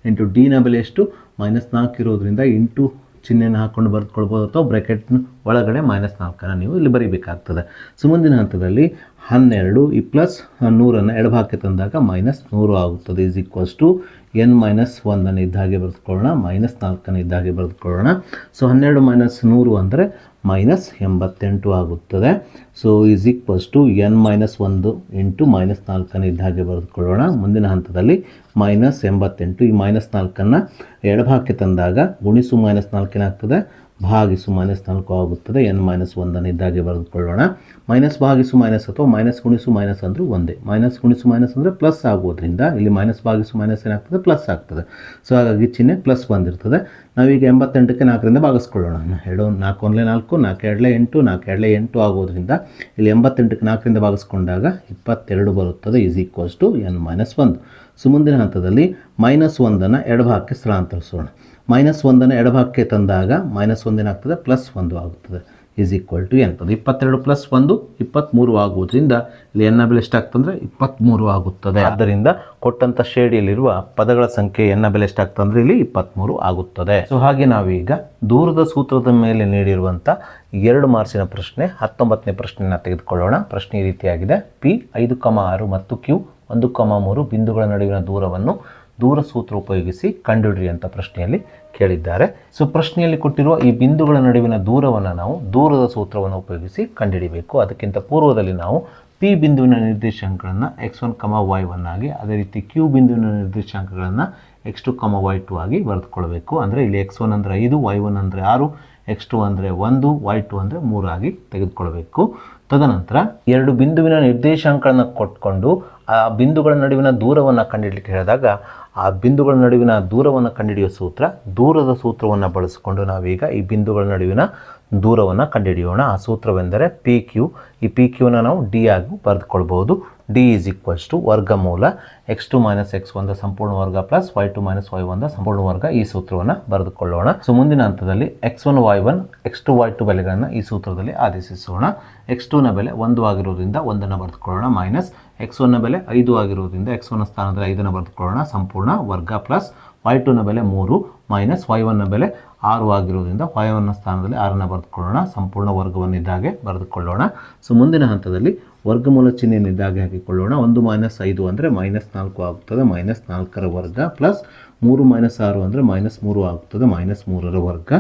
ಇಂಟು ಡಿನ ಬೆಲೆ ಎಷ್ಟು, -4 ಇರೋದ್ರಿಂದ ಇಂಟು ಚಿಹ್ನೆಯನ್ನು ಹಾಕ್ಕೊಂಡು ಬರೆದುಕೊಳ್ಬೋದು ಅಥವಾ ಬ್ರ್ಯಾಕೆಟ್ ಒಳಗಡೆ -4 ನೀವು ಇಲ್ಲಿ ಬರೀಬೇಕಾಗ್ತದೆ. ಸೊ ಮುಂದಿನ ಹಂತದಲ್ಲಿ 12 ಈ ಪ್ಲಸ್ 100 ಎಡಭಾಗಕ್ಕೆ ತಂದಾಗ -100 ಆಗುತ್ತದೆ. n - 1 ಇದ್ದಾಗೆ ಬರೆದುಕೊಳ್ಳೋಣ, -4 ಇದ್ದಾಗೆ ಬರೆದುಕೊಳ್ಳೋಣ. ಸೊ 12 - 100 ಅಂದರೆ -88 ಆಗುತ್ತದೆ. ಸೊ n - 1 ಇಂಟು -4 ಇದ್ದಾಗೆ ಬರೆದುಕೊಳ್ಳೋಣ. ಮುಂದಿನ ಹಂತದಲ್ಲಿ -88 ಈ -4 ಎಡಭಾಗಕ್ಕೆ ತಂದಾಗ ಗುಣಿಸು -4 ಏನಾಗ್ತದೆ, ಭಾಗಿಸು -4 ಆಗುತ್ತದೆ. n - 1 ಇದ್ದಾಗೆ ಬರೆದುಕೊಳ್ಳೋಣ. ಮೈನಸ್ ಭಾಗಿಸು ಮೈನಸ್ ಅಥವಾ ಮೈನಸ್ ಗುಣಿಸು ಮೈನಸ್ ಅಂದರೂ ಒಂದೇ. ಮೈನಸ್ ಗುಣಿಸು ಮೈನಸ್ ಅಂದರೆ ಪ್ಲಸ್ ಆಗೋದ್ರಿಂದ ಇಲ್ಲಿ ಮೈನಸ್ ಭಾಗಿಸು ಮೈನಸ್ ಏನಾಗ್ತದೆ, ಪ್ಲಸ್ ಆಗ್ತದೆ. ಸೊ ಹಾಗಾಗಿ ಚಿಹ್ನೆ ಪ್ಲಸ್ ಬಂದಿರ್ತದೆ. ನಾವೀಗ 88ಕ್ಕೆ 4ರಿಂದ ಭಾಗಿಸ್ಕೊಳ್ಳೋಣ. 4 4 4 4 2 8 4 2 8 ಆಗೋದ್ರಿಂದ ಇಲ್ಲಿ 88ಕ್ಕೆ 4ರಿಂದ ಭಾಗಿಸ್ಕೊಂಡಾಗ 22 ಬರುತ್ತದೆ. n - 1. ಸೊ ಮುಂದಿನ ಹಂತದಲ್ಲಿ -1 ಎಡಭಾಗಕ್ಕೆ ಸ್ಥಳಾಂತರಿಸೋಣ. -1 ಎಡಭಾಗಕ್ಕೆ ತಂದಾಗ -1 ಏನಾಗ್ತದೆ, +1 ಆಗುತ್ತದೆ. n 22 + 1 23 ಆಗುವುದರಿಂದ ಇಲ್ಲಿ n ಬೆಲೆ ಎಷ್ಟಾಗ್ತದೆ ಅಂದರೆ 23 ಆಗುತ್ತದೆ. ಆದ್ದರಿಂದ ಕೊಟ್ಟಂಥ ಶ್ರೇಣಿಯಲ್ಲಿರುವ ಪದಗಳ ಸಂಖ್ಯೆ n ಬೆಲೆ ಎಷ್ಟಾಗ್ತದೆ ಅಂದರೆ ಇಲ್ಲಿ 23 ಆಗುತ್ತದೆ. ಸೊ ಹಾಗೆ ನಾವೀಗ ದೂರದ ಸೂತ್ರದ ಮೇಲೆ ನೀಡಿರುವಂಥ 2 ಮಾರ್ಕ್ಸಿನ ಪ್ರಶ್ನೆ 19ನೇ ಪ್ರಶ್ನೆಯನ್ನು ತೆಗೆದುಕೊಳ್ಳೋಣ. ಪ್ರಶ್ನೆ ಈ ರೀತಿಯಾಗಿದೆ. P 5,6 ಮತ್ತು Q 1,3 ಬಿಂದುಗಳ ನಡುವಿನ ದೂರವನ್ನು ದೂರ ಸೂತ್ರ ಉಪಯೋಗಿಸಿ ಕಂಡುಹಿಡಿಯಿರಿ ಅಂತ ಪ್ರಶ್ನೆಯಲ್ಲಿ ಕೇಳಿದ್ದಾರೆ. ಸೊ ಪ್ರಶ್ನೆಯಲ್ಲಿ ಕೊಟ್ಟಿರುವ ಈ ಬಿಂದುಗಳ ನಡುವಿನ ದೂರವನ್ನು ನಾವು ದೂರದ ಸೂತ್ರವನ್ನು ಉಪಯೋಗಿಸಿ ಕಂಡುಹಿಡಿಯಬೇಕು. ಅದಕ್ಕಿಂತ ಪೂರ್ವದಲ್ಲಿ ನಾವು P ಬಿಂದುವಿನ ನಿರ್ದೇಶಾಂಕಗಳನ್ನು x1, y1 ಆಗಿ, ಅದೇ ರೀತಿ Q ಬಿಂದುವಿನ ನಿರ್ದೇಶಾಂಕಗಳನ್ನು x2, y2 ಆಗಿ ಬರೆದುಕೊಳ್ಬೇಕು. ಅಂದರೆ ಇಲ್ಲಿ x1 ಅಂದರೆ 5, y1 ಅಂದರೆ 6, x2 ಅಂದರೆ 1, y2 ಅಂದರೆ 3 ಆಗಿ ತೆಗೆದುಕೊಳ್ಬೇಕು. ತದನಂತರ 2 ಬಿಂದುವಿನ ನಿರ್ದೇಶಾಂಕಗಳನ್ನು ಕೊಟ್ಕೊಂಡು ಆ ಬಿಂದುಗಳ ನಡುವಿನ ದೂರವನ್ನು ಕಂಡುಹಿಡಲಿಕ್ಕೆ ಹೇಳಿದಾಗ ಆ ಬಿಂದುಗಳ ನಡುವಿನ ದೂರವನ್ನು ಕಂಡುಹಿಡಿಯುವ ಸೂತ್ರ ದೂರದ ಸೂತ್ರವನ್ನು ಬಳಸಿಕೊಂಡು ನಾವೀಗ ಈ ಬಿಂದುಗಳ ನಡುವಿನ ದೂರವನ್ನು ಕಂಡುಹಿಡಿಯೋಣ. ಆ ಸೂತ್ರವೆಂದರೆ PQ. ಈ PQನ ನಾವು D ಆಗಿ ಬರೆದುಕೊಳ್ಬೋದು. D = ವರ್ಗಮೂಲ x2 - x1 ಸಂಪೂರ್ಣ ವರ್ಗ ಪ್ಲಸ್ y2 - y1 ಸಂಪೂರ್ಣ ವರ್ಗ. ಈ ಸೂತ್ರವನ್ನು ಬರೆದುಕೊಳ್ಳೋಣ. ಸೊ ಮುಂದಿನ ಹಂತದಲ್ಲಿ x1, y1, x2, y2 ಬೆಲೆಗಳನ್ನು ಈ ಸೂತ್ರದಲ್ಲಿ ಆದೇಶಿಸೋಣ. x2ನ ಬೆಲೆ 1 ಆಗಿರೋದ್ರಿಂದ 1 ಬರೆದುಕೊಳ್ಳೋಣ, ಮೈನಸ್ x1ನ ಬೆಲೆ 5 ಆಗಿರೋದ್ರಿಂದ x1ನ ಸ್ಥಾನದಲ್ಲಿ 5 ಬರೆದುಕೊಳ್ಳೋಣ, ಸಂಪೂರ್ಣ ವರ್ಗ ಪ್ಲಸ್ y2ನ ಬೆಲೆ 3 ಮೈನಸ್ y1ನ ಬೆಲೆ 6 ಆಗಿರೋದ್ರಿಂದ y1ನ ಸ್ಥಾನದಲ್ಲಿ 6 ಬರೆದುಕೊಳ್ಳೋಣ, ಸಂಪೂರ್ಣ ವರ್ಗವನ್ನು ಇದ್ದಾಗೆ ಬರೆದುಕೊಳ್ಳೋಣ. ಸೊ ಮುಂದಿನ ಹಂತದಲ್ಲಿ ವರ್ಗಮೂಲ ಚಿಹ್ನೆಯನ್ನು ಇದ್ದಾಗೆ ಹಾಕಿಕೊಳ್ಳೋಣ. 1 - 5 ಅಂದರೆ -4 ಆಗುತ್ತದೆ, -4ರ ವರ್ಗ ಪ್ಲಸ್ 3 - 6 ಅಂದರೆ -3 ಆಗುತ್ತದೆ, -3ರ ವರ್ಗ.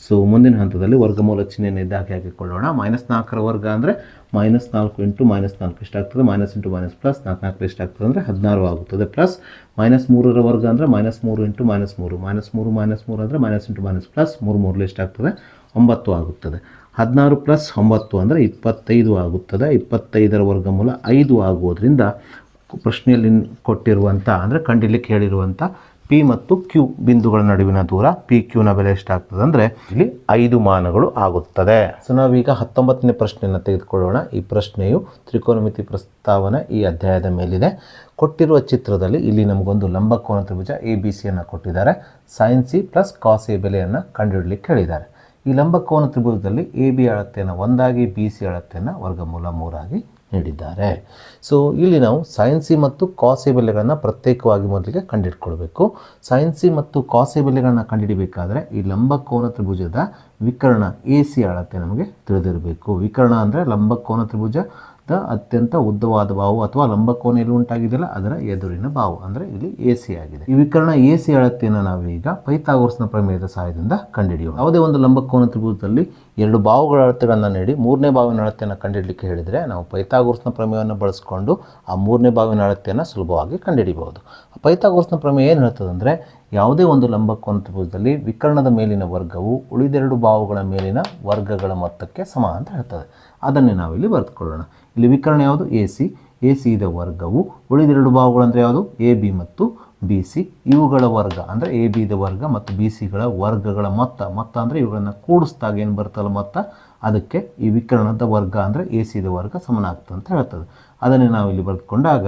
ಸೊ ಮುಂದಿನ ಹಂತದಲ್ಲಿ ವರ್ಗಮೂಲ ಚಿಹ್ನೆಯನ್ನು ಇದ್ದಾಗೆ ಹಾಕಿಕೊಳ್ಳೋಣ. -4ರ ವರ್ಗ ಅಂದರೆ -4 × -4 ಎಷ್ಟಾಗ್ತದೆ, ಮೈನಸ್ ಇಂಟು ಮೈನಸ್ ಪ್ಲಸ್ 4 4 ಎಷ್ಟಾಗ್ತದೆ ಅಂದರೆ 16 ಆಗುತ್ತದೆ, ಪ್ಲಸ್ -3ರ ವರ್ಗ ಅಂದರೆ -3 × -3 -3 -3 ಅಂದರೆ ಮೈನಸ್ ಇಂಟು ಮೈನಸ್ ಪ್ಲಸ್ 3 3 ಎಷ್ಟಾಗ್ತದೆ, 9 ಆಗುತ್ತದೆ. 16 + 9 ಅಂದರೆ 25 ಆಗುತ್ತದೆ. 25ರ ವರ್ಗಮೂಲ 5 ಆಗುವುದರಿಂದ ಪ್ರಶ್ನೆಯಲ್ಲಿ ಕೊಟ್ಟಿರುವಂಥ ಅಂದರೆ ಕಂಡುಹಿಡಲಿಕ್ಕೆ ಹೇಳಿರುವಂಥ P ಮತ್ತು Q ಬಿಂದುಗಳ ನಡುವಿನ ದೂರ PQನ ಬೆಲೆ ಎಷ್ಟಾಗ್ತದೆ ಅಂದರೆ ಇಲ್ಲಿ 5 ಮಾನಗಳು ಆಗುತ್ತದೆ. ಸೊ ನಾವೀಗ 19ನೇ ಪ್ರಶ್ನೆಯನ್ನು ತೆಗೆದುಕೊಳ್ಳೋಣ. ಈ ಪ್ರಶ್ನೆಯು ತ್ರಿಕೋನಮಿತಿ ಪ್ರಸ್ತಾವನೆ ಈ ಅಧ್ಯಾಯದ ಮೇಲಿದೆ. ಕೊಟ್ಟಿರುವ ಚಿತ್ರದಲ್ಲಿ ಇಲ್ಲಿ ನಮಗೊಂದು ಲಂಬಕೋನ ತ್ರಿಭುಜ ABC ಕೊಟ್ಟಿದ್ದಾರೆ. sin C + cos A ಬೆಲೆಯನ್ನು ಕಂಡುಹಿಡಲಿಕ್ಕೆ ಹೇಳಿದ್ದಾರೆ. ಈ ಲಂಬಕೋನ ತ್ರಿಭುಜದಲ್ಲಿ ಎ ಬಿ ಅಳತೆಯನ್ನು 1 ಆಗಿ ಬಿ ಸಿ ಅಳತೆಯನ್ನು ವರ್ಗಮೂಲ 3 ಆಗಿ ನೀಡಿದ್ದಾರೆ. ಸೊ ಇಲ್ಲಿ ನಾವು ಸೈನ್ ಸಿ ಮತ್ತು ಕಾಸ್ ಎ ಬೆಲೆಗಳನ್ನು ಪ್ರತ್ಯೇಕವಾಗಿ ಮೊದಲಿಗೆ ಕಂಡುಹಿಡ್ಕೊಳ್ಬೇಕು. ಸೈನ್ ಸಿ ಮತ್ತು ಕಾಸ್ ಎ ಬೆಲೆಗಳನ್ನು ಕಂಡುಹಿಡಬೇಕಾದ್ರೆ ಈ ಲಂಬಕೋನ ತ್ರಿಭುಜದ ವಿಕರ್ಣ ಎ ಸಿ ಅಳತೆ ನಮಗೆ ತಿಳಿದಿರಬೇಕು. ವಿಕರ್ಣ ಅಂದರೆ ಲಂಬಕೋನ ತ್ರಿಭುಜದ ಅತ್ಯಂತ ಉದ್ದವಾದ ಬಾಹು ಅಥವಾ ಲಂಬಕೋನ ಎಲ್ಲಿ ಉಂಟಾಗಿದೆಯಲ್ಲ ಅದರ ಎದುರಿನ ಬಾಹು ಅಂದರೆ ಇಲ್ಲಿ ಎ ಸಿ ಆಗಿದೆ. ಈ ವಿಕರ್ಣ ಎ ಸಿ ಅಳತೆಯನ್ನು ನಾವು ಈಗ ಪೈಥಾಗೋರಸ್ನ ಪ್ರಮೇಯದ ಸಹಾಯದಿಂದ ಕಂಡುಹಿಡಿಯೋಣ. ಯಾವುದೇ ಒಂದು ಲಂಬಕೋನ ತ್ರಿಭುಜದಲ್ಲಿ ಎರಡು ಬಾಹುಗಳ ಅಳತೆಗಳನ್ನು ನೀಡಿ ಮೂರನೇ ಬಾವಿನ ಅಳತೆಯನ್ನು ಕಂಡುಹಿಡಲಿಕ್ಕೆ ಹೇಳಿದರೆ ನಾವು ಪೈಥಾಗೋರಸ್ನ ಪ್ರಮೇಯವನ್ನು ಬಳಸಿಕೊಂಡು ಆ ಮೂರನೇ ಬಾವಿನ ಅಳತೆಯನ್ನು ಸುಲಭವಾಗಿ ಕಂಡುಹಿಡಿಯಬಹುದು. ಪೈಥಾಗೋರಸ್ನ ಪ್ರಮೇಯ ಏನು ಹೇಳ್ತದೆ ಅಂದರೆ ಯಾವುದೇ ಒಂದು ಲಂಬಕೋನ ತ್ರಿಭುಜದಲ್ಲಿ ವಿಕರ್ಣದ ಮೇಲಿನ ವರ್ಗವು ಉಳಿದೆರಡು ಬಾಹುಗಳ ಮೇಲಿನ ವರ್ಗಗಳ ಮೊತ್ತಕ್ಕೆ ಸಮ ಅಂತ ಹೇಳ್ತದೆ. ಅದನ್ನೇ ನಾವಿಲ್ಲಿ ಬರೆದುಕೊಳ್ಳೋಣ. ಇಲ್ಲಿ ವಿಕರ್ಣ ಯಾವುದು ಎ ಸಿ ದ ವರ್ಗವು ಉಳಿದೆರಡು ಬಾಹುಗಳಂದರೆ ಯಾವುದು ಎ ಬಿ ಮತ್ತು ಬಿ ಸಿ ಇವುಗಳ ವರ್ಗ ಅಂದರೆ ಎ ಬಿ ದ ವರ್ಗ ಮತ್ತು ಬಿ ಸಿಗಳ ವರ್ಗಗಳ ಮೊತ್ತ ಅಂದರೆ ಇವುಗಳನ್ನು ಕೂಡಿಸಿದಾಗ ಏನು ಬರ್ತಲ್ಲ ಮೊತ್ತ, ಅದಕ್ಕೆ ಈ ವಿಕರ್ಣದ ವರ್ಗ ಅಂದರೆ ಎ ಸಿ ದ ವರ್ಗ ಸಮನಾಗ್ತದೆ ಅಂತ ಹೇಳ್ತದೆ. ಅದನ್ನೇ ನಾವು ಇಲ್ಲಿ ಬರೆದುಕೊಂಡಾಗ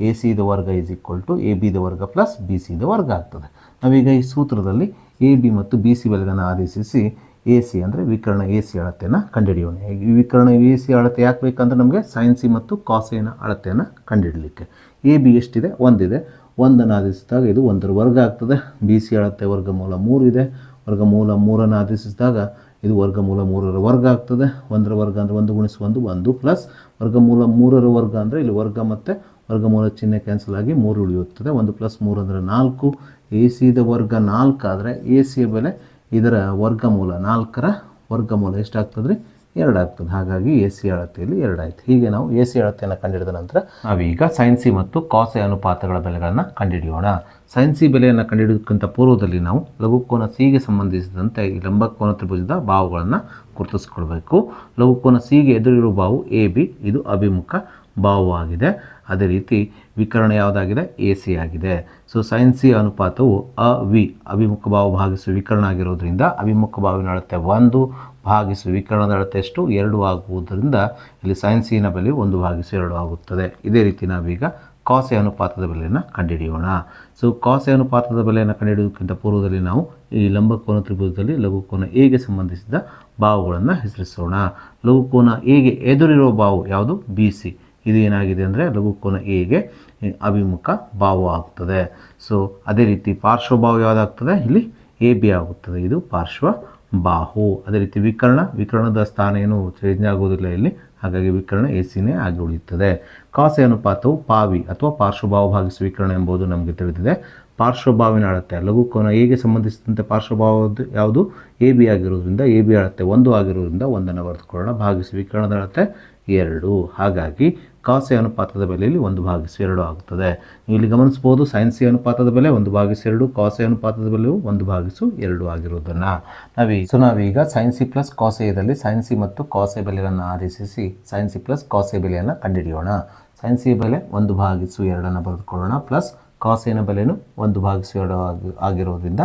ಎ ಸಿ ದ ವರ್ಗ is equal to A B ದ ವರ್ಗ ಪ್ಲಸ್ ಬಿ ಸಿ ದ ವರ್ಗ ಆಗ್ತದೆ. ನಾವೀಗ ಈ ಸೂತ್ರದಲ್ಲಿ ಎ ಬಿ ಮತ್ತು ಬಿ ಸಿ ಬೆಲೆಗಳನ್ನು ಆದೇಶಿಸಿ ಎ ಸಿ ಅಂದರೆ ವಿಕರ್ಣ ಎ ಸಿ ಅಳತೆಯನ್ನು ಕಂಡುಹಿಡಿಯೋಣ. ಈ ವಿಕರ್ಣ ಎ ಸಿ ಅಳತೆ ಯಾಕೆ ಬೇಕಂದ್ರೆ ನಮಗೆ ಸೈನ್ ಸಿ ಮತ್ತು ಕಾಸ್ ಎನ ಅಳತೆಯನ್ನು ಕಂಡುಹಿಡಲಿಕ್ಕೆ. ಎ ಬಿ ಎಷ್ಟಿದೆ? 1 ಇದೆ. 1 ಆದೇಶಿಸಿದಾಗ ಇದು 1ರ ವರ್ಗ ಆಗ್ತದೆ. ಬಿ ಸಿ ಅಳತೆ ವರ್ಗಮೂಲ 3 ಇದೆ. ವರ್ಗಮೂಲ 3 ಆದೇಶಿಸಿದಾಗ ಇದು ವರ್ಗಮೂಲ 3ರ ವರ್ಗ ಆಗ್ತದೆ. 1ರ ವರ್ಗ ಅಂದರೆ 1 ಗುಣಿಸು 1 ಪ್ಲಸ್ ವರ್ಗಮೂಲ 3ರ ವರ್ಗ ಅಂದರೆ ಇಲ್ಲಿ ವರ್ಗ ಮತ್ತು ವರ್ಗಮೂಲ ಚಿಹ್ನೆ ಕ್ಯಾನ್ಸಲ್ ಆಗಿ 3 ಉಳಿಯುತ್ತದೆ. 1 ಪ್ಲಸ್ 3 ಅಂದರೆ 4. ಎ ಸಿ ದ ವರ್ಗ 4 ಆದರೆ ಎ ಸಿಯ ಬೆಲೆ ಇದರ ವರ್ಗಮೂಲ 4ರ ವರ್ಗಮೂಲ ಎಷ್ಟಾಗ್ತದೆ ರೀ? 2 ಆಗ್ತದೆ. ಹಾಗಾಗಿ ಎ ಸಿ ಅಳತೆಯಲ್ಲಿ 2 ಆಯಿತು. ಹೀಗೆ ನಾವು ಎ ಸಿ ಅಳತೆಯನ್ನು ಕಂಡುಹಿಡಿದ ನಂತರ ನಾವೀಗ ಸೈನ್ ಸಿ ಮತ್ತು ಕಾಸ್ ಎ ಅನುಪಾತಗಳ ಬೆಲೆಗಳನ್ನು ಕಂಡುಹಿಡಿಯೋಣ. ಸೈನ್ ಸಿ ಬೆಲೆಯನ್ನು ಕಂಡುಹಿಡಿಯೋದಕ್ಕಿಂತ ಪೂರ್ವದಲ್ಲಿ ನಾವು ಲಘುಕೋನ ಸಿಗೆ ಸಂಬಂಧಿಸಿದಂತೆ ಈ ಲಂಬಕೋನ ತ್ರಿಭುಜದ ಬಾಹುಗಳನ್ನು ಗುರುತಿಸ್ಕೊಳ್ಬೇಕು. ಲಘುಕೋನ ಸಿಗೆ ಎದುರಿರುವ ಬಾಹು ಎ ಬಿ, ಇದು ಅಭಿಮುಖ ಬಾಹು ಆಗಿದೆ. ಅದೇ ರೀತಿ ವಿಕರ್ಣ ಯಾವುದಾಗಿದೆ? ಎ ಸಿ ಆಗಿದೆ. ಸೊ ಸೈನ್ ಸಿ ಅನುಪಾತವು ಅಭಿಮುಖ ಬಾಹು ಭಾಗಿಸು ವಿಕರ್ಣ ಆಗಿರೋದ್ರಿಂದ ಅಭಿಮುಖ ಬಾಹುವಿನ ಅಳತೆ 1 ಭಾಗಿಸು ವಿಕರ್ಣದ ಅಳತೆ ಎಷ್ಟು? 2 ಆಗುವುದರಿಂದ ಇಲ್ಲಿ ಸೈನ್ ಸಿನ ಬೆಲೆ 1/2 ಆಗುತ್ತದೆ. ಇದೇ ರೀತಿ ನಾವೀಗ ಕಾಸ್ ಎ ಅನುಪಾತದ ಬೆಲೆಯನ್ನು ಕಂಡುಹಿಡಿಯೋಣ. ಸೊ ಕಾಸ್ ಎ ಅನುಪಾತದ ಬೆಲೆಯನ್ನು ಕಂಡುಹಿಡಿಯೋದಕ್ಕಿಂತ ಪೂರ್ವದಲ್ಲಿ ನಾವು ಈ ಲಂಬಕೋನ ತ್ರಿಭುಜದಲ್ಲಿ ಲಘುಕೋನ ಎಗೆ ಸಂಬಂಧಿಸಿದ ಬಾಹುಗಳನ್ನು ಹೆಸರಿಸೋಣ. ಲಘುಕೋನ ಎಗೆ ಎದುರಿರುವ ಬಾಹು ಯಾವುದು? B C. ಇದು ಏನಾಗಿದೆ ಅಂದರೆ ಲಘುಕೋನ ಎಗೆ ಅಭಿಮುಖ ಬಾಹು ಆಗ್ತದೆ. ಸೊ ಅದೇ ರೀತಿ ಪಾರ್ಶ್ವಬಾಹು ಯಾವುದಾಗ್ತದೆ? ಇಲ್ಲಿ ಎ ಬಿ ಆಗುತ್ತದೆ. ಇದು ಪಾರ್ಶ್ವ ಬಾಹು. ಅದೇ ರೀತಿ ವಿಕರ್ಣದ ಸ್ಥಾನ ಏನು ಚೇಂಜ್ ಆಗೋದಿಲ್ಲ ಇಲ್ಲಿ, ಹಾಗಾಗಿ ವಿಕರ್ಣ ಎ ಸಿನೇ ಆಗಿ ಉಳಿಯುತ್ತದೆ. ಕಾಸ್ ಎ ಅನುಪಾತವು ಪಾವಿ ಅಥವಾ ಪಾರ್ಶ್ವಬಾಹು ಭಾಗಿಸು ವಿಕರ್ಣ ಎಂಬುದು ನಮಗೆ ತಿಳಿದಿದೆ. ಪಾರ್ಶ್ವಬಾಹುವಿನ ಅಳತೆ ಲಘುಕೋನ ಎಗೆ ಸಂಬಂಧಿಸಿದಂತೆ ಪಾರ್ಶ್ವಬಾಹು ಯಾವುದು? ಎ ಬಿ ಆಗಿರೋದ್ರಿಂದ ಎ ಬಿ ಅಳತೆ 1 ಆಗಿರೋದ್ರಿಂದ 1 ಬರೆದುಕೊಳ್ಳೋಣ. ಭಾಗಿಸು ವಿಕರ್ಣದ ಅಳತೆ 2. ಹಾಗಾಗಿ ಕಾಸ್ ಎ ಅನುಪಾತದ ಬೆಲೆಯಲ್ಲಿ 1/2 ಆಗುತ್ತದೆ. ನೀವು ಇಲ್ಲಿ ಗಮನಿಸಬಹುದು ಸೈನ್ ಸಿ ಅನುಪಾತದ ಬೆಲೆ 1/2, ಕಾಸ್ ಎ ಅನುಪಾತದ ಬೆಲೆಯು 1/2 ಆಗಿರುವುದನ್ನು ನಾವೀಗ ಸೈನ್ ಸಿ ಪ್ಲಸ್ ಕಾಸ್ ಎದಲ್ಲಿ ಸೈನ್ ಸಿ ಮತ್ತು ಕಾಸ್ ಎ ಬೆಲೆಗಳನ್ನು ಆದೇಶಿಸಿ sine C plus cos A ಬೆಲೆಯನ್ನು ಕಂಡುಹಿಡಿಯೋಣ. ಸೈನ್ ಸಿ ಬೆಲೆ 1/2 ಬರೆದುಕೊಳ್ಳೋಣ ಪ್ಲಸ್ ಕಾಸ್ ಎನ ಬೆಲೆಯೂ 1/2 ಆಗಿರೋದ್ರಿಂದ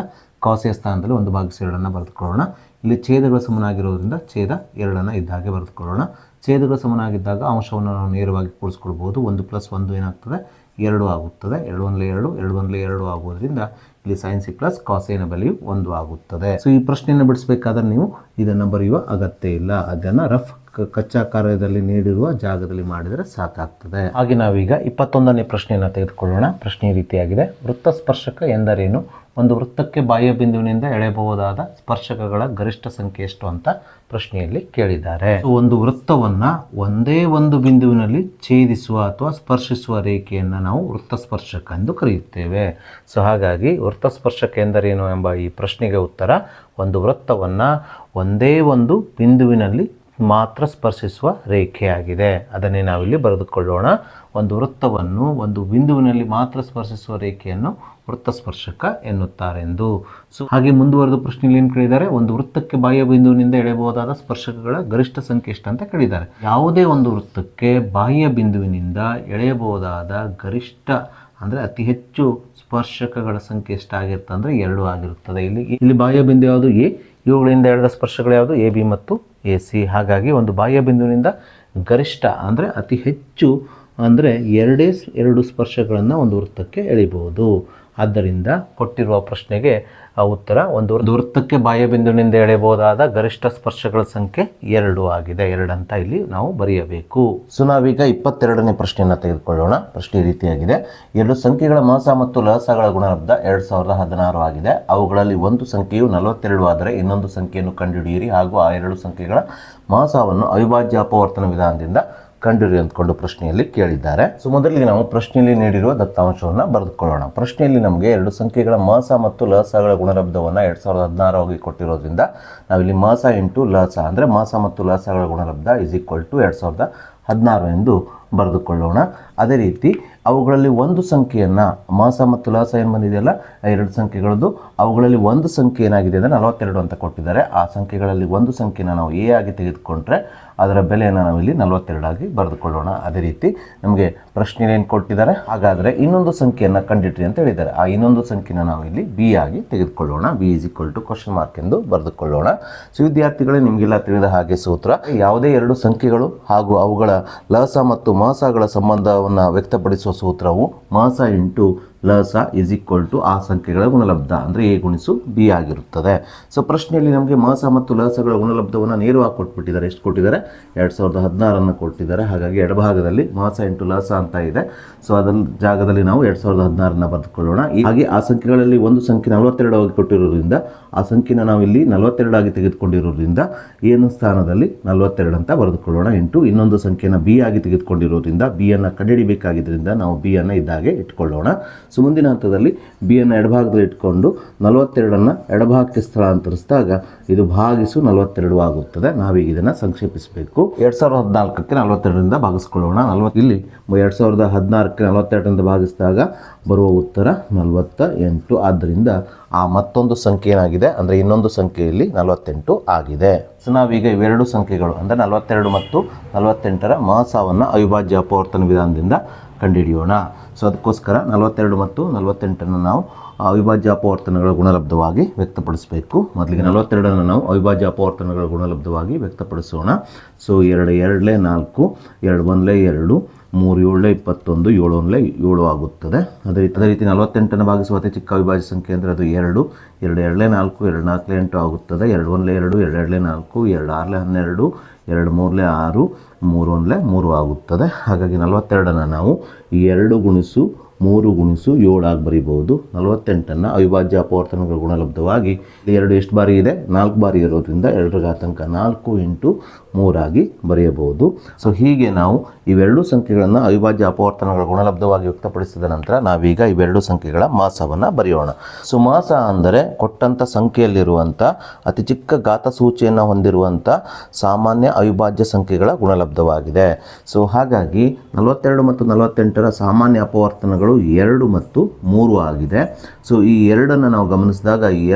ಕಾಸ್ ಎ ಸ್ಥಾನದಲ್ಲಿ 1/2 ಬರೆದುಕೊಳ್ಳೋಣ. ಇಲ್ಲಿ ಛೇದಗಳು ಸಮನಾಗಿರೋದ್ರಿಂದ ಛೇದ 2 ಇದ್ದಾಗೆ ಬರೆದುಕೊಳ್ಳೋಣ. ಛೇದಗಳು ಸಮನಾಗಿದ್ದಾಗ ಅಂಶವನ್ನು ನಾವು ನೇರವಾಗಿ ಕೂಡಿಸ್ಕೊಳ್ಬೋದು. 1 + 1 ಏನಾಗ್ತದೆ? 2 ಆಗುತ್ತದೆ. 2 × 2 ಆಗುವುದರಿಂದ ಇಲ್ಲಿ ಸೈನ್ ಸಿ ಪ್ಲಸ್ ಕಾಸ್ ಎನ ಬೆಲೆಯು 1 ಆಗುತ್ತದೆ. ಸೊ ಈ ಪ್ರಶ್ನೆಯನ್ನು ಬಿಡಿಸಬೇಕಾದ್ರೆ ನೀವು ಇದನ್ನು ಬರೆಯುವ ಅಗತ್ಯ ಇಲ್ಲ. ಅದನ್ನು ರಫ್ ಕಚ್ಚಾ ಕಾರ್ಯದಲ್ಲಿ ನೀಡಿರುವ ಜಾಗದಲ್ಲಿ ಮಾಡಿದರೆ ಸಾಕಾಗ್ತದೆ. ಹಾಗೆ ನಾವೀಗ 21ನೇ ಪ್ರಶ್ನೆಯನ್ನು ತೆಗೆದುಕೊಳ್ಳೋಣ. ಪ್ರಶ್ನೆ ಈ ರೀತಿಯಾಗಿದೆ: ವೃತ್ತ ಸ್ಪರ್ಶಕ ಎಂದರೇನು? ಒಂದು ವೃತ್ತಕ್ಕೆ ಬಾಹ್ಯ ಬಿಂದುವಿನಿಂದ ಎಳೆಯಬಹುದಾದ ಸ್ಪರ್ಶಕಗಳ ಗರಿಷ್ಠ ಸಂಖ್ಯೆ ಎಷ್ಟು ಅಂತ ಪ್ರಶ್ನೆಯಲ್ಲಿ ಕೇಳಿದ್ದಾರೆ. ಒಂದು ವೃತ್ತವನ್ನು ಒಂದೇ ಒಂದು ಬಿಂದುವಿನಲ್ಲಿ ಛೇದಿಸುವ ಅಥವಾ ಸ್ಪರ್ಶಿಸುವ ರೇಖೆಯನ್ನು ನಾವು ವೃತ್ತ ಸ್ಪರ್ಶಕ ಎಂದು ಕರೆಯುತ್ತೇವೆ. ಸೊ ಹಾಗಾಗಿ ವೃತ್ತ ಸ್ಪರ್ಶಕ ಎಂದರೇನು ಎಂಬ ಈ ಪ್ರಶ್ನೆಗೆ ಉತ್ತರ ಒಂದು ವೃತ್ತವನ್ನು ಒಂದೇ ಒಂದು ಬಿಂದುವಿನಲ್ಲಿ ಮಾತ್ರ ಸ್ಪರ್ಶಿಸುವ ರೇಖೆಯಾಗಿದೆ. ಅದನ್ನೇ ನಾವಿಲ್ಲಿ ಬರೆದುಕೊಳ್ಳೋಣ. ಒಂದು ವೃತ್ತವನ್ನು ಒಂದು ಬಿಂದುವಿನಲ್ಲಿ ಮಾತ್ರ ಸ್ಪರ್ಶಿಸುವ ರೇಖೆಯನ್ನು ವೃತ್ತ ಸ್ಪರ್ಶಕ ಎನ್ನುತ್ತಾರೆಂದು. ಸೊ ಹಾಗೆ ಮುಂದುವರೆದ ಪ್ರಶ್ನೆಯಲ್ಲಿ ಏನು ಕೇಳಿದ್ದಾರೆ? ಒಂದು ವೃತ್ತಕ್ಕೆ ಬಾಹ್ಯ ಬಿಂದುವಿನಿಂದ ಎಳೆಯಬಹುದಾದ ಸ್ಪರ್ಶಕಗಳ ಗರಿಷ್ಠ ಸಂಖ್ಯೆ ಎಷ್ಟು ಅಂತ ಕೇಳಿದ್ದಾರೆ. ಯಾವುದೇ ಒಂದು ವೃತ್ತಕ್ಕೆ ಬಾಹ್ಯ ಬಿಂದುವಿನಿಂದ ಎಳೆಯಬಹುದಾದ ಗರಿಷ್ಠ ಅಂದರೆ ಅತಿ ಹೆಚ್ಚು ಸ್ಪರ್ಶಕಗಳ ಸಂಖ್ಯೆ ಎಷ್ಟಾಗಿರುತ್ತೆ ಅಂದರೆ 2 ಆಗಿರುತ್ತದೆ. ಇಲ್ಲಿ ಬಾಹ್ಯ ಬಿಂದು ಯಾವುದು? ಎ. ಇವುಗಳಿಂದ ಎಳೆದ ಸ್ಪರ್ಶಗಳು ಯಾವುದು? ಎ ಬಿ ಮತ್ತು ಎ ಸಿ. ಹಾಗಾಗಿ ಒಂದು ಬಾಹ್ಯ ಬಿಂದುವಿನಿಂದ ಗರಿಷ್ಠ ಅಂದರೆ ಅತಿ ಹೆಚ್ಚು ಅಂದರೆ 2 ಸ್ಪರ್ಶಗಳನ್ನು ಒಂದು ವೃತ್ತಕ್ಕೆ ಎಳಿಬಹುದು. ಆದ್ದರಿಂದ ಕೊಟ್ಟಿರುವ ಪ್ರಶ್ನೆಗೆ ಉತ್ತರ ಒಂದು ವೃತ್ತಕ್ಕೆ ಬಾಹ್ಯ ಬಿಂದುವಿನಿಂದ ಎಳೆಯಬಹುದಾದ ಗರಿಷ್ಠ ಸ್ಪರ್ಶಗಳ ಸಂಖ್ಯೆ 2 ಆಗಿದೆ. 2 ಅಂತ ಇಲ್ಲಿ ನಾವು ಬರೆಯಬೇಕು. ಸೊ ನಾವೀಗ 22ನೇ ಪ್ರಶ್ನೆಯನ್ನು ತೆಗೆದುಕೊಳ್ಳೋಣ. ಪ್ರಶ್ನೆ ಈ ರೀತಿಯಾಗಿದೆ. 2 ಸಂಖ್ಯೆಗಳ ಮಾಸ ಮತ್ತು ಲಸಗಳ ಗುಣಲಬ್ಧ 2016 ಆಗಿದೆ. ಅವುಗಳಲ್ಲಿ ಒಂದು ಸಂಖ್ಯೆಯು 42 ಆದರೆ ಇನ್ನೊಂದು ಸಂಖ್ಯೆಯನ್ನು ಕಂಡುಹಿಡಿಯಿರಿ ಹಾಗೂ ಆ 2 ಸಂಖ್ಯೆಗಳ ಮಾಸವನ್ನು ಅವಿಭಾಜ್ಯ ಅಪವರ್ತನ ವಿಧಾನದಿಂದ ಕಂಡುಹಿಡಿ ಅಂದ್ಕೊಂಡು ಪ್ರಶ್ನೆಯಲ್ಲಿ ಕೇಳಿದ್ದಾರೆ. ಸೊ ಮೊದಲಿಗೆ ನಾವು ಪ್ರಶ್ನೆಯಲ್ಲಿ ನೀಡಿರುವ ದತ್ತಾಂಶವನ್ನು ಬರೆದುಕೊಳ್ಳೋಣ. ಪ್ರಶ್ನೆಯಲ್ಲಿ ನಮಗೆ 2 ಸಂಖ್ಯೆಗಳ ಮಾಸ ಮತ್ತು ಲಸಗಳ ಗುಣಲಬ್ಧವನ್ನು 2016 ಆಗಿ ಕೊಟ್ಟಿರೋದ್ರಿಂದ ನಾವಿಲ್ಲಿ ಮಾಸ ಇಂಟು ಲಸ ಅಂದರೆ ಮಾಸ ಮತ್ತು ಲಸಗಳ ಗುಣಲಬ್ಧ = 2016 ಎಂದು ಬರೆದುಕೊಳ್ಳೋಣ. ಅದೇ ರೀತಿ ಅವುಗಳಲ್ಲಿ ಒಂದು ಸಂಖ್ಯೆಯನ್ನು ಮಾಸ ಮತ್ತು ಲಸ ಏನು ಬಂದಿದೆಯಲ್ಲ 2 ಸಂಖ್ಯೆಗಳದ್ದು ಅವುಗಳಲ್ಲಿ ಒಂದು ಸಂಖ್ಯೆ ಏನಾಗಿದೆ ಅಂದರೆ 42 ಅಂತ ಕೊಟ್ಟಿದ್ದಾರೆ. ಆ ಸಂಖ್ಯೆಗಳಲ್ಲಿ ಒಂದು ಸಂಖ್ಯೆನ ನಾವು ಎ ಆಗಿ ತೆಗೆದುಕೊಂಡ್ರೆ ಅದರ ಬೆಲೆಯನ್ನು ನಾವಿಲ್ಲಿ 42 ಆಗಿ ಬರೆದುಕೊಳ್ಳೋಣ. ಅದೇ ರೀತಿ ನಮಗೆ ಪ್ರಶ್ನೆಯಲ್ಲಿ ಏನು ಕೊಟ್ಟಿದ್ದಾರೆ, ಹಾಗಾದರೆ ಇನ್ನೊಂದು ಸಂಖ್ಯೆಯನ್ನು ಕಂಡುಹಿಡಿಯಿರಿ ಅಂತ ಹೇಳಿದ್ದಾರೆ. ಆ ಇನ್ನೊಂದು ಸಂಖ್ಯೆನ ನಾವು ಇಲ್ಲಿ ಬಿ ಆಗಿ ತೆಗೆದುಕೊಳ್ಳೋಣ. ಬಿ = ಎಂದು ಬರೆದುಕೊಳ್ಳೋಣ. ಸೊ ವಿದ್ಯಾರ್ಥಿಗಳೇ, ನಿಮಗೆಲ್ಲ ತಿಳಿದ ಹಾಗೆ ಸೂತ್ರ ಯಾವುದೇ 2 ಸಂಖ್ಯೆಗಳು ಹಾಗೂ ಅವುಗಳ ಲಸ ಮತ್ತು ಮಾಸಗಳ ಸಂಬಂಧವನ್ನು ವ್ಯಕ್ತಪಡಿಸುವ ಸೂತ್ರವು ಮಾಸ ಇಂಟು ಲಸ = ಆ ಸಂಖ್ಯೆಗಳ ಗುಣಲಬ್ಧ ಅಂದರೆ ಎ ಗುಣಿಸು ಬಿ ಆಗಿರುತ್ತದೆ. ಸೊ ಪ್ರಶ್ನೆಯಲ್ಲಿ ನಮಗೆ ಮಾಸ ಮತ್ತು ಲಸಗಳ ಗುಣಲಬ್ಧವನ್ನು ನೇರವಾಗಿ ಕೊಟ್ಬಿಟ್ಟಿದ್ದಾರೆ. ಎಷ್ಟು ಕೊಟ್ಟಿದ್ದಾರೆ? 2016 ಕೊಟ್ಟಿದ್ದಾರೆ. ಹಾಗಾಗಿ ಎಡಭಾಗದಲ್ಲಿ ಮಾಸ ಇಂಟು ಲಸ ಅಂತ ಇದೆ. ಸೊ ಅದರ ಜಾಗದಲ್ಲಿ ನಾವು 2016 ಬರೆದುಕೊಳ್ಳೋಣ. ಹಾಗೆ ಆ ಸಂಖ್ಯೆಗಳಲ್ಲಿ ಒಂದು ಸಂಖ್ಯೆ 42 ಆಗಿ ಕೊಟ್ಟಿರೋದ್ರಿಂದ ಆ ಸಂಖ್ಯೆನ ನಾವು ಇಲ್ಲಿ 42 ಆಗಿ ತೆಗೆದುಕೊಂಡಿರೋದ್ರಿಂದ ಏನು ಸ್ಥಾನದಲ್ಲಿ 42 ಅಂತ ಬರೆದುಕೊಳ್ಳೋಣ. ಇಂಟು ಇನ್ನೊಂದು ಸಂಖ್ಯೆನ ಬಿ ಆಗಿ ತೆಗೆದುಕೊಂಡಿರೋದ್ರಿಂದ ಬಿ ಅನ್ನು ಕಂಡುಹಿಡಿಬೇಕಾಗಿದ್ದರಿಂದ ನಾವು ಬಿ ಅನ್ನು ಇದ್ದಾಗೆ ಇಟ್ಕೊಳ್ಳೋಣ. ಸೊ ಮುಂದಿನ ಹಂತದಲ್ಲಿ ಬಿ ಅನ್ನು ಎಡಭಾಗದಲ್ಲಿ ಇಟ್ಕೊಂಡು 42 ಎಡಭಾಗಕ್ಕೆ ಸ್ಥಳಾಂತರಿಸಿದಾಗ ಇದು ಭಾಗಿಸು 42 ಆಗುತ್ತದೆ. ನಾವೀಗ ಇದನ್ನು ಸಂಕ್ಷೇಪಿಸಬೇಕು. 2014ಕ್ಕೆ 42ರಿಂದ ಭಾಗಿಸ್ಕೊಳ್ಳೋಣ. ಇಲ್ಲಿ 2016ಕ್ಕೆ 42ರಿಂದ ಭಾಗಿಸಿದಾಗ ಬರುವ ಉತ್ತರ 48. ಆದ್ದರಿಂದ ಆ ಮತ್ತೊಂದು ಸಂಖ್ಯೆ ಏನಾಗಿದೆ ಅಂದರೆ ಇನ್ನೊಂದು ಸಂಖ್ಯೆಯಲ್ಲಿ 48 ಆಗಿದೆ. ಸೊ ನಾವೀಗ ಇವೆರಡು ಸಂಖ್ಯೆಗಳು ಅಂದರೆ 42 ಮತ್ತು 48ರ ಮಾಸವನ್ನು ಅವಿಭಾಜ್ಯ ಅಪವರ್ತನ ವಿಧಾನದಿಂದ ಕಂಡುಹಿಡಿಯೋಣ. ಸೊ ಅದಕ್ಕೋಸ್ಕರ 42 ಮತ್ತು 48ನ್ನು ನಾವು ಅವಿಭಾಜ್ಯ ಅಪವರ್ತನಗಳ ಗುಣಲಬ್ಧವಾಗಿ ವ್ಯಕ್ತಪಡಿಸಬೇಕು. ಮೊದಲಿಗೆ 42ನ್ನು ನಾವು ಅವಿಭಾಜ್ಯ ಅಪವರ್ತನಗಳ ಗುಣಲಬ್ಧವಾಗಿ ವ್ಯಕ್ತಪಡಿಸೋಣ. ಸೊ 2 2 4, 2 1 2, 3 7 21, 7 1 7 ಆಗುತ್ತದೆ. ಅದೇ ರೀತಿ 48ನ್ನು ಭಾಗಿಸುವ ಅತಿ ಚಿಕ್ಕ ಅವಿಭಾಜ್ಯ ಸಂಖ್ಯೆ ಅಂದರೆ ಅದು 2 2 2 4, 2 4 8 ಆಗುತ್ತದೆ. 2 1 2, 2 2 4, 2 6 12, 2 3 6, 3 1 3 ಆಗುತ್ತದೆ. ಹಾಗಾಗಿ 42ನ್ನು ನಾವು 2 ಗುಣಿಸು 3 ಗುಣಿಸು 7 ಆಗಿ ಬರೀಬಹುದು. 48ನ್ನು ಅವಿಭಾಜ್ಯ ಅಪವರ್ತನಗಳ ಗುಣಲಬ್ಧವಾಗಿ 2 ಎಷ್ಟು ಬಾರಿ ಇದೆ? 4 ಬಾರಿ ಇರೋದ್ರಿಂದ 2^4 ಇಂಟು 3 ಆಗಿ ಬರೆಯಬಹುದು. ಸೊ ಹೀಗೆ ನಾವು ಇವೆರಡು ಸಂಖ್ಯೆಗಳನ್ನು ಅವಿಭಾಜ್ಯ ಅಪವರ್ತನಗಳ ಗುಣಲಬ್ಧವಾಗಿ ವ್ಯಕ್ತಪಡಿಸಿದ ನಂತರ ನಾವೀಗ ಇವೆರಡು ಸಂಖ್ಯೆಗಳ ಮಾಸವನ್ನು ಬರೆಯೋಣ. ಸೊ ಮಾಸ ಅಂದರೆ ಕೊಟ್ಟಂಥ ಸಂಖ್ಯೆಯಲ್ಲಿರುವಂಥ ಅತಿ ಚಿಕ್ಕ ಘಾತ ಸೂಚಿಯನ್ನು ಹೊಂದಿರುವಂಥ ಸಾಮಾನ್ಯ ಅವಿಭಾಜ್ಯ ಸಂಖ್ಯೆಗಳ ಗುಣಲಬ್ಧವಾಗಿದೆ. ಸೊ ಹಾಗಾಗಿ 42 ಮತ್ತು 48ರ ಸಾಮಾನ್ಯ ಅಪವರ್ತನಗಳು 2 ಮತ್ತು 3 ಆಗಿದೆ. ಸೊ ಈ 2ನ್ನು ನಾವು ಗಮನಿಸಿದಾಗ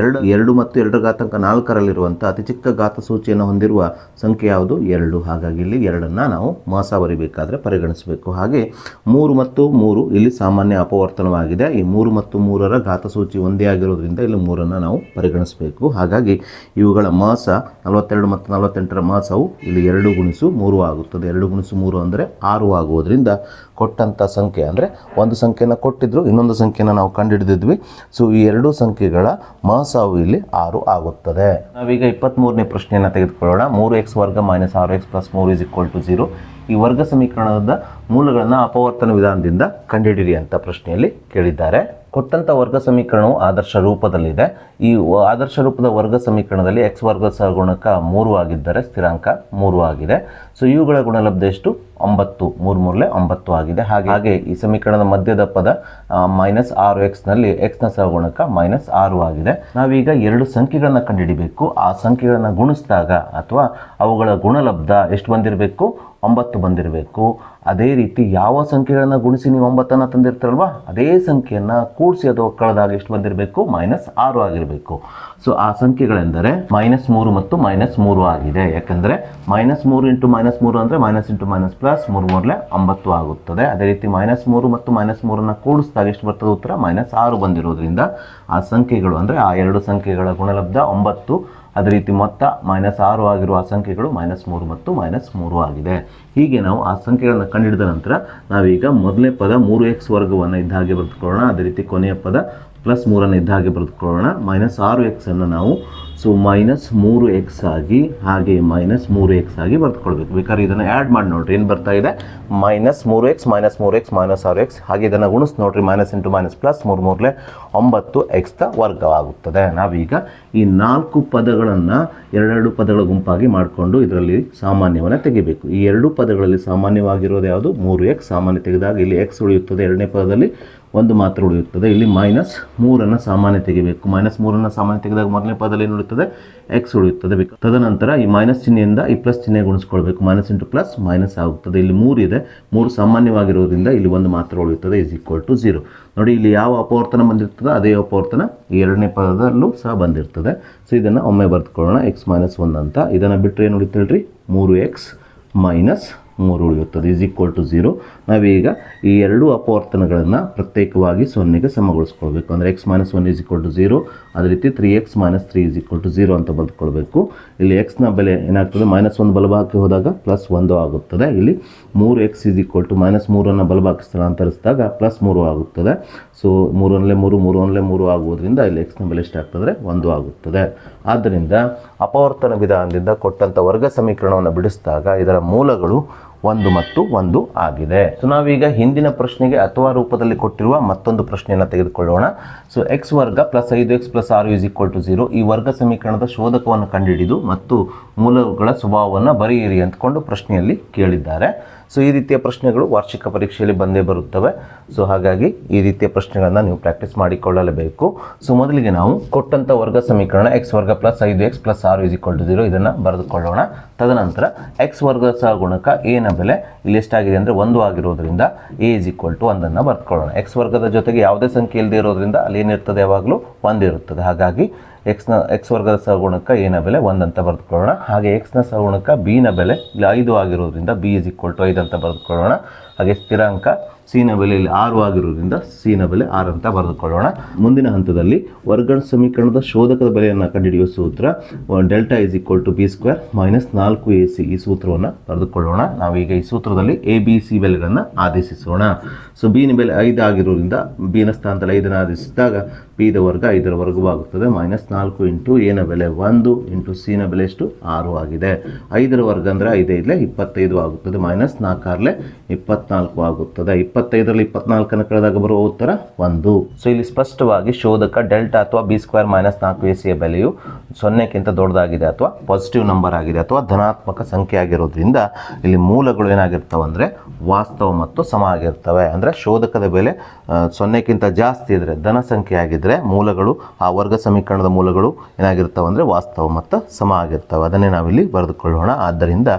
2 ಮತ್ತು 2^4ರಲ್ಲಿರುವಂಥ ಅತಿ ಚಿಕ್ಕ ಘಾತ ಸೂಚಿಯನ್ನು ಹೊಂದಿರುವ ಸಂಖ್ಯೆ ಯಾವುದು? 2. ಹಾಗಾಗಿ ಇಲ್ಲಿ 2ನ್ನು ನಾವು ಮಾಸ ಬರಿಬೇಕಾದ್ರೆ ಪರಿಗಣಿಸಬೇಕು. ಹಾಗೆ 3 ಮತ್ತು 3 ಇಲ್ಲಿ ಸಾಮಾನ್ಯ ಅಪವರ್ತನವಾಗಿದೆ. ಈ 3 ಮತ್ತು 3ರ ಘಾತ ಸೂಚಿ ಒಂದೇ ಆಗಿರೋದ್ರಿಂದ ಇಲ್ಲಿ 3ನ್ನು ನಾವು ಪರಿಗಣಿಸಬೇಕು. ಹಾಗಾಗಿ ಇವುಗಳ ಮಾಸ 42 ಮತ್ತು 48ರ ಮಾಸವು ಇಲ್ಲಿ 2 ಗುಣಿಸು 3 ಆಗುತ್ತದೆ. 2 ಗುಣಿಸು 3 ಅಂದರೆ 6 ಆಗುವುದರಿಂದ ಕೊಟ್ಟಂಥ ಸಂಖ್ಯೆ ಅಂದರೆ ಒಂದು ಸಂಖ್ಯೆನ ಕೊಟ್ಟಿದ್ರು, ಇನ್ನೊಂದು ಸಂಖ್ಯೆನ ನಾವು ಕಂಡುಹಿಡಿದಿದ್ವಿ. ಸೊ ಈ ಎರಡು ಸಂಖ್ಯೆಗಳ ಮಾಸವು ಇಲ್ಲಿ 6 ಆಗುತ್ತದೆ. ನಾವೀಗ 23ನೇ ಪ್ರಶ್ನೆಯನ್ನು ತೆಗೆದುಕೊಳ್ಳೋಣ. 3x ವರ್ಗ - 6x + 3 = 0. ಈ ವರ್ಗ ಸಮೀಕರಣದ ಮೂಲಗಳನ್ನು ಅಪವರ್ತನ ವಿಧಾನದಿಂದ ಕಂಡುಹಿಡಿಯಿರಿ ಅಂತ ಪ್ರಶ್ನೆಯಲ್ಲಿ ಕೇಳಿದ್ದಾರೆ. ಕೊಟ್ಟಂಥ ವರ್ಗ ಸಮೀಕರಣವು ಆದರ್ಶ ರೂಪದಲ್ಲಿದೆ. ಈ ಆದರ್ಶ ರೂಪದ ವರ್ಗ ಸಮೀಕರಣದಲ್ಲಿ x ವರ್ಗ ಸಹಗುಣಕ 3 ಆಗಿದ್ದರೆ ಸ್ಥಿರಾಂಕ 3 ಆಗಿದೆ. ಸೊ ಇವುಗಳ ಗುಣಲಬ್ಧ ಎಷ್ಟು? 9. 3 3 9 ಆಗಿದೆ. ಹಾಗೆ ಈ ಸಮೀಕರಣದ ಮಧ್ಯದ ಪದ -6x ನಲ್ಲಿ x ನ ಸಹಗುಣಕ -6 ಆಗಿದೆ. ನಾವೀಗ ಎರಡು ಸಂಖ್ಯೆಗಳನ್ನು ಕಂಡುಹಿಡಿಬೇಕು. ಆ ಸಂಖ್ಯೆಗಳನ್ನು ಗುಣಿಸಿದಾಗ ಅಥವಾ ಅವುಗಳ ಗುಣಲಬ್ಧ ಎಷ್ಟು ಬಂದಿರಬೇಕು? 9 ಬಂದಿರಬೇಕು. ಅದೇ ರೀತಿ ಯಾವ ಸಂಖ್ಯೆಗಳನ್ನು ಗುಣಿಸಿ ನೀವು 9ನ್ನು ತಂದಿರ್ತಾರಲ್ವ ಅದೇ ಸಂಖ್ಯೆಯನ್ನು ಕೂಡಿಸಿ ಅದು ಕಳೆದಾಗ ಎಷ್ಟು ಬಂದಿರಬೇಕು? -6 ಆಗಿರಬೇಕು. ಸೊ ಆ ಸಂಖ್ಯೆಗಳೆಂದರೆ -3 ಮತ್ತು -3 ಆಗಿದೆ. ಯಾಕಂದರೆ -3 × -3 ಅಂದರೆ -× -+, 3 3 9 ಆಗುತ್ತದೆ. ಅದೇ ರೀತಿ -3 ಮತ್ತು -3ನ್ನು ಕೂಡಿಸಿದಾಗ ಎಷ್ಟು ಬರ್ತದೆ ಉತ್ತರ? -6 ಬಂದಿರೋದ್ರಿಂದ ಆ ಸಂಖ್ಯೆಗಳು ಅಂದರೆ ಆ ಎರಡು ಸಂಖ್ಯೆಗಳ ಗುಣಲಬ್ಧ 9. ಅದೇ ರೀತಿ ಮೊತ್ತ -6 ಆಗಿರುವ ಆ ಸಂಖ್ಯೆಗಳು -3 ಮತ್ತು -3 ಆಗಿದೆ. ಹೀಗೆ ನಾವು ಆ ಸಂಖ್ಯೆಗಳನ್ನು ಕಂಡುಹಿಡಿದ ನಂತರ ನಾವೀಗ ಮೊದಲನೇ ಪದ 3x ವರ್ಗವನ್ನು ಇದ್ದ ಹಾಗೆ ಬರೆದುಕೊಳ್ಳೋಣ. ಅದೇ ರೀತಿ ಕೊನೆಯ ಪದ ಪ್ಲಸ್ 3 ಇದ್ದ ಹಾಗೆ ಬರೆದುಕೊಳ್ಳೋಣ. -6x ಅನ್ನು ನಾವು -3x ಆಗಿ ಹಾಗೆ -3x ಆಗಿ ಬರೆದುಕೊಳ್ಬೇಕು. ಬೇಕಾದ್ರೆ ಇದನ್ನು ಆ್ಯಡ್ ಮಾಡಿ ನೋಡ್ರಿ, ಏನು ಬರ್ತಾ ಇದೆ -3x -3x -6x, ಹಾಗೆ ಇದನ್ನು ಗುಣಿಸಿ ನೋಡ್ರಿ, -× +3 9x ವರ್ಗವಾಗುತ್ತದೆ. ನಾವೀಗ ಈ 4 ಪದಗಳನ್ನು ಎರಡೆರಡು ಪದಗಳ ಗುಂಪಾಗಿ ಮಾಡಿಕೊಂಡು ಇದರಲ್ಲಿ ಸಾಮಾನ್ಯವನ್ನು ತೆಗಿಬೇಕು. ಈ ಎರಡು ಪದಗಳಲ್ಲಿ ಸಾಮಾನ್ಯವಾಗಿರೋದು ಯಾವುದು? 3x. ಸಾಮಾನ್ಯ ತೆಗೆದಾಗ ಇಲ್ಲಿ x ಉಳಿಯುತ್ತದೆ, ಎರಡನೇ ಪದದಲ್ಲಿ 1 ಮಾತ್ರ ಉಳಿಯುತ್ತದೆ. ಇಲ್ಲಿ -3 ಸಾಮಾನ್ಯ ತೆಗಿಬೇಕು. -3 ಸಾಮಾನ್ಯ ತೆಗೆದಾಗ ಮೊದಲನೇ ಪದದಲ್ಲಿ ಏನು ಉಳಿಯುತ್ತದೆ? x ಉಳಿಯುತ್ತದೆ. ತದನಂತರ ಈ ಮೈನಸ್ ಚಿಹ್ನೆಯಿಂದ ಈ ಪ್ಲಸ್ ಚಿಹ್ನೆ ಗುಣಿಸ್ಕೊಳ್ಬೇಕು. -× ಆಗುತ್ತದೆ. ಇಲ್ಲಿ 3 ಇದೆ, 3 ಸಾಮಾನ್ಯವಾಗಿರೋದ್ರಿಂದ ಇಲ್ಲಿ 1 ಮಾತ್ರ ಉಳಿಯುತ್ತದೆ, = 0. ನೋಡಿ, ಇಲ್ಲಿ ಯಾವ ಅಪವರ್ತನ ಬಂದಿರ್ತದೆ ಅದೇ ಅಪವರ್ತನ ಈ ಎರಡನೇ ಪದದಲ್ಲೂ ಸಹ ಬಂದಿರ್ತದೆ. ಸೊ ಇದನ್ನು ಒಮ್ಮೆ ಬರೆದುಕೊಳ್ಳೋಣ, x - 1 ಅಂತ. ಇದನ್ನು ಬಿಟ್ಟರೆ ಏನು ಉಳಿಯುತ್ತೆ ಹೇಳ್ರಿ? 3x - 3 ಉಳಿಯುತ್ತದೆ, = 0. ನಾವೀಗ ಈ ಎರಡೂ ಅಪವರ್ತನಗಳನ್ನು ಪ್ರತ್ಯೇಕವಾಗಿ 0ಗೆ ಸಮಗೊಳಿಸ್ಕೊಳ್ಬೇಕು. ಅಂದರೆ x - 1 = 0, ಅದೇ ರೀತಿ 3x - 3 = 0 ಅಂತ ಬರೆದುಕೊಳ್ಬೇಕು. ಇಲ್ಲಿ x ನ ಬೆಲೆ ಏನಾಗ್ತದೆ? -1 ಬಲಭಾಗಕ್ಕೆ ಹೋದಾಗ +1 ಆಗುತ್ತದೆ. ಇಲ್ಲಿ 3x = -3 ಬಲಭಾಗಕ್ಕೆ ಸ್ಥಳಾಂತರಿಸಿದಾಗ +3 ಆಗುತ್ತದೆ. ಸೊ 3 × 3 3 × 3 ಆಗುವುದರಿಂದ ಇಲ್ಲಿ x ನ ಬೆಲೆ ಎಷ್ಟಾಗ್ತದೆ? 1 ಆಗುತ್ತದೆ. ಆದ್ದರಿಂದ ಅಪವರ್ತನ ವಿಧಾನದಿಂದ ಕೊಟ್ಟಂಥ ವರ್ಗ ಸಮೀಕರಣವನ್ನು ಬಿಡಿಸಿದಾಗ ಇದರ ಮೂಲಗಳು 1 ಮತ್ತು 1 ಆಗಿದೆ. ಸೊ ನಾವೀಗ ಹಿಂದಿನ ಪ್ರಶ್ನೆಗೆ ಅಥವಾ ರೂಪದಲ್ಲಿ ಕೊಟ್ಟಿರುವ ಮತ್ತೊಂದು ಪ್ರಶ್ನೆಯನ್ನು ತೆಗೆದುಕೊಳ್ಳೋಣ. ಸೊ x ವರ್ಗ + 5x + 6 = 0 ಈ ವರ್ಗ ಸಮೀಕರಣದ ಶೋಧಕವನ್ನು ಕಂಡುಹಿಡಿದು ಮತ್ತು ಮೂಲಗಳ ಸ್ವಭಾವವನ್ನು ಬರೆಯಿರಿ ಅಂದ್ಕೊಂಡು ಪ್ರಶ್ನೆಯಲ್ಲಿ ಕೇಳಿದ್ದಾರೆ. ಸೊ ಈ ರೀತಿಯ ಪ್ರಶ್ನೆಗಳು ವಾರ್ಷಿಕ ಪರೀಕ್ಷೆಯಲ್ಲಿ ಬಂದೇ ಬರುತ್ತವೆ. ಸೊ ಹಾಗಾಗಿ ಈ ರೀತಿಯ ಪ್ರಶ್ನೆಗಳನ್ನು ನೀವು ಪ್ರಾಕ್ಟೀಸ್ ಮಾಡಿಕೊಳ್ಳಲೇಬೇಕು. ಸೊ ಮೊದಲಿಗೆ ನಾವು ಕೊಟ್ಟಂಥ ವರ್ಗ ಸಮೀಕರಣ x ವರ್ಗ + 5x + 6 = 0 ಇದನ್ನು ಬರೆದುಕೊಳ್ಳೋಣ. ತದನಂತರ x ವರ್ಗ ಸಹಗುಣಕ a ನ ಬೆಲೆ ಇಲ್ಲಿ ಎಷ್ಟಾಗಿದೆ ಅಂದರೆ 1 ಆಗಿರೋದ್ರಿಂದ a = 1 ಬರೆದುಕೊಳ್ಳೋಣ. x ವರ್ಗದ ಜೊತೆಗೆ ಯಾವುದೇ ಸಂಖ್ಯೆ ಇಲ್ಲದೆ ಇರೋದ್ರಿಂದ ಅಲ್ಲಿ ಏನಿರ್ತದೆ? ಯಾವಾಗಲೂ 1 ಇರುತ್ತದೆ. ಹಾಗಾಗಿ x ವರ್ಗದ ಸಹಗುಣಕ a ನ ಬೆಲೆ 1 ಅಂತ ಬರೆದುಕೊಳ್ಳೋಣ. ಹಾಗೆ x ನ ಸಹಗುಣಕ b ನ ಬೆಲೆ ಇಲ್ಲಿ 5 ಆಗಿರೋದ್ರಿಂದ b = 5 ಅಂತ ಬರೆದುಕೊಳ್ಳೋಣ. ಹಾಗೆ ಸ್ಥಿರಾಂಕ c ನ ಬೆಲೆ ಇಲ್ಲಿ 6 ಆಗಿರೋದ್ರಿಂದ c ನ ಬೆಲೆ 6 ಅಂತ ಬರೆದುಕೊಳ್ಳೋಣ. ಮುಂದಿನ ಹಂತದಲ್ಲಿ ವರ್ಗ ಸಮೀಕರಣದ ಶೋಧಕದ ಬೆಲೆಯನ್ನು ಕಂಡುಹಿಡಿಯುವ ಸೂತ್ರ ∆ = b² - 4ac ಈ ಸೂತ್ರವನ್ನು ಬರೆದುಕೊಳ್ಳೋಣ. ನಾವೀಗ ಈ ಸೂತ್ರದಲ್ಲಿ a b c ಬೆಲೆಗಳನ್ನು ಆದೇಶಿಸೋಣ. ಸೊ b ನ ಬೆಲೆ 5 ಆಗಿರೋದ್ರಿಂದ b ನ ಸ್ಥಾನದಲ್ಲಿ 5 ಆದೇಶಿಸಿದಾಗ b ದ ವರ್ಗ 5ರ ವರ್ಗವಾಗುತ್ತದೆ. -4 × a ನ ಬೆಲೆ 1 × c ನ ಬೆಲೆ ಎಷ್ಟು? 6 ಆಗಿದೆ. 5ರ ವರ್ಗ ಅಂದರೆ 5 × 25 ಆಗುತ್ತದೆ. -4 × 24 ಆಗುತ್ತದೆ. 25ರಲ್ಲಿ 24 ಕಳೆದಾಗ ಬರುವ ಉತ್ತರ 1. ಸೊ ಇಲ್ಲಿ ಸ್ಪಷ್ಟವಾಗಿ ಶೋಧಕ ಡೆಲ್ಟಾ ಅಥವಾ b² - 4ac ಯ ಬೆಲೆಯು 0ಕ್ಕಿಂತ ದೊಡ್ಡದಾಗಿದೆ ಅಥವಾ ಪಾಸಿಟಿವ್ ನಂಬರ್ ಆಗಿದೆ ಅಥವಾ ಧನಾತ್ಮಕ ಸಂಖ್ಯೆ ಆಗಿರೋದ್ರಿಂದ ಇಲ್ಲಿ ಮೂಲಗಳು ಏನಾಗಿರ್ತವೆ ಅಂದರೆ ವಾಸ್ತವ ಮತ್ತು ಸಮ ಆಗಿರ್ತವೆ. ಅಂದರೆ ಶೋಧಕದ ಬೆಲೆ 0ಕ್ಕಿಂತ ಜಾಸ್ತಿ ಇದ್ದರೆ ಧನ ಸಂಖ್ಯೆ ಆಗಿದ್ದರೆ ಮೂಲಗಳು ಆ ವರ್ಗ ಸಮೀಕರಣದ ಮೂಲಗಳು ಏನಾಗಿರ್ತವೆ ಅಂದರೆ ವಾಸ್ತವ ಮತ್ತು ಸಮ ಆಗಿರ್ತವೆ. ಅದನ್ನೇ ನಾವಿಲ್ಲಿ ಬರೆದುಕೊಳ್ಳೋಣ. ಆದ್ದರಿಂದ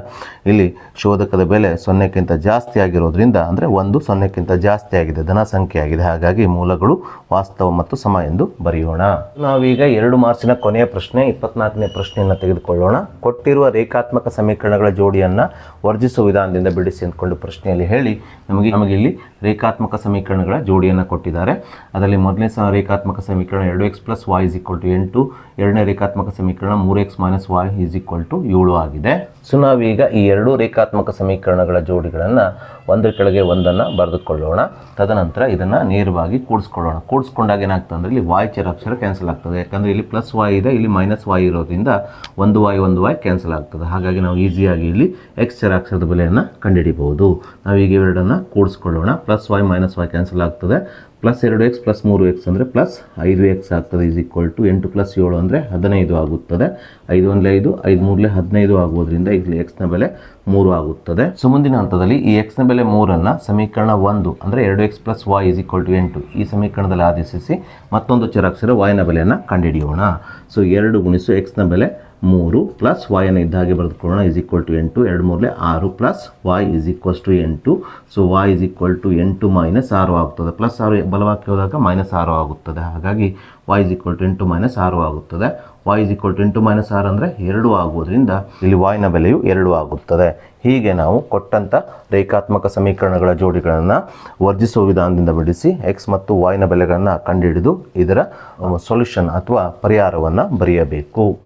ಇಲ್ಲಿ ಶೋಧಕದ ಬೆಲೆ 0ಕ್ಕಿಂತ ಜಾಸ್ತಿ ಆಗಿರೋದ್ರಿಂದ ಅಂದರೆ 1 0ಕ್ಕಿಂತ ಜಾಸ್ತಿ ಆಗಿದೆ, ಧನ ಸಂಖ್ಯೆ ಆಗಿದೆ. ಹಾಗಾಗಿ ಮೂಲಗಳು ವಾಸ್ತವ ಮತ್ತು ಸಮ ಎಂದು ಬರೆಯೋಣ. ನಾವೀಗ 2 ಮಾರ್ಕ್ಸಿನ ಕೊನೆಯ ಪ್ರಶ್ನೆ 24ನೇ ಪ್ರಶ್ನೆಯನ್ನು ತೆಗೆದುಕೊಳ್ಳೋಣ. ಕೊಟ್ಟಿರುವ ರೇಖಾತ್ಮಕ ಸಮೀಕರಣಗಳ ಜೋಡಿಯನ್ನು ವರ್ಜಿಸುವ ವಿಧಾನದಿಂದ ಬಿಡಿಸಿ ಅಂದ್ಕೊಂಡು ಪ್ರಶ್ನೆಯಲ್ಲಿ ಹೇಳಿ ನಮಗೆ ಇಲ್ಲಿ ರೇಖಾತ್ಮಕ ಸಮೀಕರಣಗಳ ಜೋಡಿಯನ್ನು ಕೊಟ್ಟಿದ್ದಾರೆ. ಅದರಲ್ಲಿ ಮೊದಲನೇ ರೇಖಾತ್ಮಕ ಸಮೀಕರಣ 2x + y = 8, ಎರಡನೇ ರೇಖಾತ್ಮಕ ಸಮೀಕರಣ 3x - y = 7 ಆಗಿದೆ. ಸೊ ನಾವೀಗ ಈ ಎರಡು ರೇಖಾತ್ಮಕ ಸಮೀಕರಣಗಳ ಜೋಡಿಗಳನ್ನು ಒಂದರ ಕೆಳಗೆ ಒಂದನ್ನು ಬರೆದುಕೊಳ್ಳೋಣ. ತದನಂತರ ಇದನ್ನು ನೇರವಾಗಿ ಕೂಡಿಸ್ಕೊಳ್ಳೋಣ. ಕೂಡಿಸ್ಕೊಂಡಾಗ ಏನಾಗ್ತದೆ ಅಂದರೆ ಇಲ್ಲಿ y ಚರಾಕ್ಷರ ಕ್ಯಾನ್ಸಲ್ ಆಗ್ತದೆ. ಯಾಕಂದರೆ ಇಲ್ಲಿ +y ಇದೆ, ಇಲ್ಲಿ -y ಇರೋದ್ರಿಂದ 1y ಕ್ಯಾನ್ಸಲ್ ಆಗ್ತದೆ. ಹಾಗಾಗಿ ನಾವು ಈಸಿಯಾಗಿ ಇಲ್ಲಿ x ಚರಾಕ್ಷರದ ಬೆಲೆಯನ್ನು ಕಂಡುಹಿಡಿಬಹುದು. ನಾವೀಗ ಇವೆರಡನ್ನು ಕೂಡಿಸ್ಕೊಳ್ಳೋಣ. +y - y ಕ್ಯಾನ್ಸಲ್ ಆಗ್ತದೆ. +2x + 3x ಅಂದರೆ +5x ಆಗ್ತದೆ, = 8 + 7 ಅಂದರೆ 15 ಆಗುತ್ತದೆ. 5 × 5 5 × 3 15 ಆಗುವುದರಿಂದ ಇಲ್ಲಿ x ನ ಬೆಲೆ 3 ಆಗುತ್ತದೆ. ಸೊ ಮುಂದಿನ ಹಂತದಲ್ಲಿ ಈ x ನ ಬೆಲೆ 3ಅನ್ನು ಸಮೀಕರಣ 1 ಅಂದರೆ 2x + y = 8 ಈ ಸಮೀಕರಣದಲ್ಲಿ ಆದೇಶಿಸಿ ಮತ್ತೊಂದು ಚರಾಕ್ಷರ y ನ ಬೆಲೆಯನ್ನು ಕಂಡುಹಿಡಿಯೋಣ. ಸೊ 2 × x ನ ಬೆಲೆ 3 + y ಅನ್ನು ಇದ್ದ ಹಾಗೆ ಬರೆದುಕೊಳ್ಳೋಣ, = 8 2 3 6 + y = 8. ಸೊ y = 8 - 6 ಆಗುತ್ತದೆ. +6 ಬಲಭಾಗಕ್ಕೆ ಹೋದಾಗ -6 ಆಗುತ್ತದೆ. ಹಾಗಾಗಿ y = 8 - 6 ಆಗುತ್ತದೆ. y = 8 - 6 ಅಂದರೆ 2 ಆಗುವುದರಿಂದ ಇಲ್ಲಿ y ನ ಬೆಲೆಯು 2 ಆಗುತ್ತದೆ. ಹೀಗೆ ನಾವು ಕೊಟ್ಟಂಥ ರೇಖಾತ್ಮಕ ಸಮೀಕರಣಗಳ ಜೋಡಿಗಳನ್ನು ವರ್ಜಿಸುವ ವಿಧಾನದಿಂದ ಬಿಡಿಸಿ x ಮತ್ತು y ನ ಬೆಲೆಗಳನ್ನು ಕಂಡುಹಿಡಿದು ಇದರ ಸೊಲ್ಯೂಷನ್ ಅಥವಾ ಪರಿಹಾರವನ್ನು ಬರೆಯಬೇಕು.